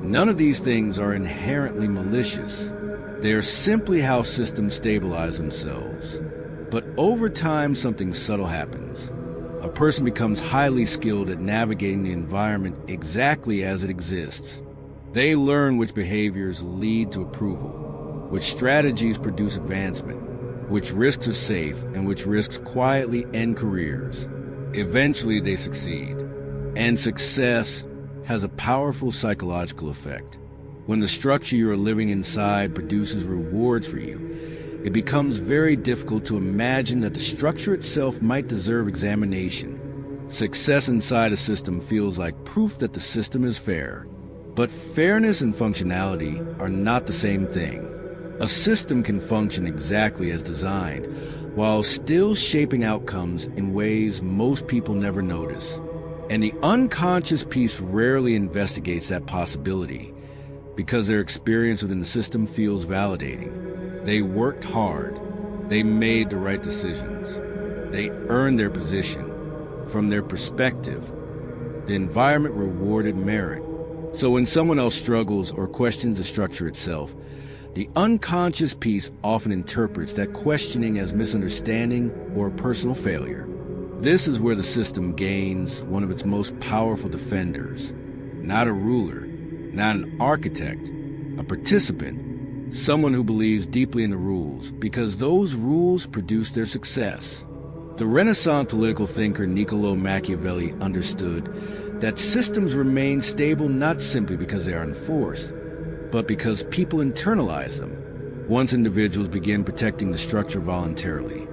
None of these things are inherently malicious. They are simply how systems stabilize themselves. But over time, something subtle happens. A person becomes highly skilled at navigating the environment exactly as it exists. They learn which behaviors lead to approval, which strategies produce advancement, which risks are safe, and which risks quietly end careers. Eventually they succeed. And success has a powerful psychological effect. When the structure you are living inside produces rewards for you, it becomes very difficult to imagine that the structure itself might deserve examination. Success inside a system feels like proof that the system is fair. But fairness and functionality are not the same thing. A system can function exactly as designed, while still shaping outcomes in ways most people never notice. And the unconscious piece rarely investigates that possibility, because their experience within the system feels validating. They worked hard. They made the right decisions. They earned their position. From their perspective, the environment rewarded merit. So when someone else struggles or questions the structure itself, the unconscious piece often interprets that questioning as misunderstanding or personal failure. This is where the system gains one of its most powerful defenders. Not a ruler, not an architect, a participant, someone who believes deeply in the rules, because those rules produce their success. The Renaissance political thinker Niccolò Machiavelli understood that systems remain stable not simply because they are enforced, but because people internalize them. Once individuals begin protecting the structure voluntarily,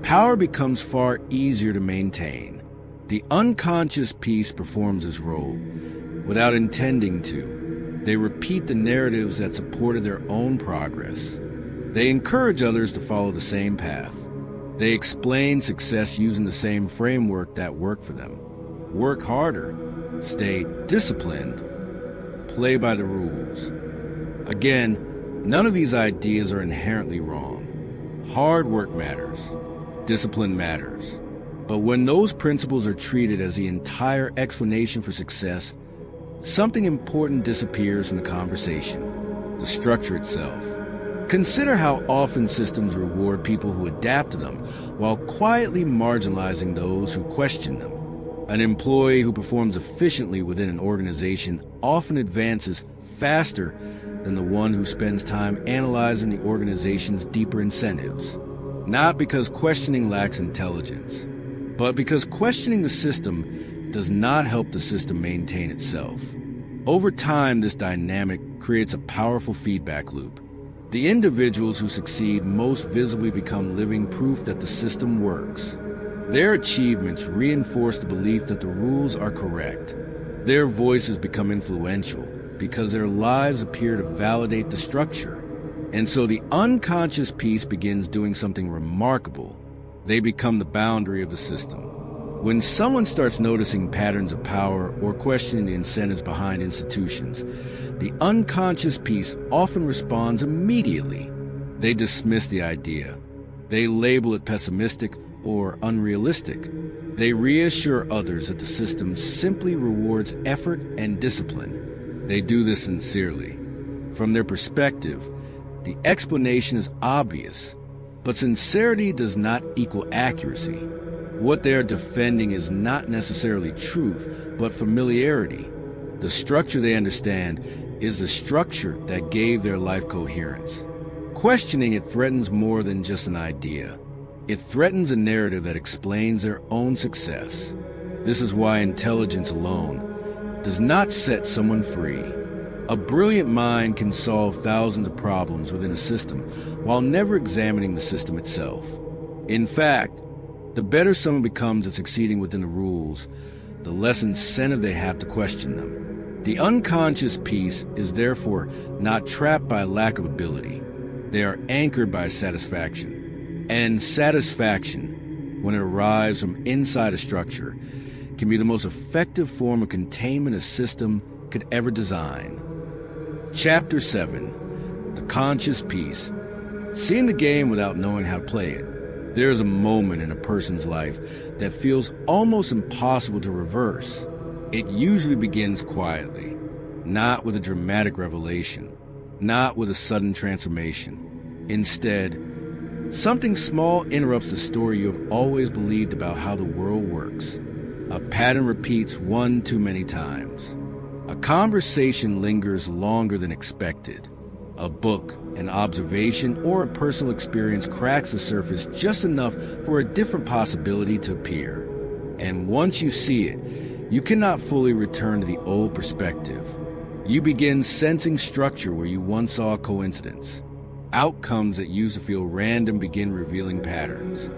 power becomes far easier to maintain. The unconscious piece performs this role without intending to. They repeat the narratives that supported their own progress. They encourage others to follow the same path. They explain success using the same framework that worked for them. Work harder, stay disciplined, play by the rules. Again, none of these ideas are inherently wrong. Hard work matters. Discipline matters. But when those principles are treated as the entire explanation for success, something important disappears from the conversation: the structure itself. Consider how often systems reward people who adapt to them, while quietly marginalizing those who question them. An employee who performs efficiently within an organization often advances faster than the one who spends time analyzing the organization's deeper incentives. Not because questioning lacks intelligence, but because questioning the system does not help the system maintain itself. Over time, this dynamic creates a powerful feedback loop. The individuals who succeed most visibly become living proof that the system works. Their achievements reinforce the belief that the rules are correct. Their voices become influential because their lives appear to validate the structure. And so the unconscious piece begins doing something remarkable. They become the boundary of the system. When someone starts noticing patterns of power or questioning the incentives behind institutions, the unconscious piece often responds immediately. They dismiss the idea. They label it pessimistic or unrealistic. They reassure others that the system simply rewards effort and discipline. They do this sincerely. From their perspective, the explanation is obvious, but sincerity does not equal accuracy. What they are defending is not necessarily truth, but familiarity. The structure they understand is the structure that gave their life coherence. Questioning it threatens more than just an idea. It threatens a narrative that explains their own success. This is why intelligence alone does not set someone free. A brilliant mind can solve thousands of problems within a system while never examining the system itself. In fact, the better someone becomes at succeeding within the rules, the less incentive they have to question them. The unconscious piece is therefore not trapped by lack of ability. They are anchored by satisfaction. And satisfaction, when it arrives from inside a structure, can be the most effective form of containment a system could ever design. Chapter 7. The Conscious Piece. Seeing the game without knowing how to play it. There is a moment in a person's life that feels almost impossible to reverse. It usually begins quietly, not with a dramatic revelation, not with a sudden transformation. Instead, something small interrupts the story you have always believed about how the world works. A pattern repeats one too many times. A conversation lingers longer than expected. A book, an observation, or a personal experience cracks the surface just enough for a different possibility to appear. And once you see it, you cannot fully return to the old perspective. You begin sensing structure where you once saw coincidence. Outcomes that used to feel random begin revealing patterns.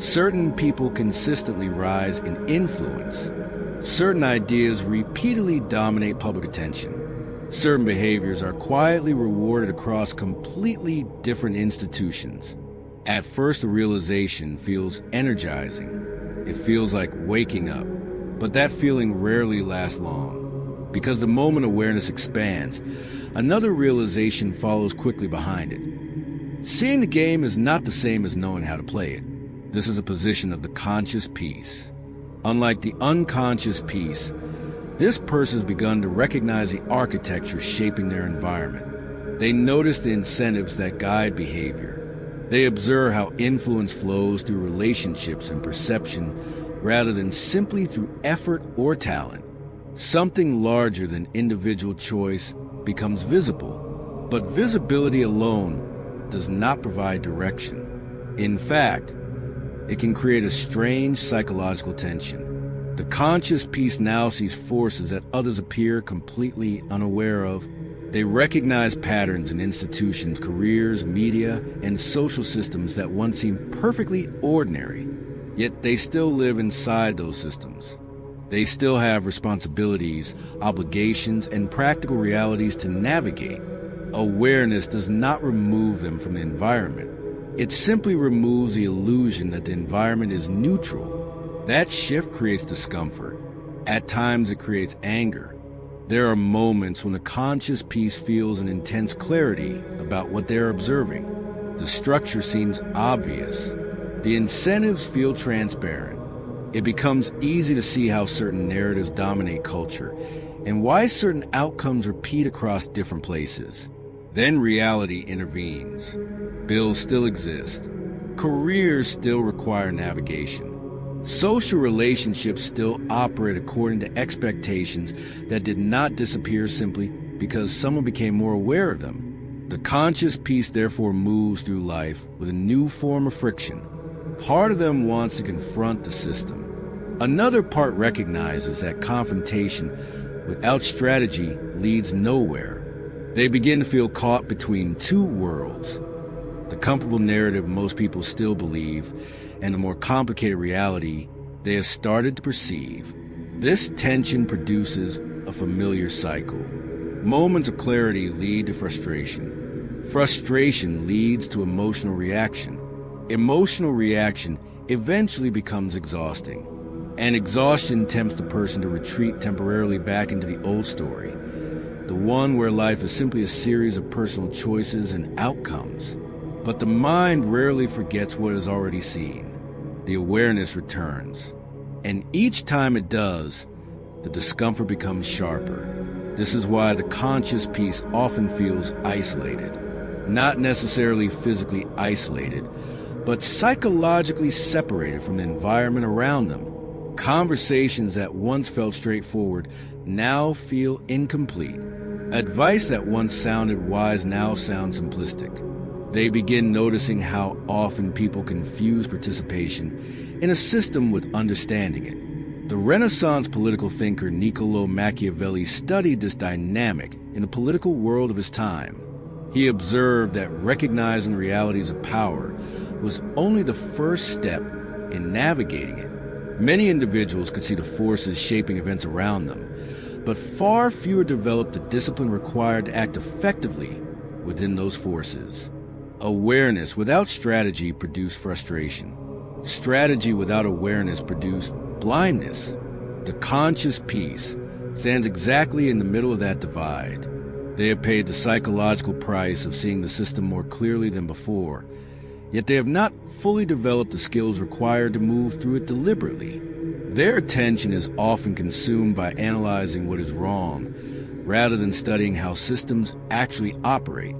Certain people consistently rise in influence. Certain ideas repeatedly dominate public attention. Certain behaviors are quietly rewarded across completely different institutions. At first, the realization feels energizing. It feels like waking up, but that feeling rarely lasts long. Because the moment awareness expands, another realization follows quickly behind it. Seeing the game is not the same as knowing how to play it. This is a position of the conscious piece. Unlike the unconscious piece, this person has begun to recognize the architecture shaping their environment. They notice the incentives that guide behavior. They observe how influence flows through relationships and perception rather than simply through effort or talent. Something larger than individual choice becomes visible, but visibility alone does not provide direction. In fact, it can create a strange psychological tension. The conscious piece now sees forces that others appear completely unaware of. They recognize patterns in institutions, careers, media, and social systems that once seemed perfectly ordinary, yet they still live inside those systems. They still have responsibilities, obligations, and practical realities to navigate. Awareness does not remove them from the environment. It simply removes the illusion that the environment is neutral. That shift creates discomfort. At times it creates anger. There are moments when the conscious piece feels an intense clarity about what they are observing. The structure seems obvious. The incentives feel transparent. It becomes easy to see how certain narratives dominate culture and why certain outcomes repeat across different places. Then reality intervenes. Bills still exist. Careers still require navigation. Social relationships still operate according to expectations that did not disappear simply because someone became more aware of them. The conscious piece therefore moves through life with a new form of friction. Part of them wants to confront the system. Another part recognizes that confrontation without strategy leads nowhere. They begin to feel caught between two worlds. The comfortable narrative most people still believe, and the more complicated reality they have started to perceive. This tension produces a familiar cycle. Moments of clarity lead to frustration. Frustration leads to emotional reaction. Emotional reaction eventually becomes exhausting. And exhaustion tempts the person to retreat temporarily back into the old story, the one where life is simply a series of personal choices and outcomes. But the mind rarely forgets what it has already seen. The awareness returns. And each time it does, the discomfort becomes sharper. This is why the conscious piece often feels isolated. Not necessarily physically isolated, but psychologically separated from the environment around them. Conversations that once felt straightforward now feel incomplete. Advice that once sounded wise now sounds simplistic. They begin noticing how often people confuse participation in a system with understanding it. The Renaissance political thinker Niccolò Machiavelli studied this dynamic in the political world of his time. He observed that recognizing the realities of power was only the first step in navigating it. Many individuals could see the forces shaping events around them, but far fewer developed the discipline required to act effectively within those forces. Awareness without strategy produced frustration. Strategy without awareness produced blindness. The conscious piece stands exactly in the middle of that divide. They have paid the psychological price of seeing the system more clearly than before, yet they have not fully developed the skills required to move through it deliberately. Their attention is often consumed by analyzing what is wrong, rather than studying how systems actually operate.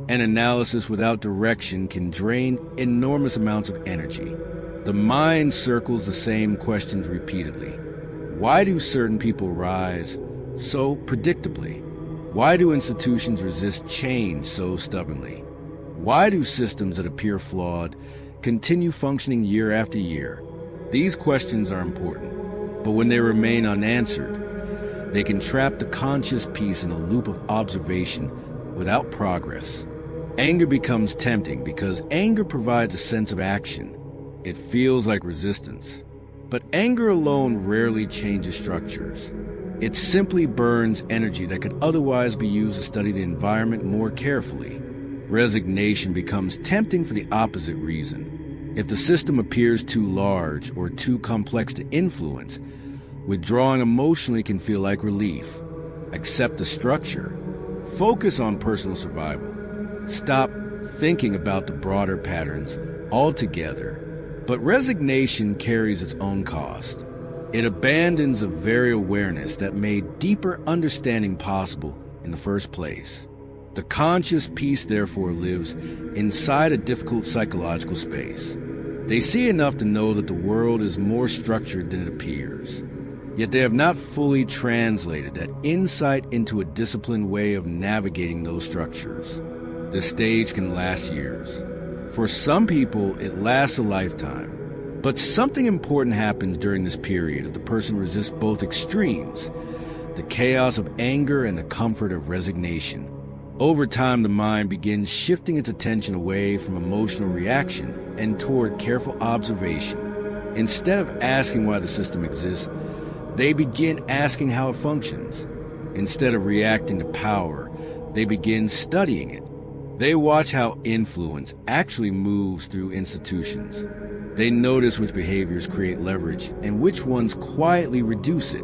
An analysis without direction can drain enormous amounts of energy. The mind circles the same questions repeatedly. Why do certain people rise so predictably? Why do institutions resist change so stubbornly? Why do systems that appear flawed continue functioning year after year? These questions are important, but when they remain unanswered, they can trap the conscious piece in a loop of observation without progress. Anger becomes tempting because anger provides a sense of action. It feels like resistance. But anger alone rarely changes structures. It simply burns energy that could otherwise be used to study the environment more carefully. Resignation becomes tempting for the opposite reason. If the system appears too large or too complex to influence, withdrawing emotionally can feel like relief. Accept the structure. Focus on personal survival. Stop thinking about the broader patterns altogether. But resignation carries its own cost. It abandons a very awareness that made deeper understanding possible in the first place. The conscious peace, therefore, lives inside a difficult psychological space. They see enough to know that the world is more structured than it appears. Yet they have not fully translated that insight into a disciplined way of navigating those structures. This stage can last years. For some people, it lasts a lifetime. But something important happens during this period if the person resists both extremes, the chaos of anger and the comfort of resignation. Over time, the mind begins shifting its attention away from emotional reaction and toward careful observation. Instead of asking why the system exists, they begin asking how it functions. Instead of reacting to power, they begin studying it. They watch how influence actually moves through institutions. They notice which behaviors create leverage and which ones quietly reduce it.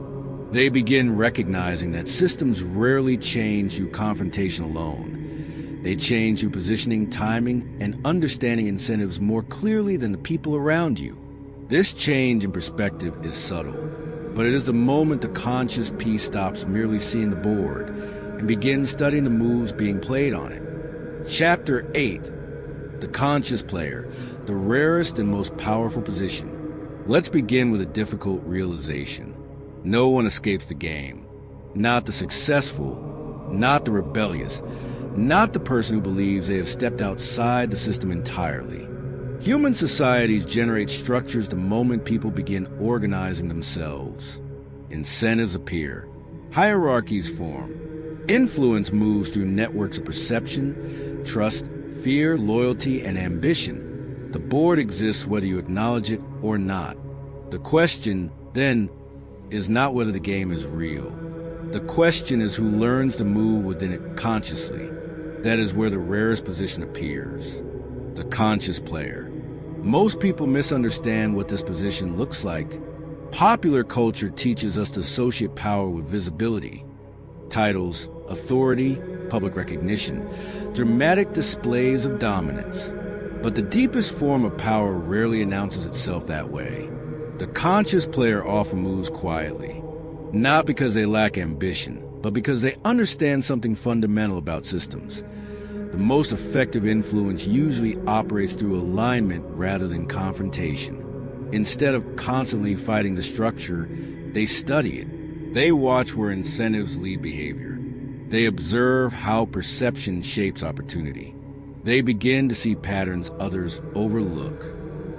They begin recognizing that systems rarely change through confrontation alone. They change through positioning, timing, and understanding incentives more clearly than the people around you. This change in perspective is subtle, but it is the moment the conscious piece stops merely seeing the board and begins studying the moves being played on it. Chapter 8. The Conscious Player, the rarest and most powerful position. Let's begin with a difficult realization. No one escapes the game. Not the successful, not the rebellious, not the person who believes they have stepped outside the system entirely. Human societies generate structures the moment people begin organizing themselves. Incentives appear. Hierarchies form. Influence moves through networks of perception, trust, fear, loyalty, and ambition. The board exists whether you acknowledge it or not. The question, then, is not whether the game is real. The question is who learns to move within it consciously. That is where the rarest position appears. The conscious player. Most people misunderstand what this position looks like. Popular culture teaches us to associate power with visibility. Titles, authority, public recognition, dramatic displays of dominance. But the deepest form of power rarely announces itself that way. The conscious player often moves quietly, not because they lack ambition, but because they understand something fundamental about systems. The most effective influence usually operates through alignment rather than confrontation. Instead of constantly fighting the structure, they study it. They watch where incentives lead behavior. They observe how perception shapes opportunity. They begin to see patterns others overlook.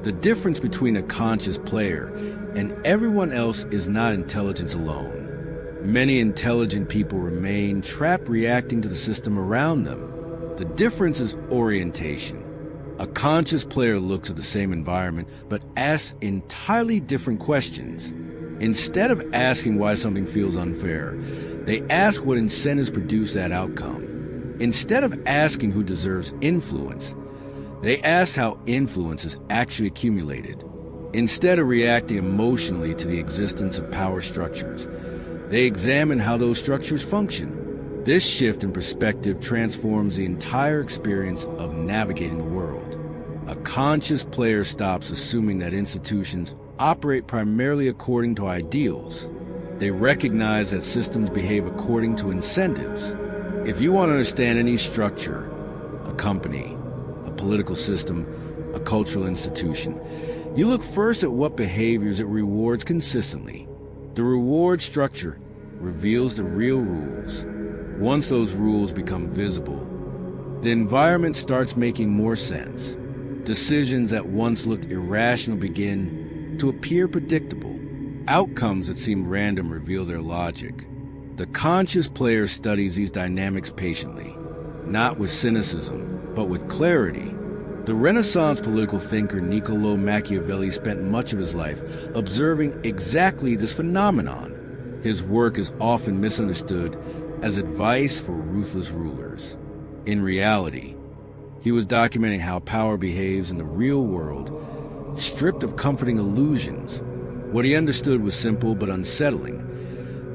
The difference between a conscious player and everyone else is not intelligence alone. Many intelligent people remain trapped reacting to the system around them. The difference is orientation. A conscious player looks at the same environment but asks entirely different questions. Instead of asking why something feels unfair, they ask what incentives produce that outcome. Instead of asking who deserves influence, they ask how influence is actually accumulated. Instead of reacting emotionally to the existence of power structures, they examine how those structures function. This shift in perspective transforms the entire experience of navigating the world. A conscious player stops assuming that institutions operate primarily according to ideals. They recognize that systems behave according to incentives. If you want to understand any structure, a company, a political system, a cultural institution, you look first at what behaviors it rewards consistently. The reward structure reveals the real rules. Once those rules become visible, the environment starts making more sense. Decisions that once looked irrational begin to appear predictable. Outcomes that seem random reveal their logic. The conscious player studies these dynamics patiently, not with cynicism, but with clarity. The Renaissance political thinker Niccolò Machiavelli spent much of his life observing exactly this phenomenon. His work is often misunderstood as advice for ruthless rulers. In reality, he was documenting how power behaves in the real world, stripped of comforting illusions. What he understood was simple but unsettling.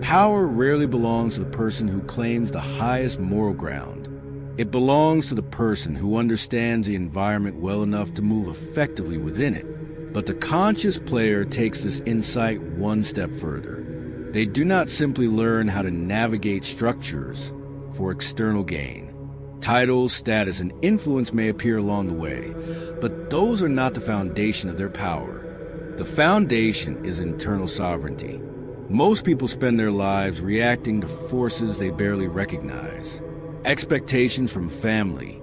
Power rarely belongs to the person who claims the highest moral ground. It belongs to the person who understands the environment well enough to move effectively within it. But the conscious player takes this insight one step further. They do not simply learn how to navigate structures for external gain. Titles, status, and influence may appear along the way, but those are not the foundation of their power. The foundation is internal sovereignty. Most people spend their lives reacting to forces they barely recognize. Expectations from family,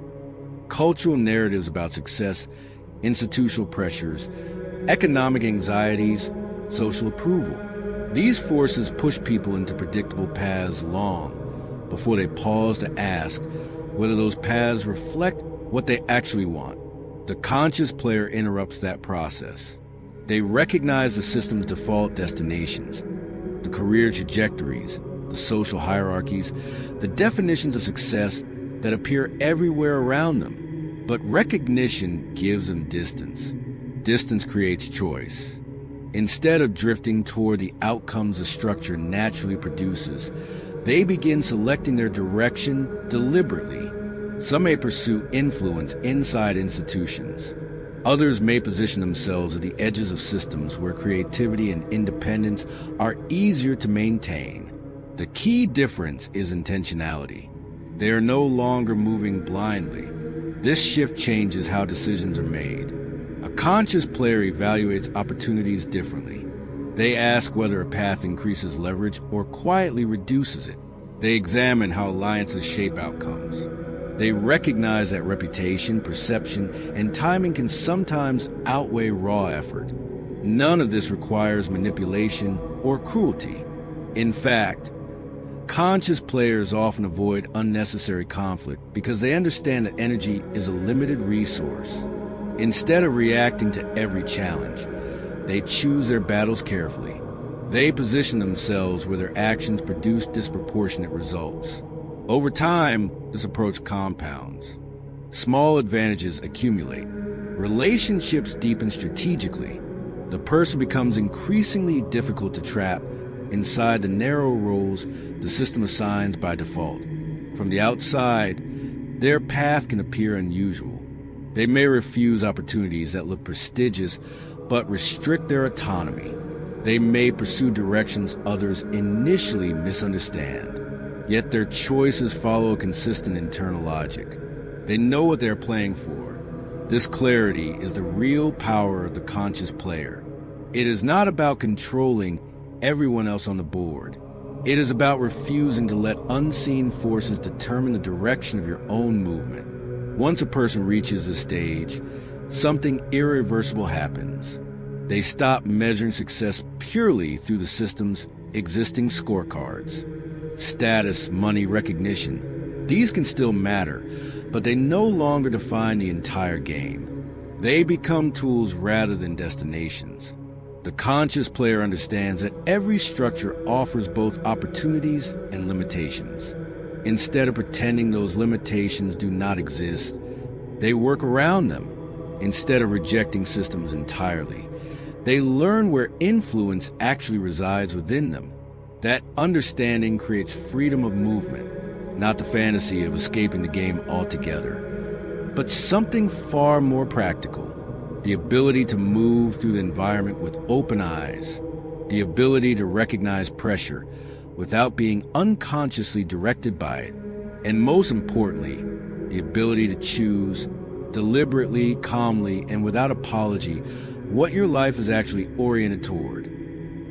cultural narratives about success, institutional pressures, economic anxieties, social approval. These forces push people into predictable paths long before they pause to ask whether those paths reflect what they actually want. The conscious player interrupts that process. They recognize the system's default destinations, the career trajectories, the social hierarchies, the definitions of success that appear everywhere around them. But recognition gives them distance. Distance creates choice. Instead of drifting toward the outcomes the structure naturally produces, they begin selecting their direction deliberately. Some may pursue influence inside institutions. Others may position themselves at the edges of systems where creativity and independence are easier to maintain. The key difference is intentionality. They are no longer moving blindly. This shift changes how decisions are made. A conscious player evaluates opportunities differently. They ask whether a path increases leverage or quietly reduces it. They examine how alliances shape outcomes. They recognize that reputation, perception, and timing can sometimes outweigh raw effort. None of this requires manipulation or cruelty. In fact, conscious players often avoid unnecessary conflict because they understand that energy is a limited resource. Instead of reacting to every challenge, they choose their battles carefully. They position themselves where their actions produce disproportionate results. Over time, this approach compounds. Small advantages accumulate. Relationships deepen strategically. The person becomes increasingly difficult to trap inside the narrow roles the system assigns by default. From the outside, their path can appear unusual. They may refuse opportunities that look prestigious but restrict their autonomy. They may pursue directions others initially misunderstand. Yet their choices follow a consistent internal logic. They know what they're playing for. This clarity is the real power of the conscious player. It is not about controlling everyone else on the board. It is about refusing to let unseen forces determine the direction of your own movement. Once a person reaches this stage, something irreversible happens. They stop measuring success purely through the system's existing scorecards. Status, money, recognition. These can still matter, but they no longer define the entire game. They become tools rather than destinations. The conscious player understands that every structure offers both opportunities and limitations. Instead of pretending those limitations do not exist, they work around them. Instead of rejecting systems entirely, they learn where influence actually resides within them. That understanding creates freedom of movement, not the fantasy of escaping the game altogether, but something far more practical. The ability to move through the environment with open eyes, the ability to recognize pressure without being unconsciously directed by it, and most importantly, the ability to choose deliberately, calmly, and without apology what your life is actually oriented toward.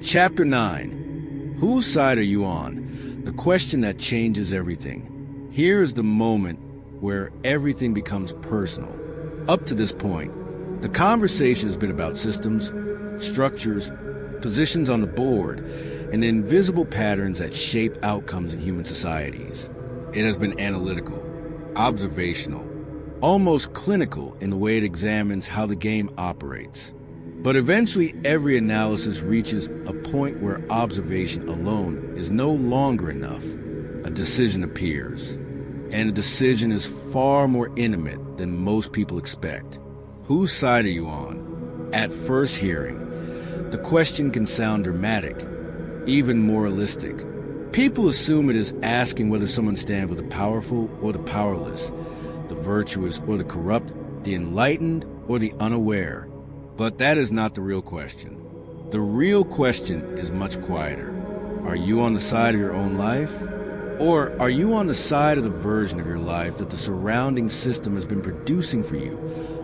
Chapter 9. Whose side are you on? The question that changes everything. Here is the moment where everything becomes personal. Up to this point, the conversation has been about systems, structures, positions on the board, and the invisible patterns that shape outcomes in human societies. It has been analytical, observational, almost clinical in the way it examines how the game operates. But eventually, every analysis reaches a point where observation alone is no longer enough. A decision appears, and a decision is far more intimate than most people expect. Whose side are you on? At first hearing, the question can sound dramatic, even moralistic. People assume it is asking whether someone stands with the powerful or the powerless, the virtuous or the corrupt, the enlightened or the unaware. But that is not the real question. The real question is much quieter. Are you on the side of your own life? Or are you on the side of the version of your life that the surrounding system has been producing for you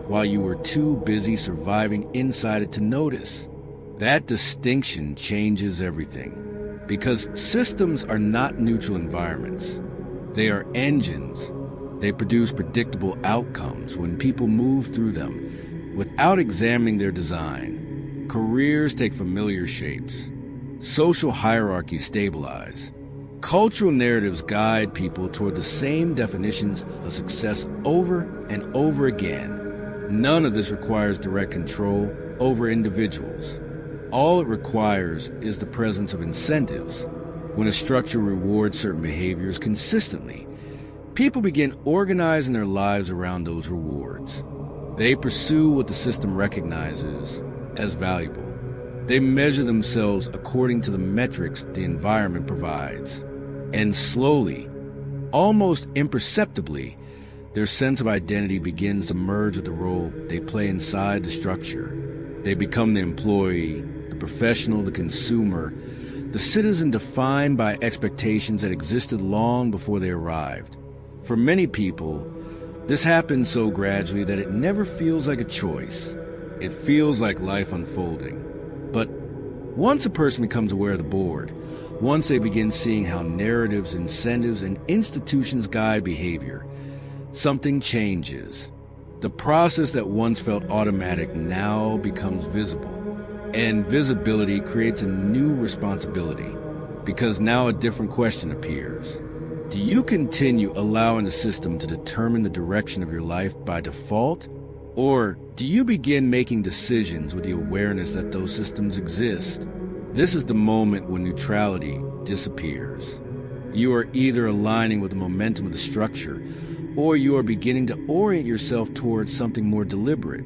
while you were too busy surviving inside it to notice? That distinction changes everything, because systems are not neutral environments. They are engines. They produce predictable outcomes when people move through them without examining their design. Careers take familiar shapes. Social hierarchies stabilize. Cultural narratives guide people toward the same definitions of success over and over again. None of this requires direct control over individuals. All it requires is the presence of incentives. When a structure rewards certain behaviors consistently, people begin organizing their lives around those rewards. They pursue what the system recognizes as valuable. They measure themselves according to the metrics the environment provides. And slowly, almost imperceptibly, their sense of identity begins to merge with the role they play inside the structure. They become the employee, the professional, the consumer, the citizen defined by expectations that existed long before they arrived. For many people, this happens so gradually that it never feels like a choice. It feels like life unfolding. But once a person becomes aware of the board, once they begin seeing how narratives, incentives, and institutions guide behavior, something changes. The process that once felt automatic now becomes visible. And visibility creates a new responsibility, because now a different question appears. Do you continue allowing the system to determine the direction of your life by default? Or do you begin making decisions with the awareness that those systems exist? This is the moment when neutrality disappears. You are either aligning with the momentum of the structure, or you are beginning to orient yourself towards something more deliberate.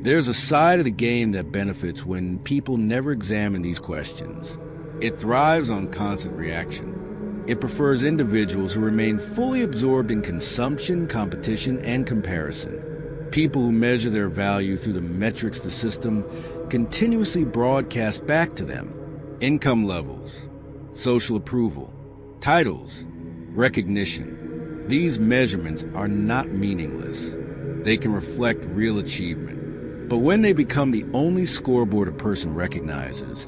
There's a side of the game that benefits when people never examine these questions. It thrives on constant reaction. It prefers individuals who remain fully absorbed in consumption, competition, and comparison. People who measure their value through the metrics the system continuously broadcasts back to them. Income levels, social approval, titles, recognition. These measurements are not meaningless. They can reflect real achievement. But when they become the only scoreboard a person recognizes,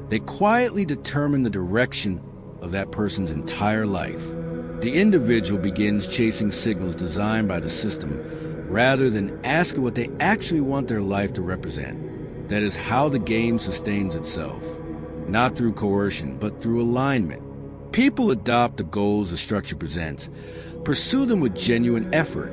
they quietly determine the direction of that person's entire life. The individual begins chasing signals designed by the system rather than asking what they actually want their life to represent. That is how the game sustains itself, not through coercion, but through alignment. People adopt the goals the structure presents, pursue them with genuine effort,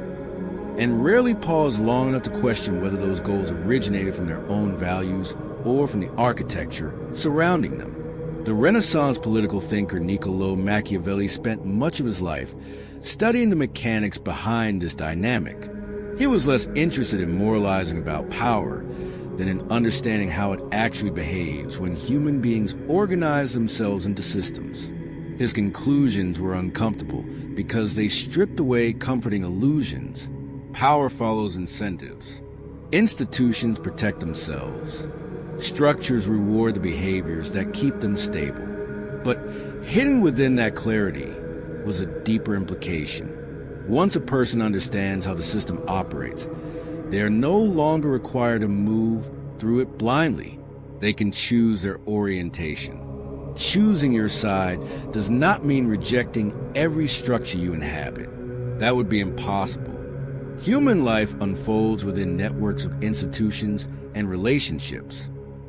and rarely pause long enough to question whether those goals originated from their own values or from the architecture surrounding them. The Renaissance political thinker Niccolò Machiavelli spent much of his life studying the mechanics behind this dynamic. He was less interested in moralizing about power than in understanding how it actually behaves when human beings organize themselves into systems. His conclusions were uncomfortable because they stripped away comforting illusions. Power follows incentives. Institutions protect themselves. Structures reward the behaviors that keep them stable. But hidden within that clarity was a deeper implication. Once a person understands how the system operates, they are no longer required to move through it blindly. They can choose their orientation. Choosing your side does not mean rejecting every structure you inhabit. That would be impossible. Human life unfolds within networks of institutions and relationships.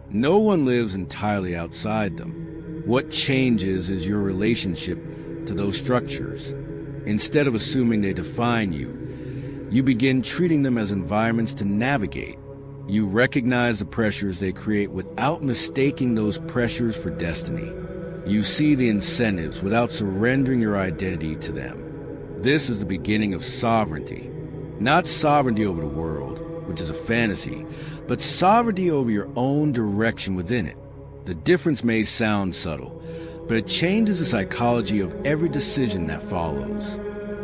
No one lives entirely outside them. What changes is your relationship to those structures. Instead of assuming they define you, you begin treating them as environments to navigate. You recognize the pressures they create without mistaking those pressures for destiny. You see the incentives without surrendering your identity to them. This is the beginning of sovereignty. Not sovereignty over the world, which is a fantasy, but sovereignty over your own direction within it. The difference may sound subtle, but it changes the psychology of every decision that follows.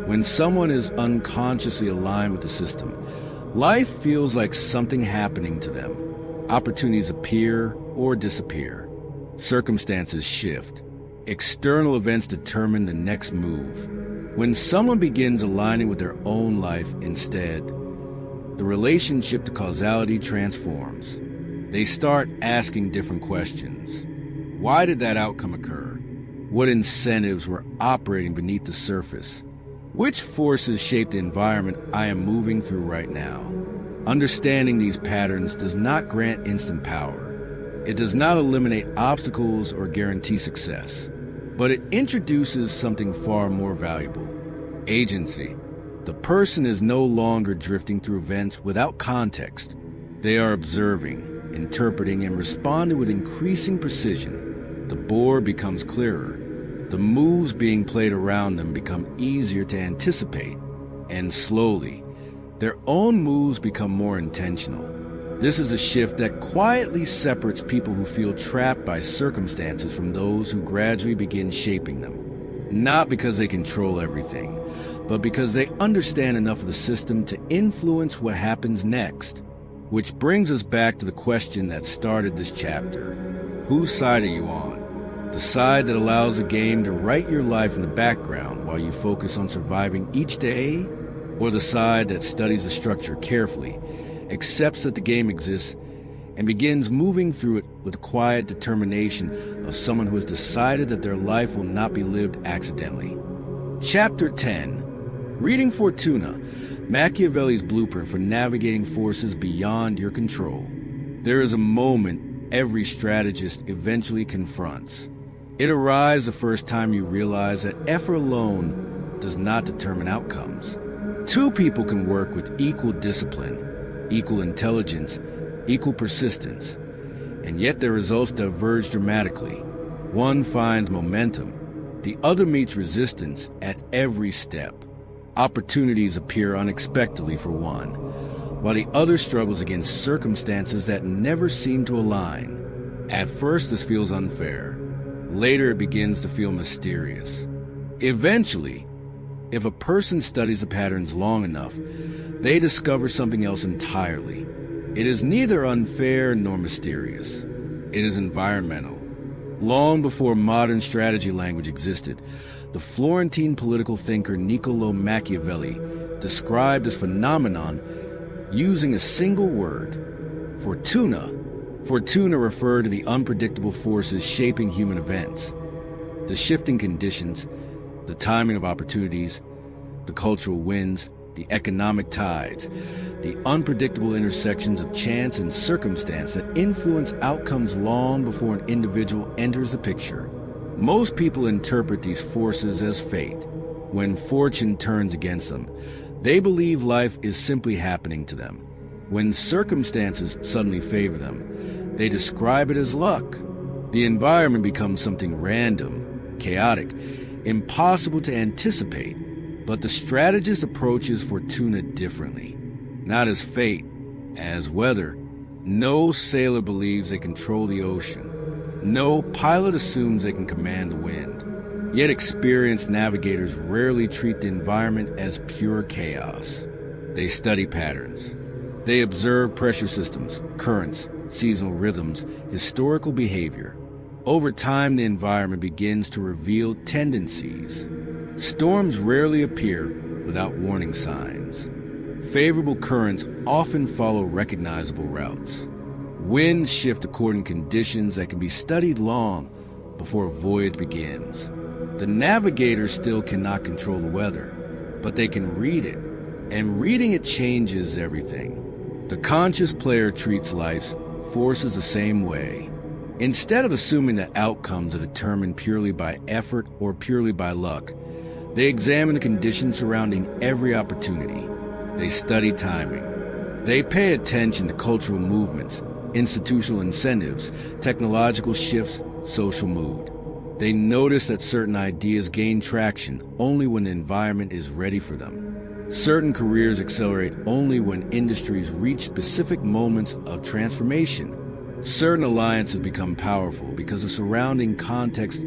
When someone is unconsciously aligned with the system, life feels like something happening to them. Opportunities appear or disappear. Circumstances shift. External events determine the next move. When someone begins aligning with their own life instead, the relationship to causality transforms. They start asking different questions. Why did that outcome occur? What incentives were operating beneath the surface? Which forces shape the environment I am moving through right now? Understanding these patterns does not grant instant power. It does not eliminate obstacles or guarantee success, but it introduces something far more valuable: agency. The person is no longer drifting through events without context. They are observing, interpreting, and responding with increasing precision. The board becomes clearer. The moves being played around them become easier to anticipate, and slowly, their own moves become more intentional. This is a shift that quietly separates people who feel trapped by circumstances from those who gradually begin shaping them. Not because they control everything, but because they understand enough of the system to influence what happens next. Which brings us back to the question that started this chapter. Whose side are you on? The side that allows the game to write your life in the background while you focus on surviving each day? Or the side that studies the structure carefully, accepts that the game exists, and begins moving through it with the quiet determination of someone who has decided that their life will not be lived accidentally? Chapter 10. Reading Fortuna, Machiavelli's blueprint for navigating forces beyond your control. There is a moment every strategist eventually confronts. It arrives the first time you realize that effort alone does not determine outcomes. Two people can work with equal discipline, equal intelligence, equal persistence, and yet their results diverge dramatically. One finds momentum, the other meets resistance at every step. Opportunities appear unexpectedly for one, while the other struggles against circumstances that never seem to align. At first, this feels unfair. Later, it begins to feel mysterious. Eventually, if a person studies the patterns long enough, they discover something else entirely. It is neither unfair nor mysterious. It is environmental. Long before modern strategy language existed, the Florentine political thinker Niccolò Machiavelli described this phenomenon using a single word: fortuna. Fortuna referred to the unpredictable forces shaping human events. The shifting conditions, the timing of opportunities, the cultural winds, the economic tides, the unpredictable intersections of chance and circumstance that influence outcomes long before an individual enters the picture. Most people interpret these forces as fate. When fortune turns against them, they believe life is simply happening to them. When circumstances suddenly favor them, they describe it as luck. The environment becomes something random, chaotic, impossible to anticipate. But the strategist approaches fortuna differently. Not as fate, as weather. No sailor believes they control the ocean. No pilot assumes they can command the wind. Yet experienced navigators rarely treat the environment as pure chaos. They study patterns. They observe pressure systems, currents, seasonal rhythms, historical behavior. Over time, the environment begins to reveal tendencies. Storms rarely appear without warning signs. Favorable currents often follow recognizable routes. Winds shift according to conditions that can be studied long before a voyage begins. The navigators still cannot control the weather, but they can read it, and reading it changes everything. The conscious player treats life's forces the same way. Instead of assuming that outcomes are determined purely by effort or purely by luck, they examine the conditions surrounding every opportunity. They study timing. They pay attention to cultural movements, institutional incentives, technological shifts, social mood. They notice that certain ideas gain traction only when the environment is ready for them. Certain careers accelerate only when industries reach specific moments of transformation. Certain alliances become powerful because the surrounding context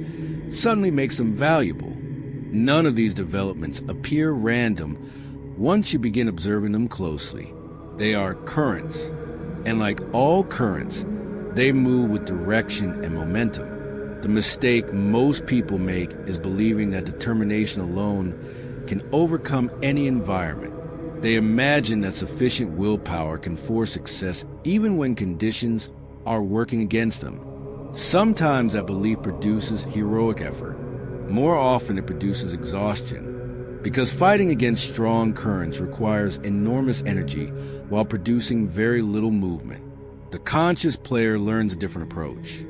suddenly makes them valuable. None of these developments appear random once you begin observing them closely. They are currents, and like all currents, they move with direction and momentum. The mistake most people make is believing that determination alone can overcome any environment. They imagine that sufficient willpower can force success even when conditions are working against them. Sometimes that belief produces heroic effort. More often it produces exhaustion, because fighting against strong currents requires enormous energy while producing very little movement. The conscious player learns a different approach.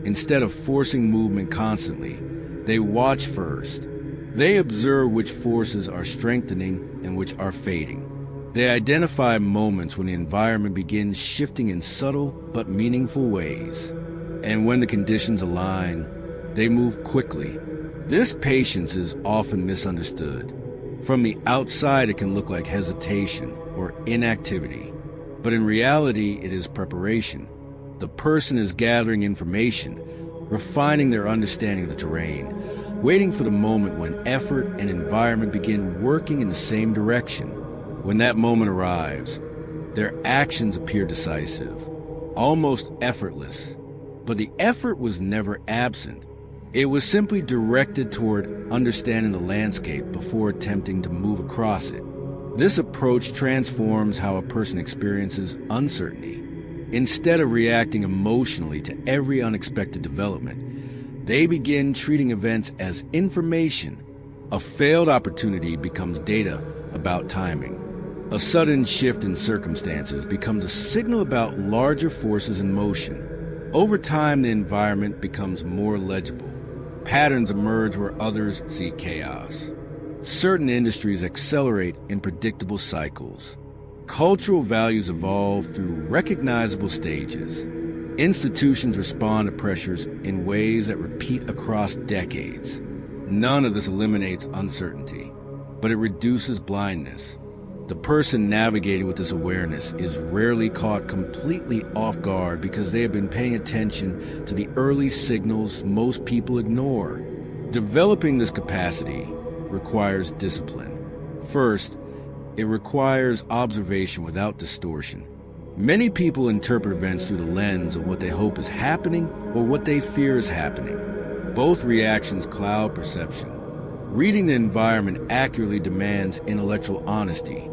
Instead of forcing movement constantly, they watch first. They observe which forces are strengthening and which are fading. They identify moments when the environment begins shifting in subtle but meaningful ways. And when the conditions align, they move quickly. This patience is often misunderstood. From the outside, it can look like hesitation or inactivity, but in reality, it is preparation. The person is gathering information, refining their understanding of the terrain, waiting for the moment when effort and environment begin working in the same direction. When that moment arrives, their actions appear decisive, almost effortless. But the effort was never absent. It was simply directed toward understanding the landscape before attempting to move across it. This approach transforms how a person experiences uncertainty. Instead of reacting emotionally to every unexpected development, they begin treating events as information. A failed opportunity becomes data about timing. A sudden shift in circumstances becomes a signal about larger forces in motion. Over time, the environment becomes more legible. Patterns emerge where others see chaos. Certain industries accelerate in predictable cycles. Cultural values evolve through recognizable stages. Institutions respond to pressures in ways that repeat across decades. None of this eliminates uncertainty, but it reduces blindness. The person navigating with this awareness is rarely caught completely off guard because they have been paying attention to the early signals most people ignore. Developing this capacity requires discipline. First, it requires observation without distortion. Many people interpret events through the lens of what they hope is happening or what they fear is happening. Both reactions cloud perception. Reading the environment accurately demands intellectual honesty,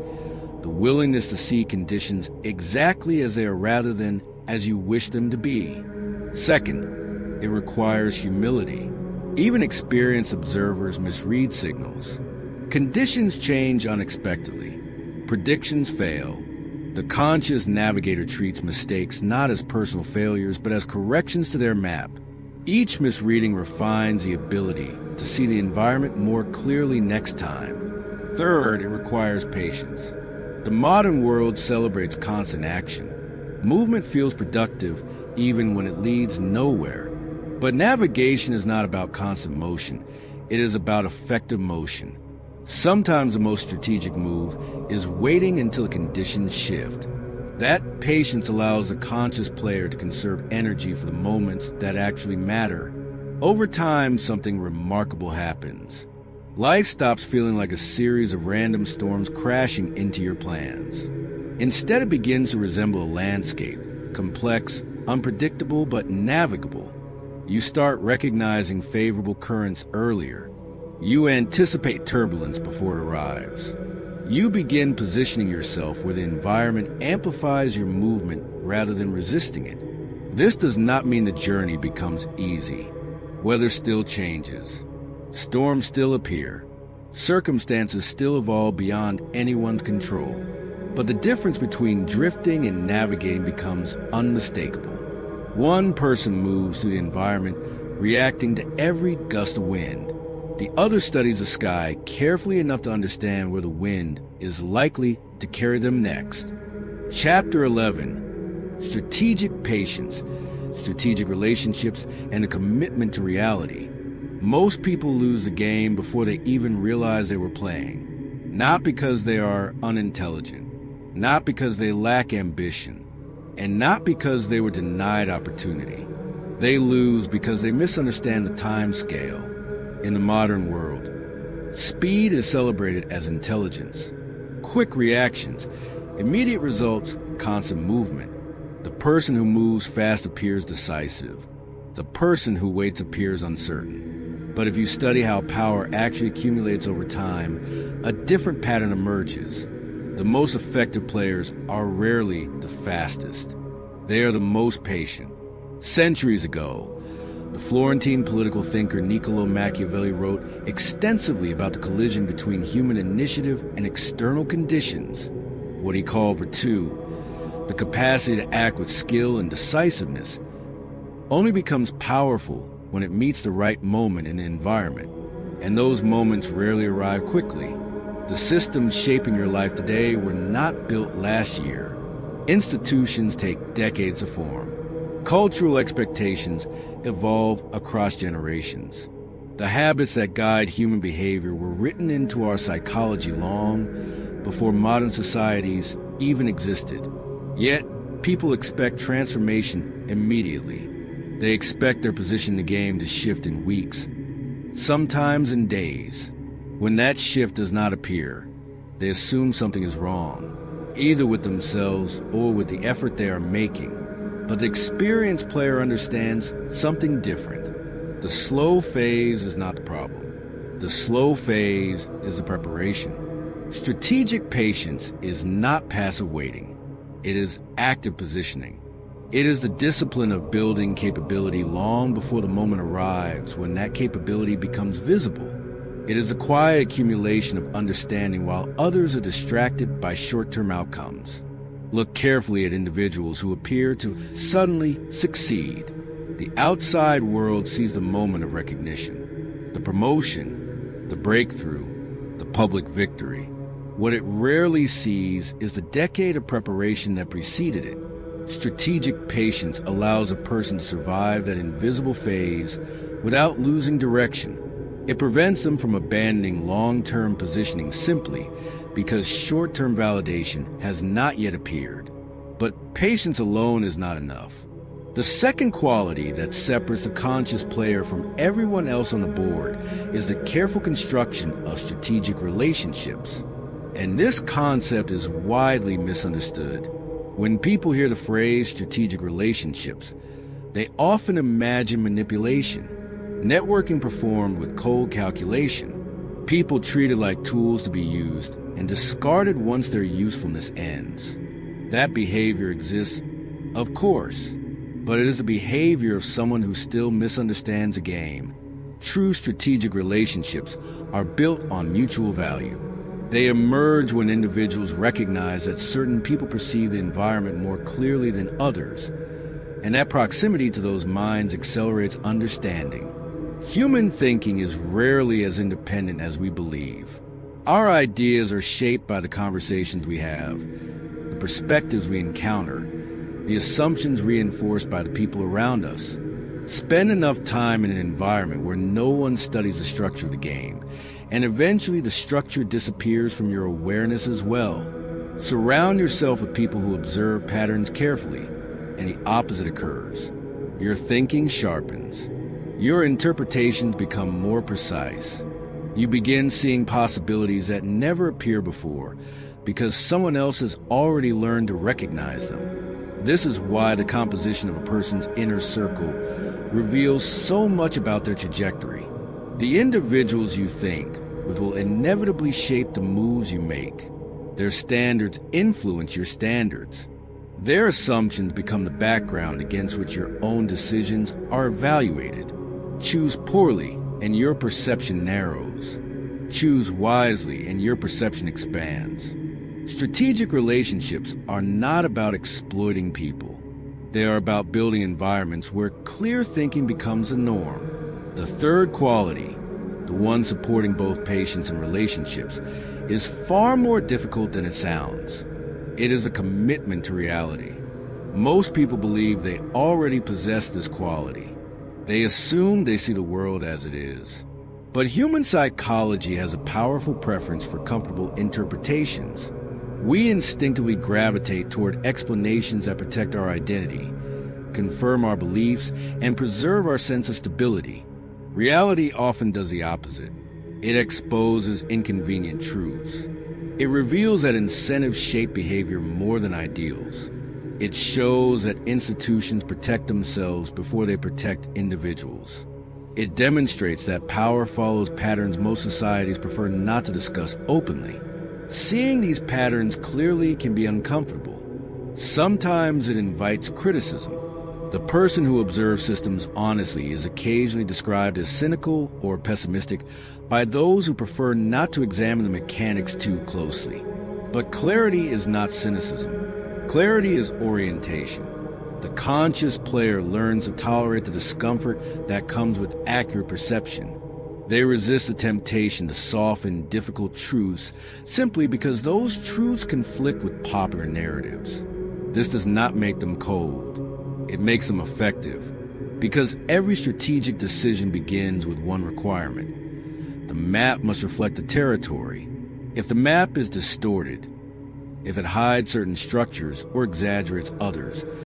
the willingness to see conditions exactly as they are rather than as you wish them to be. Second, it requires humility. Even experienced observers misread signals. Conditions change unexpectedly. Predictions fail. The conscious navigator treats mistakes not as personal failures, but as corrections to their map. Each misreading refines the ability to see the environment more clearly next time. Third, it requires patience. The modern world celebrates constant action. Movement feels productive even when it leads nowhere. But navigation is not about constant motion. It is about effective motion. Sometimes the most strategic move is waiting until conditions shift. That patience allows the conscious player to conserve energy for the moments that actually matter. Over time, something remarkable happens. Life stops feeling like a series of random storms crashing into your plans. Instead, it begins to resemble a landscape, complex, unpredictable, but navigable. You start recognizing favorable currents earlier. You anticipate turbulence before it arrives. You begin positioning yourself where the environment amplifies your movement rather than resisting it. This does not mean the journey becomes easy. Weather still changes. Storms still appear. Circumstances still evolve beyond anyone's control. But the difference between drifting and navigating becomes unmistakable. One person moves through the environment, reacting to every gust of wind. The other studies the sky carefully enough to understand where the wind is likely to carry them next. Chapter 11, Strategic Patience, Strategic Relationships, and a Commitment to Reality. Most people lose the game before they even realize they were playing. Not because they are unintelligent, not because they lack ambition, and not because they were denied opportunity. They lose because they misunderstand the time scale. In the modern world, speed is celebrated as intelligence. Quick reactions, immediate results, constant movement. The person who moves fast appears decisive. The person who waits appears uncertain. But if you study how power actually accumulates over time, a different pattern emerges. The most effective players are rarely the fastest. They are the most patient. Centuries ago, the Florentine political thinker Niccolò Machiavelli wrote extensively about the collision between human initiative and external conditions, what he called virtù. The capacity to act with skill and decisiveness only becomes powerful when it meets the right moment in the environment, and those moments rarely arrive quickly. The systems shaping your life today were not built last year. Institutions take decades to form. Cultural expectations evolve across generations. The habits that guide human behavior were written into our psychology long before modern societies even existed. Yet, people expect transformation immediately. They expect their position in the game to shift in weeks, sometimes in days. When that shift does not appear, they assume something is wrong, either with themselves or with the effort they are making. But the experienced player understands something different. The slow phase is not the problem. The slow phase is the preparation. Strategic patience is not passive waiting. It is active positioning. It is the discipline of building capability long before the moment arrives when that capability becomes visible. It is a quiet accumulation of understanding while others are distracted by short-term outcomes. Look carefully at individuals who appear to suddenly succeed. The outside world sees the moment of recognition, the promotion, the breakthrough, the public victory. What it rarely sees is the decade of preparation that preceded it. Strategic patience allows a person to survive that invisible phase without losing direction. It prevents them from abandoning long-term positioning simply because short-term validation has not yet appeared. But patience alone is not enough. The second quality that separates the conscious player from everyone else on the board is the careful construction of strategic relationships. And this concept is widely misunderstood. When people hear the phrase strategic relationships, they often imagine manipulation, networking performed with cold calculation, people treated like tools to be used and discarded once their usefulness ends. That behavior exists, of course, but it is the behavior of someone who still misunderstands a game. True strategic relationships are built on mutual value. They emerge when individuals recognize that certain people perceive the environment more clearly than others, and that proximity to those minds accelerates understanding. Human thinking is rarely as independent as we believe. Our ideas are shaped by the conversations we have, the perspectives we encounter, the assumptions reinforced by the people around us. Spend enough time in an environment where no one studies the structure of the game, and eventually the structure disappears from your awareness as well. Surround yourself with people who observe patterns carefully, and the opposite occurs. Your thinking sharpens. Your interpretations become more precise. You begin seeing possibilities that never appeared before because someone else has already learned to recognize them. This is why the composition of a person's inner circle reveals so much about their trajectory. The individuals you think with will inevitably shape the moves you make. Their standards influence your standards. Their assumptions become the background against which your own decisions are evaluated. Choose poorly, and your perception narrows. Choose wisely, and your perception expands. Strategic relationships are not about exploiting people. They are about building environments where clear thinking becomes the norm. The third quality, the one supporting both patience and relationships, is far more difficult than it sounds. It is a commitment to reality. Most people believe they already possess this quality. They assume they see the world as it is. But human psychology has a powerful preference for comfortable interpretations. We instinctively gravitate toward explanations that protect our identity, confirm our beliefs, and preserve our sense of stability. Reality often does the opposite. It exposes inconvenient truths. It reveals that incentives shape behavior more than ideals. It shows that institutions protect themselves before they protect individuals. It demonstrates that power follows patterns most societies prefer not to discuss openly. Seeing these patterns clearly can be uncomfortable. Sometimes it invites criticism. The person who observes systems honestly is occasionally described as cynical or pessimistic by those who prefer not to examine the mechanics too closely. But clarity is not cynicism. Clarity is orientation. The conscious player learns to tolerate the discomfort that comes with accurate perception. They resist the temptation to soften difficult truths simply because those truths conflict with popular narratives. This does not make them cold. It makes them effective, because every strategic decision begins with one requirement. The map must reflect the territory. If the map is distorted, if it hides certain structures or exaggerates others,